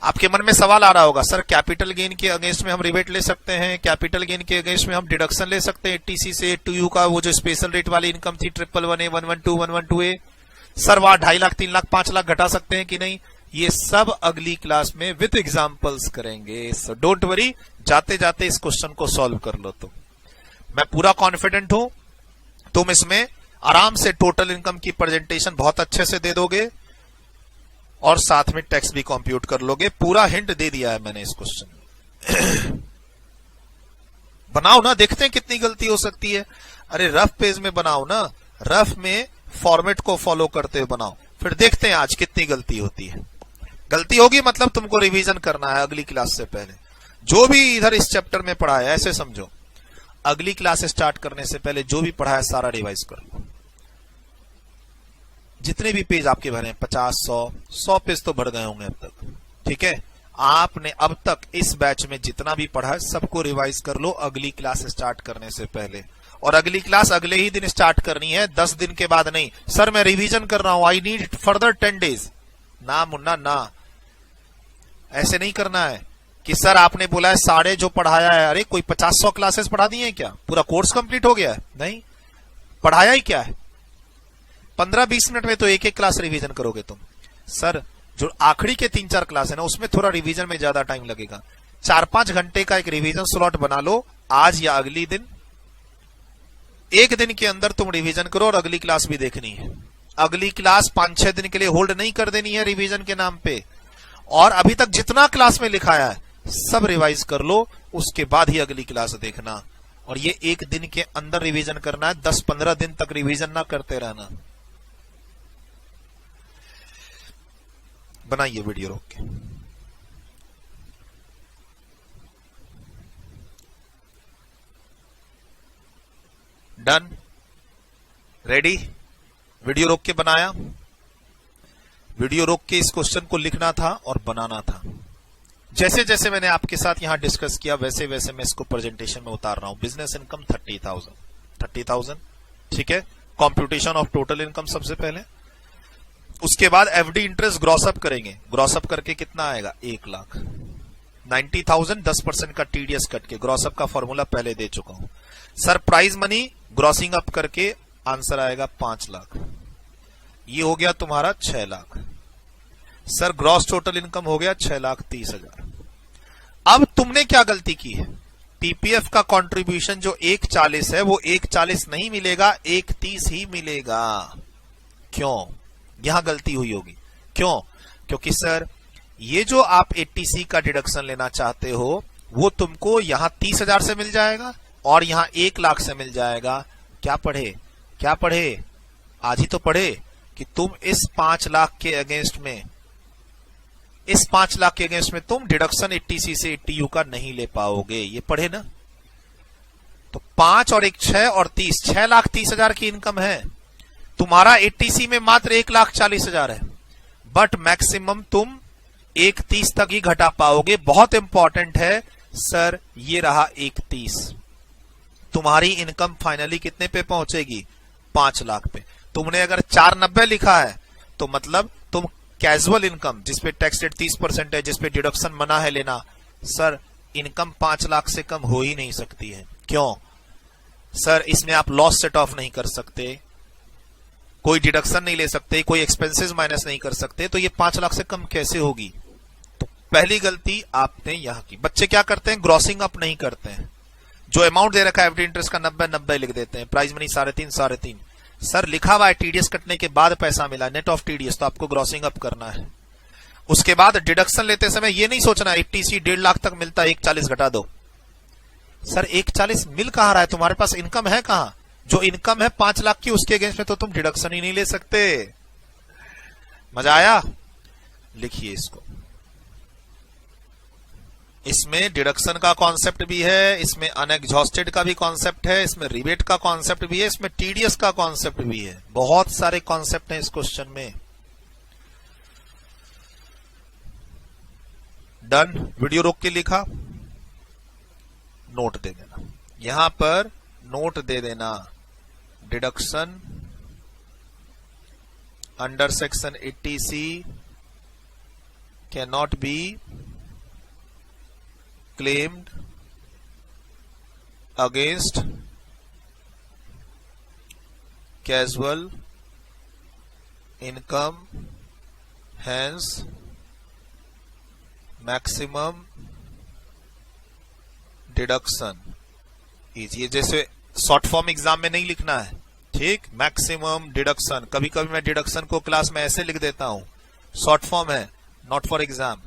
S1: आपके मन में सवाल आ रहा होगा, सर कैपिटल गेन के अगेंस्ट में हम रिबेट ले सकते हैं, कैपिटल गेन के अगेंस्ट में हम डिडक्शन ले सकते हैं 80C से 80U का, वो जो स्पेशल रेट वाली इनकम थी 111A 112 112A, सर वहां 2.5 लाख 3 लाख 5 लाख घटा सकते हैं कि नहीं, ये सब अगली क्लास में विद एग्जांपल्स करेंगे। सो डोंट वरी, जाते जाते इस क्वेश्चन को सॉल्व कर लो। तुम, मैं पूरा कॉन्फिडेंट हूं, तुम इसमें आराम से टोटल इनकम की प्रेजेंटेशन बहुत अच्छे से दे दोगे और साथ में टैक्स भी कंप्यूट कर लोगे। पूरा हिंट दे दिया है मैंने इस क्वेश्चन में। बनाओ ना, देखते हैं कितनी गलती हो सकती है। अरे रफ पेज में बनाओ ना, रफ में फॉर्मेट को फॉलो करते हुए बनाओ, फिर देखते हैं आज कितनी गलती होती है। गलती होगी मतलब तुमको रिवीजन करना है अगली क्लास से पहले, जो भी इधर इस चैप्टर में पढ़ा है। ऐसे समझो, अगली क्लास स्टार्ट करने से पहले जो भी पढ़ा है सारा रिवाइज कर लो। जितने भी पेज आपके भरे हैं, 50 100 पेज तो भर गए होंगे अब तक, ठीक है। आपने अब तक इस बैच में जितना भी पढ़ा है सबको रिवाइज कर लो अगली क्लास स्टार्ट करने से पहले। और अगली क्लास अगले ही दिन स्टार्ट करनी है, 10 दिन के बाद नहीं। सर मैं रिवीजन कर रहा हूं, आई नीड फर्दर 10 डेज। ना मुन्ना ना, ऐसे नहीं करना है कि सर आपने बोला है साढ़े जो पढ़ाया है, अरे कोई 50-100 क्लासेस पढ़ा दी है क्या, पूरा कोर्स कंप्लीट हो गया है? नहीं, पढ़ाया ही क्या है। 15-20 मिनट में तो एक एक क्लास रिवीजन करोगे तुम। सर जो आखिरी के 3-4 क्लास है ना, उसमें थोड़ा रिवीजन में ज्यादा टाइम लगेगा। 4-5 घंटे का एक रिवीजन स्लॉट बना लो, आज या अगली दिन, एक दिन के अंदर तुम रिवीजन करो और अगली क्लास भी देखनी है। अगली क्लास 5-6 दिन के लिए होल्ड नहीं कर देनी है रिवीजन के नाम पे। और अभी तक जितना क्लास में लिखाया है सब रिवाइज कर लो, उसके बाद ही अगली क्लास देखना। और ये एक दिन के अंदर रिवीजन करना है, 10-15 दिन तक रिवीजन ना करते रहना। बनाइए वीडियो रोक के। Done, ready. वीडियो रोक के बनाया, वीडियो रोक के इस क्वेश्चन को लिखना था और बनाना था। जैसे जैसे मैंने आपके साथ यहां डिस्कस किया वैसे वैसे मैं इसको प्रेजेंटेशन में उतार रहा हूं। बिजनेस इनकम 30,000, ठीक है। कॉम्प्यूटेशन ऑफ टोटल इनकम सबसे पहले, उसके बाद एफडी इंटरेस्ट ग्रॉस अप करेंगे, ग्रॉस अप करके कितना आएगा 1 लाख 90,000, 10% का टीडीएस कट के, ग्रॉस अप का फॉर्मूला पहले दे चुका हूं sir. Prize money grossing up करके आंसर आएगा 5 लाख, ये हो गया तुम्हारा 6 lakh sir. Gross total income हो गया 6,30,000। अब तुमने क्या गलती की है, पीपीएफ का कंट्रीब्यूशन जो 140 है वो 140 नहीं मिलेगा, 130 ही मिलेगा। क्यों? यहां गलती हुई होगी। क्यों? क्योंकि सर ये जो आप 80C का डिडक्शन लेना चाहते हो वो तुमको यहां 30,000 से मिल जाएगा और यहां 1 लाख से मिल जाएगा। क्या पढ़े, क्या पढ़े, आज ही तो पढ़े कि तुम इस 5 लाख के अगेंस्ट में, इस 5 लाख के अगेंस्ट में तुम डिडक्शन 80C से 80U का नहीं ले पाओगे, ये पढ़े ना। तो 5 और 1 6 और 30, 6,30,000 की इनकम है। तुम्हारा 80C में मात्र 1,40,000 है, बट मैक्सिमम तुम 130 तक ही घटा पाओगे। बहुत इंपॉर्टेंट है सर, ये रहा 130। तुम्हारी इनकम फाइनली कितने पे पहुंचेगी? 5 लाख पे। तुमने अगर 490 लिखा है तो मतलब तुम कैजुअल इनकम जिसपे टैक्स रेट 30% है, जिसपे डिडक्शन मना है लेना, सर इनकम 5 लाख से कम हो ही नहीं सकती है। क्यों? सर इसमें आप लॉस सेट ऑफ नहीं कर सकते, कोई डिडक्शन नहीं ले सकते, कोई एक्सपेंसेस माइनस नहीं कर सकते, तो ये 5 लाख से कम कैसे होगी? तो पहली गलती आपने यहां की। बच्चे क्या करते हैं, ग्रॉसिंग अप नहीं करते हैं। जो अमाउंट दे रखा है एफडी इंटरेस्ट का 90 लिख देते हैं, प्राइज मनी 3.5 सर लिखा हुआ है टीडीएस कटने के बाद पैसा मिला, नेट ऑफ टीडीएस, तो आपको ग्रॉसिंग अप करना है। उसके बाद डिडक्शन लेते समय ये नहीं सोचना 80C 1.5 लाख तक मिलता है, 140 घटा दो। सर 140 मिल कहां रहा है, तुम्हारे पास इनकम है कहां? जो इनकम है 5 लाख की, उसके अगेंस्ट में तो तुम डिडक्शन ही नहीं ले सकते। मजा आया? लिखिए इसको। इसमें डिडक्शन का कॉन्सेप्ट भी है, इसमें अनएग्जॉस्टेड का भी कॉन्सेप्ट है, इसमें रिबेट का कॉन्सेप्ट भी है, इसमें टीडीएस का कॉन्सेप्ट भी है। बहुत सारे कॉन्सेप्ट हैं इस क्वेश्चन में। डन। वीडियो रोक के लिखा, नोट दे देना, यहां पर नोट दे देना, deduction under section 80C can not B claimed against casual income, hence maximum deduction is, ये जैसे शॉर्ट फॉर्म एग्जाम में नहीं लिखना है, ठीक। मैक्सिमम डिडक्शन, कभी कभी मैं डिडक्शन को क्लास में ऐसे लिख देता हूं, शॉर्ट फॉर्म है, नॉट फॉर एग्जाम,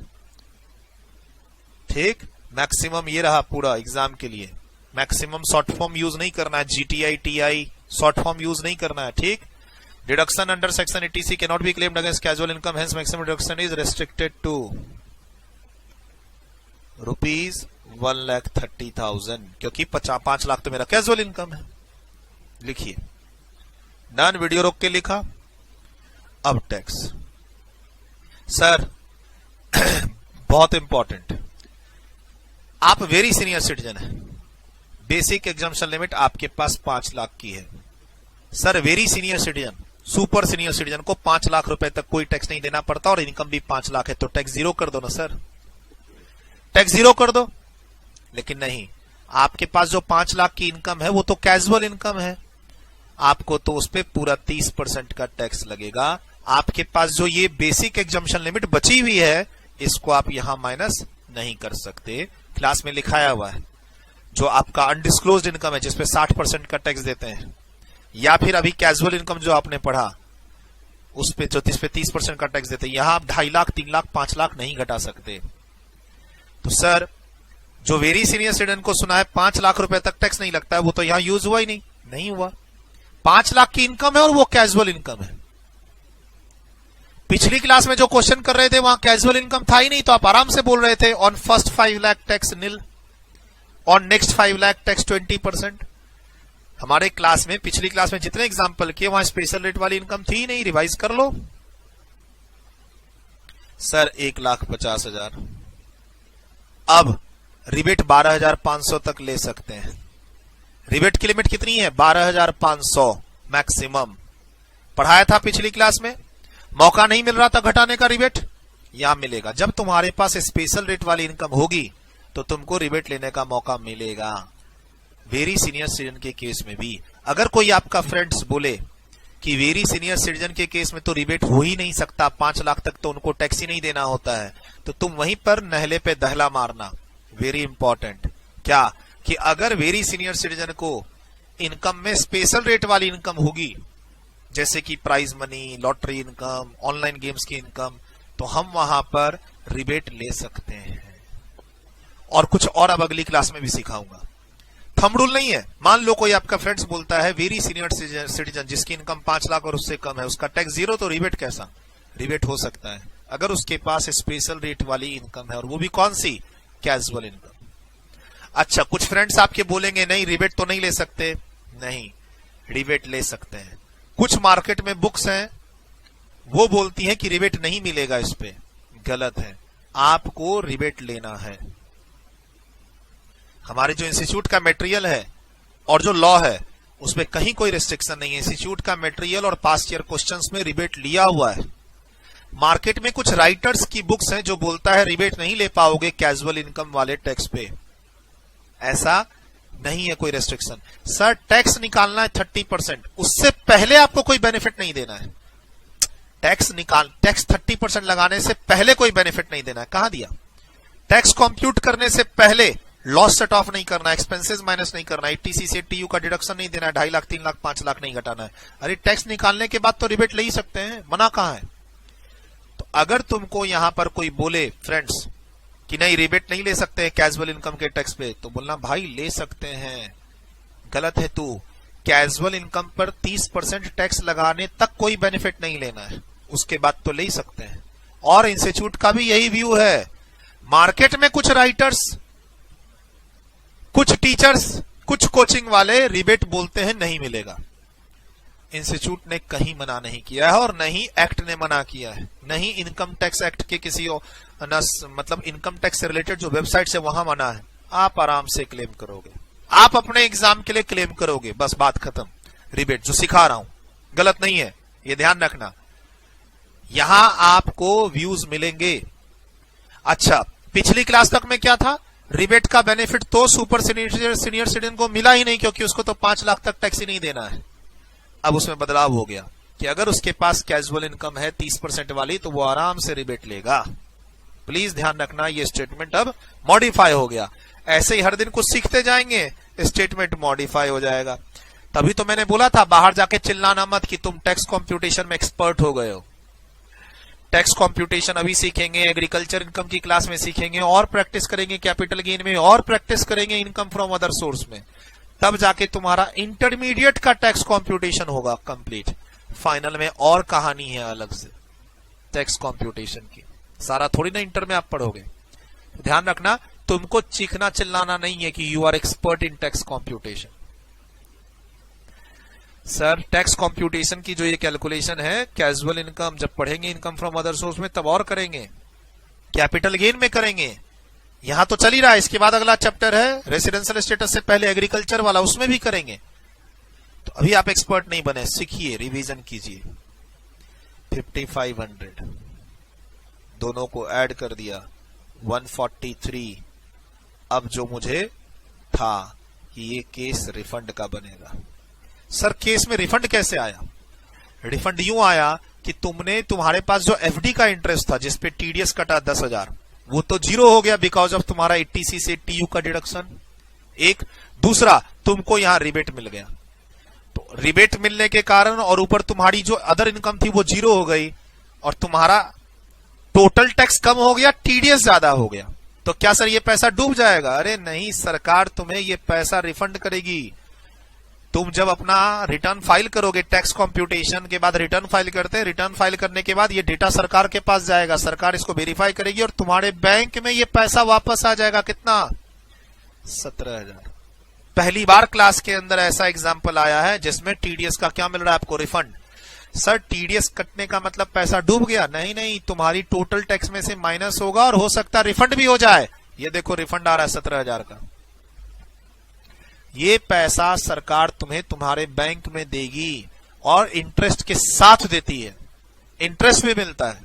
S1: ठीक। मैक्सिमम ये रहा पूरा एग्जाम के लिए। मैक्सिमम शॉर्ट फॉर्म यूज नहीं करना है, GTI TI short form use नहीं करना है, ठीक। Deduction under section 80C can not be claimed against casual income, hence maximum deduction is restricted to ₹1,30,000, क्योंकि 5 लाख तो मेरा कैजुअल इनकम है। लिखिए। डन। वीडियो रोक के लिखा। अब टैक्स सर बहुत इंपॉर्टेंट, आप वेरी सीनियर सिटीजन है, बेसिक एग्जाम्पशन लिमिट आपके पास 5 लाख की है। Sir very senior citizen, super senior citizen को 5 लाख रुपए तक कोई टैक्स नहीं देना पड़ता और इनकम भी 5 लाख है, तो टैक्स जीरो कर दो ना सर, टैक्स जीरो कर दो। लेकिन नहीं, आपके पास जो 5 लाख की इनकम है वो तो कैजुअल इनकम है, आपको तो उस पर पूरा 30% का टैक्स लगेगा। आपके पास जो ये बेसिक एग्जाम्पशन लिमिट बची हुई है इसको आप यहां माइनस नहीं कर सकते। क्लास में लिखाया हुआ है, जो आपका अनडिस्क्लोज्ड इनकम है जिसपे 60% का टैक्स देते हैं, या फिर अभी कैजुअल इनकम जो आपने पढ़ा उस पे जो जिसपे 30% का टैक्स देते हैं, यहां आप 2.5 लाख 3 लाख 5 लाख नहीं घटा सकते। तो सर जो वेरी सीनियर सिटीजन को सुना है 5 लाख रुपए तक टैक्स नहीं लगता है, वो तो यहां यूज हुआ ही नहीं हुआ। 5 लाख की इनकम है और वो कैजुअल इनकम है। पिछली क्लास में जो क्वेश्चन कर रहे थे वहां कैजुअल इनकम था ही नहीं, तो आप आराम से बोल रहे थे on first 5 lakh tax nil, on next 5 lakh tax 20%। हमारे क्लास में, पिछली क्लास में जितने एग्जाम्पल किए वहां स्पेशल रेट वाली इनकम थी ही नहीं, रिवाइज कर लो। सर 1,50,000, अब रिबेट 12,500 तक ले सकते हैं। रिबेट की लिमिट कितनी है? 12,500 मैक्सिमम। पढ़ाया था पिछली क्लास में। मौका नहीं मिल रहा था घटाने का रिबेट, यहां मिलेगा। जब तुम्हारे पास स्पेशल रेट वाली इनकम होगी तो तुमको रिबेट लेने का मौका मिलेगा। वेरी सीनियर सिटीजन के केस में भी अगर कोई आपका फ्रेंड्स बोले कि वेरी सीनियर सिटीजन के केस में तो रिबेट हो ही नहीं सकता, 5 लाख तक तो उनको टैक्स ही नहीं देना होता है, तो तुम वहीं पर नहले पे दहला मारना। वेरी इंपॉर्टेंट क्या कि अगर वेरी सीनियर सिटीजन को इनकम में स्पेशल रेट वाली इनकम होगी, जैसे कि prize money, lottery income, online games की इनकम, तो हम वहां पर रिबेट ले सकते हैं। और कुछ और अब अगली क्लास में भी सिखाऊंगा। थंब रूल नहीं है। मान लो कोई आपका फ्रेंड्स बोलता है वेरी सीनियर सिटीजन जिसकी इनकम 5 लाख और उससे कम है, उसका टैक्स 0, तो रिबेट कैसा? रिबेट हो सकता है अगर उसके पास स्पेशल रेट वाली इनकम है, और वो भी कौन सी? Casual income. अच्छा, कुछ फ्रेंड्स आपके बोलेंगे नहीं रिबेट तो नहीं ले सकते। नहीं, रिबेट ले सकते हैं। कुछ मार्केट में बुक्स हैं वो बोलती हैं कि रिबेट नहीं मिलेगा, इस पे गलत है, आपको रिबेट लेना है। हमारे जो इंस्टीट्यूट का मटेरियल है और जो लॉ है उसमें कहीं कोई रिस्ट्रिक्शन नहीं है। इंस्टीट्यूट का मटेरियल और पास्ट ईयर क्वेश्चंस में रिबेट लिया हुआ है। मार्केट में कुछ राइटर्स की बुक्स हैं जो बोलता है रिबेट नहीं ले पाओगे कैजुअल इनकम वाले टैक्स पे। ऐसा नहीं है कोई रेस्ट्रिक्शन। सर टैक्स निकालना है 30%, उससे पहले आपको कोई बेनिफिट नहीं देना है। टैक्स 30% लगाने से पहले कोई बेनिफिट नहीं देना है। कहां दिया? टैक्स कंप्यूट करने से पहले लॉस सेट ऑफ नहीं करना, एक्सपेंसेस माइनस नहीं करना, ईटीसी से टीयू का डिडक्शन नहीं देना है, 2.5 लाख 3 लाख 5 लाख नहीं घटाना है। अरे टैक्स निकालने के बाद तो रिबेट ले ही सकते हैं, मना कहां है? तो अगर तुमको यहां पर कोई बोले फ्रेंड्स कि नहीं रिबेट नहीं ले सकते कैजुअल इनकम के टैक्स पे, तो बोलना भाई ले सकते हैं, गलत है तू। कैजुअल इनकम पर 30% टैक्स लगाने तक कोई बेनिफिट नहीं लेना है, उसके बाद तो ले ही सकते हैं। और इंस्टीट्यूट का भी यही व्यू है। मार्केट में कुछ राइटर्स, कुछ टीचर्स, कुछ कोचिंग वाले रिबेट बोलते हैं नहीं मिलेगा। इंस्टीट्यूट ने कहीं मना नहीं किया है और नहीं एक्ट ने मना किया है, नहीं इनकम टैक्स एक्ट के किसी मतलब इनकम टैक्स से रिलेटेड जो वेबसाइट से वहां मना है। आप आराम से क्लेम करोगे, आप अपने एग्जाम के लिए क्लेम करोगे, बस बात खत्म। रिबेट जो सिखा रहा हूं गलत नहीं है, ये ध्यान रखना। यहां आपको व्यूज मिलेंगे। अच्छा, पिछली क्लास तक में क्या था? रिबेट का बेनिफिट तो सुपर सीनियर सिटीजन को मिला ही नहीं, क्योंकि उसको तो 5 लाख तक टैक्स ही नहीं देना है। अब उसमें बदलाव हो गया कि अगर उसके पास कैजुअल इनकम है 30% वाली, तो वो आराम से रिबेट लेगा। प्लीज ध्यान रखना, ये स्टेटमेंट अब मॉडिफाई हो गया। ऐसे ही हर दिन कुछ सीखते जाएंगे, स्टेटमेंट मॉडिफाई हो जाएगा। तभी तो मैंने बोला था बाहर जाके चिल्लाना मत कि तुम टैक्स कंप्यूटेशन में एक्सपर्ट हो गए हो। टैक्स कंप्यूटेशन अभी सीखेंगे, एग्रीकल्चर इनकम की क्लास में सीखेंगे, और प्रैक्टिस करेंगे कैपिटल गेन में, और प्रैक्टिस करेंगे इनकम फ्रॉम अदर सोर्स में, तब जाके तुम्हारा इंटरमीडिएट का टैक्स कंप्यूटेशन होगा कंप्लीट। फाइनल में और कहानी है अलग से टैक्स कंप्यूटेशन की, सारा थोड़ी ना इंटर में आप पढ़ोगे। ध्यान रखना, तुमको चीखना चिल्लाना नहीं है कि you are expert in tax computation. Sir tax computation की जो ये कैलकुलेशन है, कैजुअल इनकम जब पढ़ेंगे इनकम फ्रॉम अदर सोर्स में तब और करेंगे, कैपिटल गेन में करेंगे। यहां तो चल ही रहा है, इसके बाद अगला चैप्टर है रेसिडेंशियल स्टेटस से पहले एग्रीकल्चर वाला, उसमें भी करेंगे। तो अभी आप एक्सपर्ट नहीं बने, सीखिए, रिवीजन कीजिए। 5500 दोनों को ऐड कर दिया 143। अब जो मुझे था कि ये केस रिफंड का बनेगा। सर केस में रिफंड कैसे आया? रिफंड यूं आया कि तुम्हारे पास जो एफडी का इंटरेस्ट था जिसपे टीडीएस कटा 10,000, वो तो 0 हो गया बिकॉज ऑफ तुम्हारा ईटीसी से टीयू का डिडक्शन। एक दूसरा, तुमको यहां रिबेट मिल गया, तो रिबेट मिलने के कारण और ऊपर तुम्हारी जो अदर इनकम थी वो 0 हो गई, और तुम्हारा टोटल टैक्स कम हो गया, टीडीएस ज्यादा हो गया। तो क्या सर ये पैसा डूब जाएगा? अरे नहीं, सरकार तुम्हें ये पैसा रिफंड करेगी। तुम जब अपना रिटर्न फाइल करोगे, टैक्स कंप्यूटेशन के बाद रिटर्न फाइल करते हैं, रिटर्न फाइल करने के बाद ये डेटा सरकार के पास जाएगा, सरकार इसको वेरीफाई करेगी और तुम्हारे बैंक में ये पैसा वापस आ जाएगा। कितना? 17,000। पहली बार क्लास के अंदर ऐसा एग्जाम्पल आया है जिसमें टीडीएस का क्या मिल रहा है आपको? रिफंड। सर टीडीएस कटने का मतलब पैसा डूब गया? नहीं नहीं, तुम्हारी टोटल टैक्स में से माइनस होगा और हो सकता है रिफंड भी हो जाए। ये देखो रिफंड आ रहा है 17,000 का। ये पैसा सरकार तुम्हें तुम्हारे बैंक में देगी और इंटरेस्ट के साथ देती है। इंटरेस्ट भी मिलता है।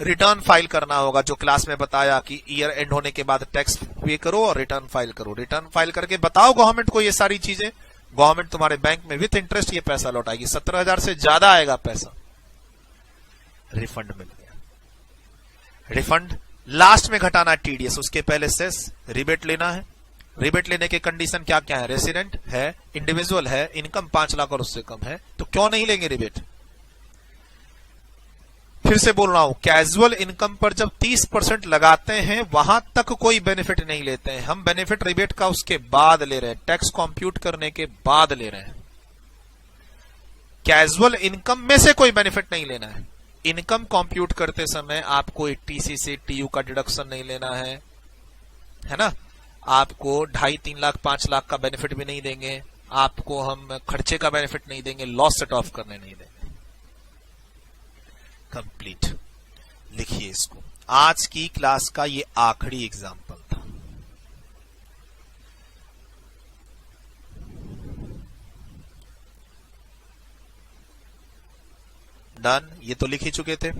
S1: रिटर्न फाइल करना होगा, जो क्लास में बताया कि ईयर एंड होने के बाद टैक्स पे करो और रिटर्न फाइल करो। रिटर्न फाइल करके बताओ गवर्नमेंट को ये सारी चीजें, गवर्नमेंट तुम्हारे बैंक में विथ इंटरेस्ट ये पैसा लौटाएगी। 17,000 से ज्यादा आएगा पैसा, रिफंड मिल गया। रिफंड लास्ट में घटाना है टीडीएस, उसके पहले सेस रिबेट लेना है। रिबेट लेने के कंडीशन क्या क्या है? रेसिडेंट है, इंडिविजुअल है, इनकम 5 लाख और उससे कम है, तो क्यों नहीं लेंगे रिबेट? फिर से बोल रहा हूं, कैजुअल इनकम पर जब 30% लगाते हैं वहां तक कोई बेनिफिट नहीं लेते हैं हम। बेनिफिट रिबेट का उसके बाद ले रहे हैं, टैक्स कंप्यूट करने के बाद ले रहे हैं। कैजुअल इनकम में से कोई बेनिफिट नहीं लेना है। इनकम कंप्यूट करते समय आपको टीसी से टीयू का डिडक्शन नहीं लेना है ना। आपको 2.5-3 लाख 5 लाख का बेनिफिट भी नहीं देंगे, आपको हम खर्चे का बेनिफिट नहीं देंगे, लॉस सेट ऑफ करने नहीं देंगे। कंप्लीट लिखिए इसको। आज की क्लास का ये आखिरी एग्जाम्पल था। डन, ये तो लिख ही चुके थे।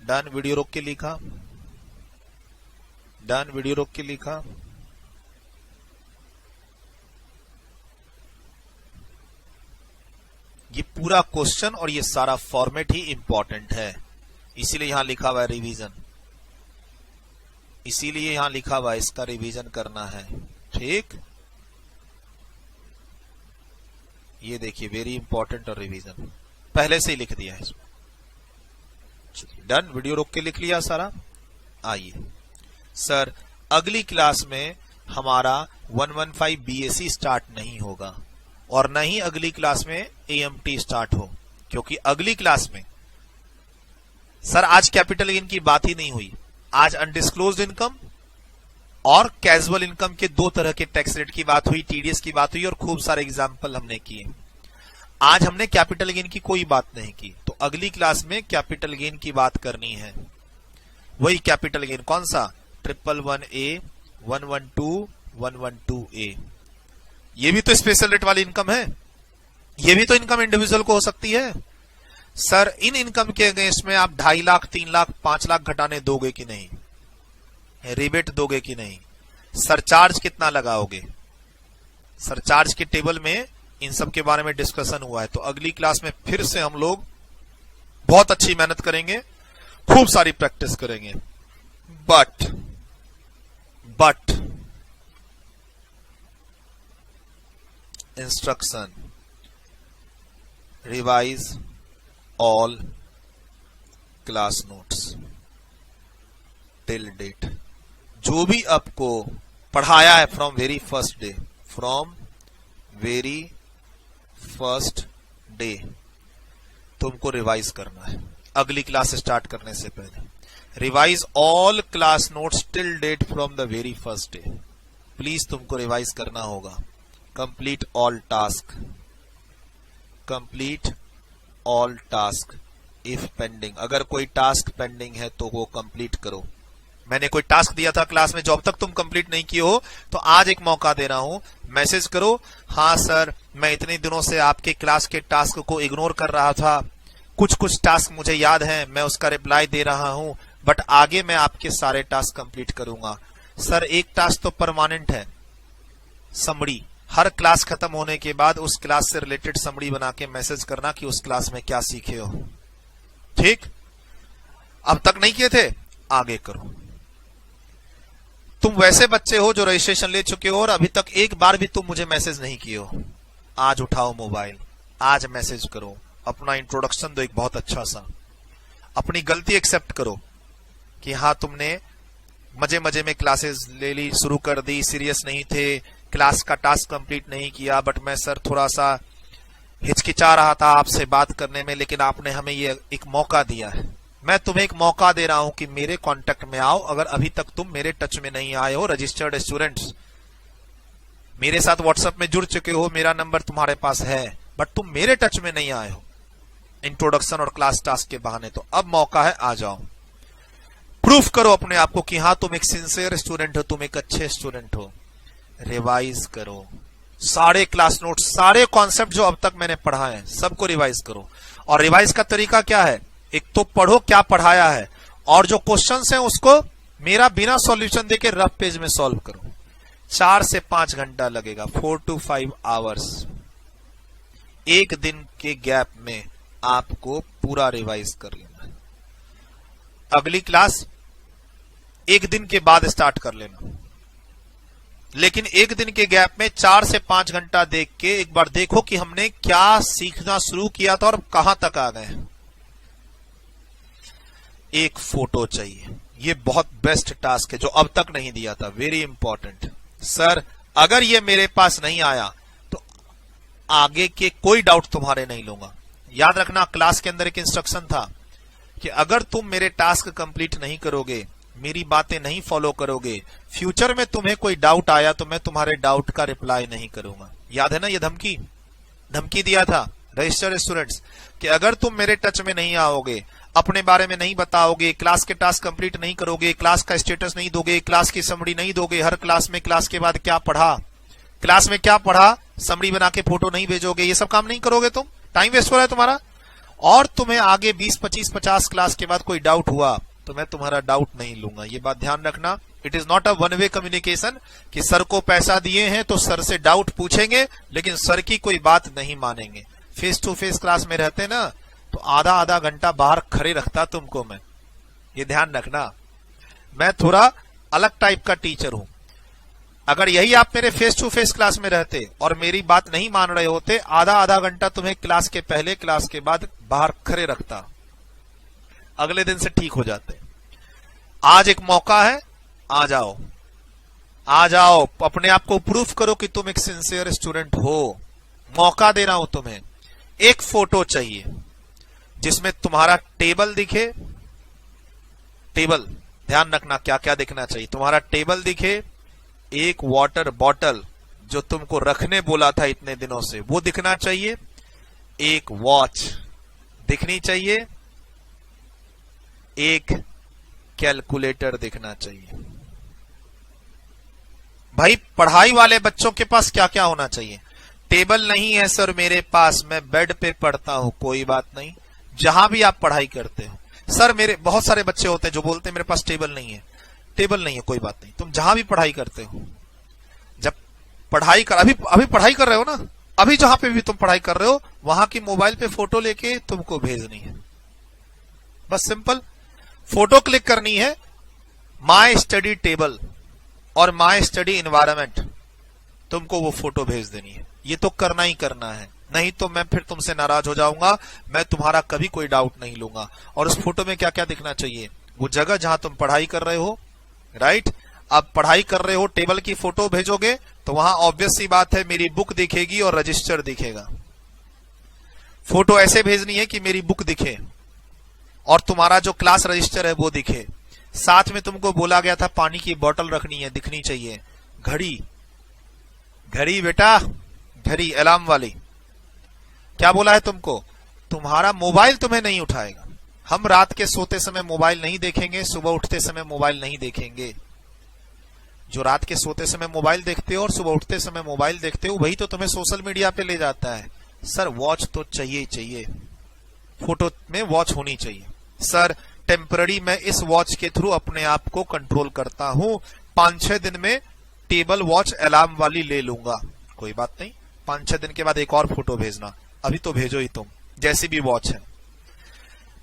S1: डन, वीडियो रोक के लिखा। डन, वीडियो रोक के लिखा। ये पूरा क्वेश्चन और ये सारा फॉर्मेट ही इंपॉर्टेंट है, इसीलिए यहां लिखा हुआ है रिवीजन। इसीलिए यहां लिखा हुआ है इसका रिवीजन करना है। ठीक, ये देखिए वेरी इंपॉर्टेंट और रिवीजन पहले से ही लिख दिया है इसमें। डन, वीडियो रोक के लिख लिया सारा। आइए सर, अगली क्लास में हमारा 115 बीएससी स्टार्ट नहीं होगा और न ही अगली क्लास में एएमटी स्टार्ट हो, क्योंकि अगली क्लास में सर आज कैपिटल गेन की बात ही नहीं हुई। आज अनडिस्क्लोज्ड इनकम और कैजुअल इनकम के 2 तरह के टैक्स रेट की बात हुई, टीडीएस की बात हुई और खूब सारे एग्जाम्पल हमने किए। आज हमने कैपिटल गेन की कोई बात नहीं की, तो अगली क्लास में कैपिटल गेन की बात करनी है। वही कैपिटल गेन कौन सा? 111A, 112, 112A। ये भी तो स्पेशल रेट वाली इनकम है, ये भी तो इनकम इंडिविजुअल को हो सकती है। सर इन इनकम के अगेंस्ट में आप 2.5 लाख 3 लाख 5 लाख घटाने दोगे कि नहीं? रिबेट दोगे कि नहीं? सरचार्ज कितना लगाओगे? सरचार्ज के टेबल में इन सब के बारे में डिस्कशन हुआ है। तो अगली क्लास में फिर से हम लोग बहुत अच्छी मेहनत करेंगे, खूब सारी प्रैक्टिस करेंगे। But instruction, revise all class notes till date. जो भी आपको पढ़ाया है फ्रॉम वेरी फर्स्ट डे तुमको रिवाइज करना है अगली क्लास स्टार्ट करने से पहले। Revise all class notes till date from the very first day. Please तुमको रिवाइज करना होगा। Complete all task, complete all task if pending. अगर कोई टास्क पेंडिंग है तो वो कंप्लीट करो। मैंने कोई टास्क दिया था क्लास में, जो अब तक तुम कंप्लीट नहीं किए हो, तो आज एक मौका दे रहा हूं, मैसेज करो, हाँ सर मैं इतने दिनों से आपके क्लास के टास्क को इग्नोर कर रहा था, कुछ टास्क मुझे याद है, मैं उसका रिप्लाई दे रहा हूं, बट आगे मैं आपके सारे टास्क कंप्लीट करूंगा। सर एक टास्क तो परमानेंट है, समरी। हर क्लास खत्म होने के बाद उस क्लास से रिलेटेड समरी बना के मैसेज करना कि उस क्लास में क्या सीखे हो। ठीक, अब तक नहीं किए थे, आगे करो। तुम वैसे बच्चे हो जो रजिस्ट्रेशन ले चुके हो और अभी तक एक बार भी तुम मुझे मैसेज नहीं किए हो। आज उठाओ मोबाइल, आज मैसेज करो, अपना इंट्रोडक्शन दो एक बहुत अच्छा सा, अपनी गलती एक्सेप्ट करो कि हाँ तुमने मजे मजे में क्लासेस ले ली, शुरू कर दी, सीरियस नहीं थे, क्लास का टास्क कंप्लीट नहीं किया, बट मैं सर थोड़ा सा हिचकिचा रहा था आपसे बात करने में, लेकिन आपने हमें ये एक मौका दिया है। मैं तुम्हें एक मौका दे रहा हूं कि मेरे कांटेक्ट में आओ। अगर अभी तक तुम मेरे टच में नहीं आए हो, रजिस्टर्ड स्टूडेंट्स मेरे साथ व्हाट्सएप में जुड़ चुके हो, मेरा नंबर तुम्हारे पास है, बट तुम मेरे टच में नहीं आए हो इंट्रोडक्शन और क्लास टास्क के बहाने, तो अब मौका है, आ जाओ। प्रूफ करो अपने आप को कि हाँ तुम एक सिंसियर स्टूडेंट हो, तुम एक अच्छे स्टूडेंट हो। रिवाइज करो, सारे क्लास नोट्स, सारे कॉन्सेप्ट जो अब तक मैंने पढ़ाए हैं सबको रिवाइज करो। और रिवाइज का तरीका क्या है, एक तो पढ़ो क्या पढ़ाया है, और जो क्वेश्चंस हैं उसको मेरा बिना सॉल्यूशन देके रफ पेज में सॉल्व करो। 4 से 5 घंटा लगेगा, 4 to 5 आवर्स। एक दिन के गैप में आपको पूरा रिवाइज कर लेना है। अगली क्लास एक दिन के बाद स्टार्ट कर लेना, लेकिन एक दिन के गैप में 4 से 5 घंटा देख के एक बार देखो कि हमने क्या सीखना शुरू किया था और कहां तक आ गए। एक फोटो चाहिए, ये बहुत बेस्ट टास्क है जो अब तक नहीं दिया था, वेरी इंपॉर्टेंट। सर अगर ये मेरे पास नहीं आया तो आगे के कोई डाउट तुम्हारे नहीं लूंगा। याद रखना, क्लास के अंदर एक इंस्ट्रक्शन था कि अगर तुम मेरे टास्क कंप्लीट नहीं करोगे, मेरी बातें नहीं फॉलो करोगे, फ्यूचर में तुम्हें कोई डाउट आया तो मैं तुम्हारे डाउट का रिप्लाई नहीं करूंगा। याद है ना, ये धमकी दिया था रजिस्टर्ड स्टूडेंट्स कि अगर तुम मेरे टच में नहीं आओगे, अपने बारे में नहीं बताओगे, क्लास के टास्क कंप्लीट नहीं करोगे, क्लास का स्टेटस नहीं दोगे, क्लास की समरी नहीं दोगे, हर क्लास में क्लास के बाद क्या पढ़ा, क्लास में क्या पढ़ा समरी बना के फोटो नहीं भेजोगे, ये सब काम नहीं करोगे तुम, टाइम वेस्ट हो रहा है तुम्हारा। और तुम्हें आगे 20, 25, 50 क्लास के बाद कोई डाउट हुआ तो मैं तुम्हारा डाउट नहीं लूंगा। ये बात ध्यान रखना। It is not a one way communication कि सर को पैसा दिए हैं तो सर से डाउट पूछेंगे लेकिन सर की कोई बात नहीं मानेंगे। फेस टू फेस क्लास में रहते ना तो आधा आधा घंटा बाहर खड़े रखता तुमको मैं, ये ध्यान रखना। मैं थोड़ा अलग टाइप का टीचर हूं। अगर यही आप मेरे फेस टू फेस क्लास में रहते और मेरी बात नहीं मान रहे होते, आधा आधा घंटा तुम्हें क्लास के पहले क्लास के बाद बाहर खड़े रखता, अगले दिन से ठीक हो जाते। आज एक मौका है, आ जाओ, आ जाओ, अपने आप को प्रूफ करो कि तुम एक सिंसियर स्टूडेंट हो। मौका दे रहा हूं तुम्हें। एक फोटो चाहिए जिसमें तुम्हारा टेबल दिखे, टेबल ध्यान रखना क्या क्या दिखना चाहिए, तुम्हारा टेबल दिखे, एक वाटर बॉटल जो तुमको रखने बोला था इतने दिनों से वो दिखना चाहिए, एक वॉच दिखनी चाहिए, एक कैलकुलेटर दिखना चाहिए। भाई पढ़ाई वाले बच्चों के पास क्या क्या होना चाहिए। टेबल नहीं है सर मेरे पास, मैं बेड पे पढ़ता हूं, कोई बात नहीं, जहां भी आप पढ़ाई करते हो। सर मेरे बहुत सारे बच्चे होते हैं जो बोलते हैं मेरे पास टेबल नहीं है, टेबल नहीं है कोई बात नहीं, तुम जहां भी पढ़ाई करते हो, जब पढ़ाई कर अभी पढ़ाई कर रहे हो ना, अभी जहां पे भी तुम पढ़ाई कर रहे हो वहां की मोबाइल पे फोटो लेके तुमको भेजनी है। बस सिंपल फोटो क्लिक करनी है, माय स्टडी टेबल और माय स्टडी एनवायरनमेंट, तुमको वो फोटो भेज देनी है। ये तो करना ही करना है, नहीं तो मैं फिर तुमसे नाराज हो जाऊंगा, मैं तुम्हारा कभी कोई डाउट नहीं लूंगा। और उस फोटो में क्या क्या दिखना चाहिए, वो जगह जहां तुम पढ़ाई कर रहे हो, राइट। अब पढ़ाई कर रहे हो, टेबल की फोटो भेजोगे तो वहां ऑब्वियस सी बात है मेरी बुक दिखेगी और रजिस्टर दिखेगा। फोटो ऐसे भेजनी है कि मेरी बुक दिखे और तुम्हारा जो क्लास रजिस्टर है वो दिखे। साथ में तुमको बोला गया था पानी की बोतल रखनी है, दिखनी चाहिए। घड़ी, घड़ी बेटा, घड़ी अलार्म वाली। क्या बोला है तुमको, तुम्हारा मोबाइल तुम्हें नहीं उठाएगा। हम रात के सोते समय मोबाइल नहीं देखेंगे, सुबह उठते समय मोबाइल नहीं देखेंगे। जो रात के सोते समय मोबाइल देखते हो और सुबह उठते समय मोबाइल देखते हो वही तो तुम्हें सोशल मीडिया पे ले जाता है। सर वॉच तो चाहिए ही चाहिए, फोटो में वॉच होनी चाहिए। सर टेम्पररी मैं इस वॉच के थ्रू अपने आप को कंट्रोल करता हूं, 5-6 दिन में टेबल वॉच अलार्म वाली ले लूंगा, कोई बात नहीं, 5-6 दिन के बाद एक और फोटो भेजना, अभी तो भेजो ही तुम, जैसी भी वॉच है।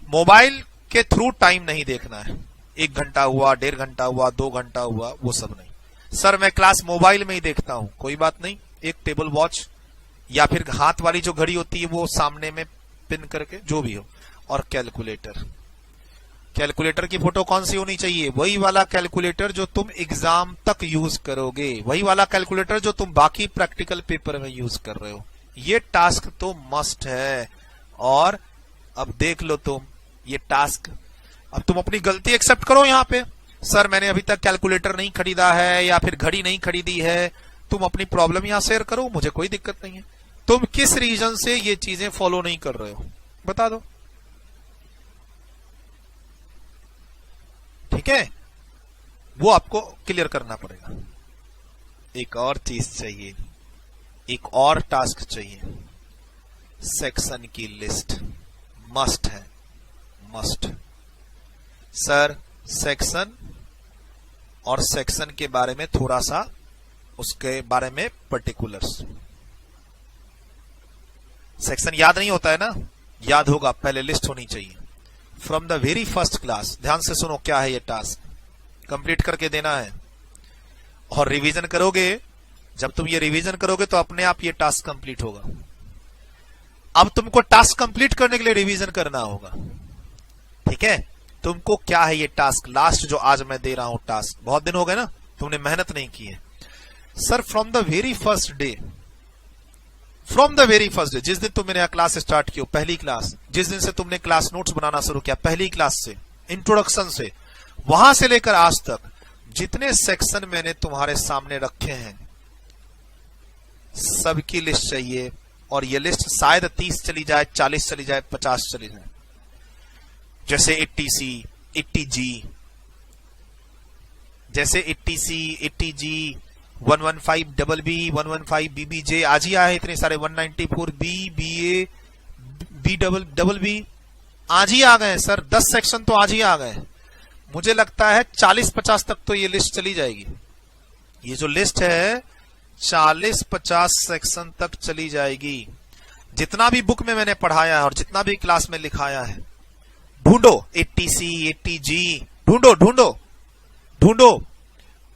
S1: मोबाइल के थ्रू टाइम नहीं देखना है, 1 घंटा हुआ, 1.5 घंटा हुआ, 2 घंटा हुआ, वो सब नहीं। सर मैं क्लास मोबाइल में ही देखता हूं, कोई बात नहीं, एक टेबल वॉच या फिर हाथ वाली जो घड़ी होती है वो सामने में पिन करके, जो भी हो। और कैलकुलेटर, कैलकुलेटर की फोटो कौन सी होनी चाहिए, वही वाला कैलकुलेटर जो तुम एग्जाम तक यूज करोगे, वही वाला कैलकुलेटर जो तुम बाकी प्रैक्टिकल पेपर में यूज कर रहे हो। ये टास्क तो मस्ट है। और अब देख लो तुम ये टास्क, अब तुम अपनी गलती एक्सेप्ट करो। यहां पे सर मैंने अभी तक कैलकुलेटर नहीं खरीदा है या फिर घड़ी नहीं खरीदी है, तुम अपनी प्रॉब्लम यहां शेयर करो, मुझे कोई दिक्कत नहीं है। तुम किस रीजन से ये चीजें फॉलो नहीं कर रहे हो बता दो, ठीक है, वो आपको क्लियर करना पड़ेगा। एक और चीज चाहिए, एक और टास्क चाहिए, सेक्शन की लिस्ट। मस्ट है, मस्ट। सर सेक्शन और सेक्शन के बारे में थोड़ा सा, उसके बारे में पर्टिकुलर्स। सेक्शन याद नहीं होता है ना, याद होगा, पहले लिस्ट होनी चाहिए। From the very first class, ध्यान से सुनो क्या है ये टास्क, कंप्लीट करके देना है। और रिवीजन करोगे, जब तुम ये रिवीजन करोगे तो अपने आप ये टास्क कंप्लीट होगा। अब तुमको टास्क कंप्लीट करने के लिए रिवीजन करना होगा, ठीक है। तुमको क्या है ये टास्क, लास्ट जो आज मैं दे रहा हूं टास्क, बहुत दिन हो गए ना, तुमने मेहनत नहीं की है। Sir from the very first day, from the very first day, जिस दिन तुम मेरे यहां क्लास स्टार्ट की हो, पहली क्लास, जिस दिन से तुमने क्लास नोट्स बनाना शुरू किया, पहली क्लास से, इंट्रोडक्शन से, वहां से लेकर आज तक जितने सेक्शन मैंने तुम्हारे सामने रखे हैं, सबकी लिस्ट चाहिए। और ये लिस्ट शायद 30 चली जाए, 40 चली जाए, 50 चली जाए। जैसे 80C, 80G, जैसे 80C, 80G, 115BB, 115BBJ, आज ही आए इतने सारे, 194B, BA, BBB, आज ही आ गए सर। 10 सेक्शन तो आज ही आ गए। मुझे लगता है 40-50 तक तो ये लिस्ट चली जाएगी। ये जो लिस्ट है 40-50 सेक्शन तक चली जाएगी। जितना भी बुक में मैंने पढ़ाया है और जितना भी क्लास में लिखाया है, ढूंढो 80C, 80G, ढूंढो ढूंढो ढूंढो,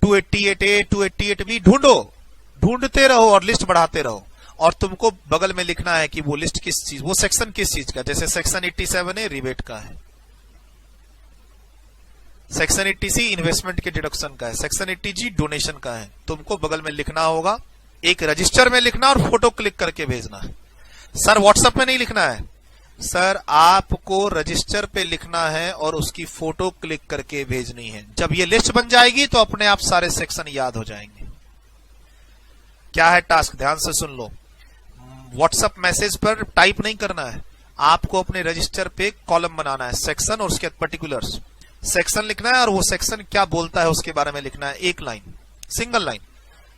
S1: 288A, 288B, ढूंढो, ढूंढते रहो और लिस्ट बढ़ाते रहो। और तुमको बगल में लिखना है कि वो लिस्ट किस चीज, वो सेक्शन किस चीज का। जैसे सेक्शन 87 है, रिबेट का है। सेक्शन 80C इन्वेस्टमेंट के डिडक्शन का है। सेक्शन 80G डोनेशन का है। तुमको बगल में लिखना होगा, एक रजिस्टर में लिखना और फोटो क्लिक करके भेजना है। सर व्हाट्सएप में नहीं लिखना है सर, आपको रजिस्टर पे लिखना है और उसकी फोटो क्लिक करके भेजनी है। जब ये लिस्ट बन जाएगी तो अपने आप सारे सेक्शन याद हो जाएंगे। क्या है टास्क, ध्यान से सुन लो। व्हाट्सएप मैसेज पर टाइप नहीं करना है, आपको अपने रजिस्टर पे कॉलम बनाना है, सेक्शन और उसके पर्टिकुलर्स। सेक्शन लिखना है और वो सेक्शन क्या बोलता है उसके बारे में लिखना है, एक लाइन, सिंगल लाइन।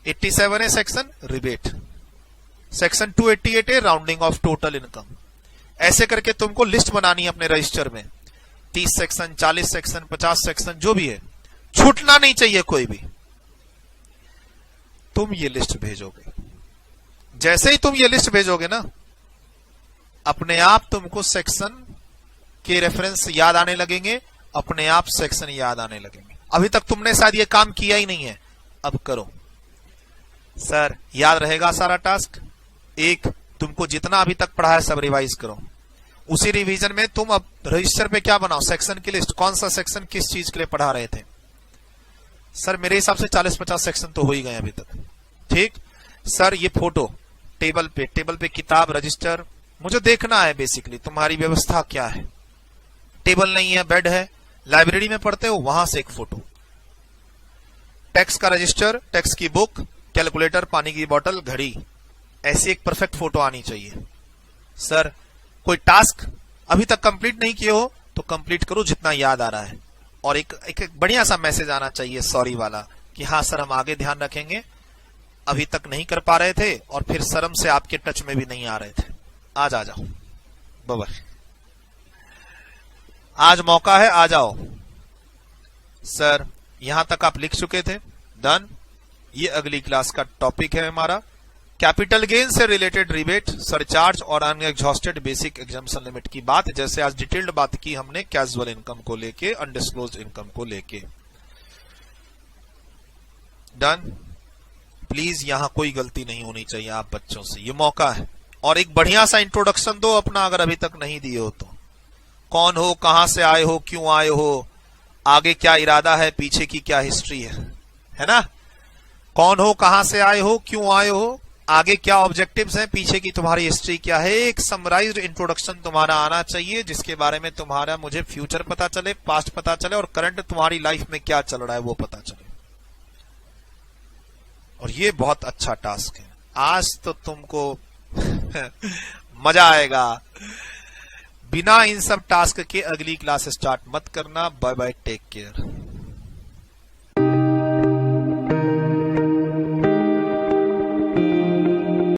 S1: 87 है सेक्शन, रिबेट। सेक्शन 288 है, राउंडिंग ऑफ टोटल इनकम। ऐसे करके तुमको लिस्ट बनानी है अपने रजिस्टर में। 30 सेक्शन, 40 सेक्शन, 50 सेक्शन, जो भी है, छूटना नहीं चाहिए कोई भी। तुम ये लिस्ट भेजोगे, जैसे ही तुम ये लिस्ट भेजोगे ना, अपने आप तुमको सेक्शन के रेफरेंस याद आने लगेंगे, अपने आप सेक्शन याद आने लगेंगे। अभी तक तुमने शायद ये काम किया ही नहीं है, अब करो। सर याद रहेगा सारा टास्क। एक, तुमको जितना अभी तक पढ़ा है सब रिवाइज करो। उसी रिवीजन में तुम अब रजिस्टर पे क्या बनाओ, सेक्शन की लिस्ट, कौन सा सेक्शन किस चीज के लिए पढ़ा रहे थे। सर मेरे हिसाब से 40-50 सेक्शन तो हो ही गए अभी तक, ठीक। सर ये फोटो टेबल पे किताब, रजिस्टर, मुझे देखना है बेसिकली तुम्हारी व्यवस्था क्या है। टेबल नहीं है, बेड है, लाइब्रेरी में पढ़ते हो, वहां से एक फोटो। टैक्स का रजिस्टर, टैक्स की बुक, कैलकुलेटर, पानी की बोतल, घड़ी, ऐसी एक परफेक्ट फोटो आनी चाहिए। सर कोई टास्क अभी तक कंप्लीट नहीं किए हो तो कंप्लीट करो जितना याद आ रहा है। और एक बढ़िया सा मैसेज आना चाहिए, सॉरी वाला, कि हाँ सर हम आगे ध्यान रखेंगे, अभी तक नहीं कर पा रहे थे और फिर शर्म से आपके टच में भी नहीं आ रहे थे। आज आ जाओ बाबा, आज मौका है, आ जाओ। सर यहां तक आप लिख चुके थे, डन। ये अगली क्लास का टॉपिक है हमारा, कैपिटल गेन से रिलेटेड रिबेट, सरचार्ज और अनएग्जॉस्टेड बेसिक एग्जम्पशन लिमिट की बात। जैसे आज डिटेल्ड बात की हमने कैजुअल इनकम को लेके, अनडिस्क्लोज्ड इनकम को लेके। डन। प्लीज यहां कोई गलती नहीं होनी चाहिए आप बच्चों से, ये मौका है। और एक बढ़िया सा इंट्रोडक्शन दो अपना, अगर अभी तक नहीं दिए हो तो। कौन हो, कहां से आए हो, क्यों आए हो, आगे क्या इरादा है, पीछे की क्या हिस्ट्री है ना। कौन हो, कहां से आए हो, क्यों आए हो, आगे क्या ऑब्जेक्टिव्स हैं, पीछे की तुम्हारी हिस्ट्री क्या है। एक समराइज्ड इंट्रोडक्शन तुम्हारा आना चाहिए, जिसके बारे में तुम्हारा मुझे फ्यूचर पता चले, पास्ट पता चले और करंट तुम्हारी लाइफ में क्या चल रहा है वो पता चले। और ये बहुत अच्छा टास्क है, आज तो तुमको मजा आएगा। बिना इन सब टास्क के अगली क्लास स्टार्ट मत करना। Bye bye, take care.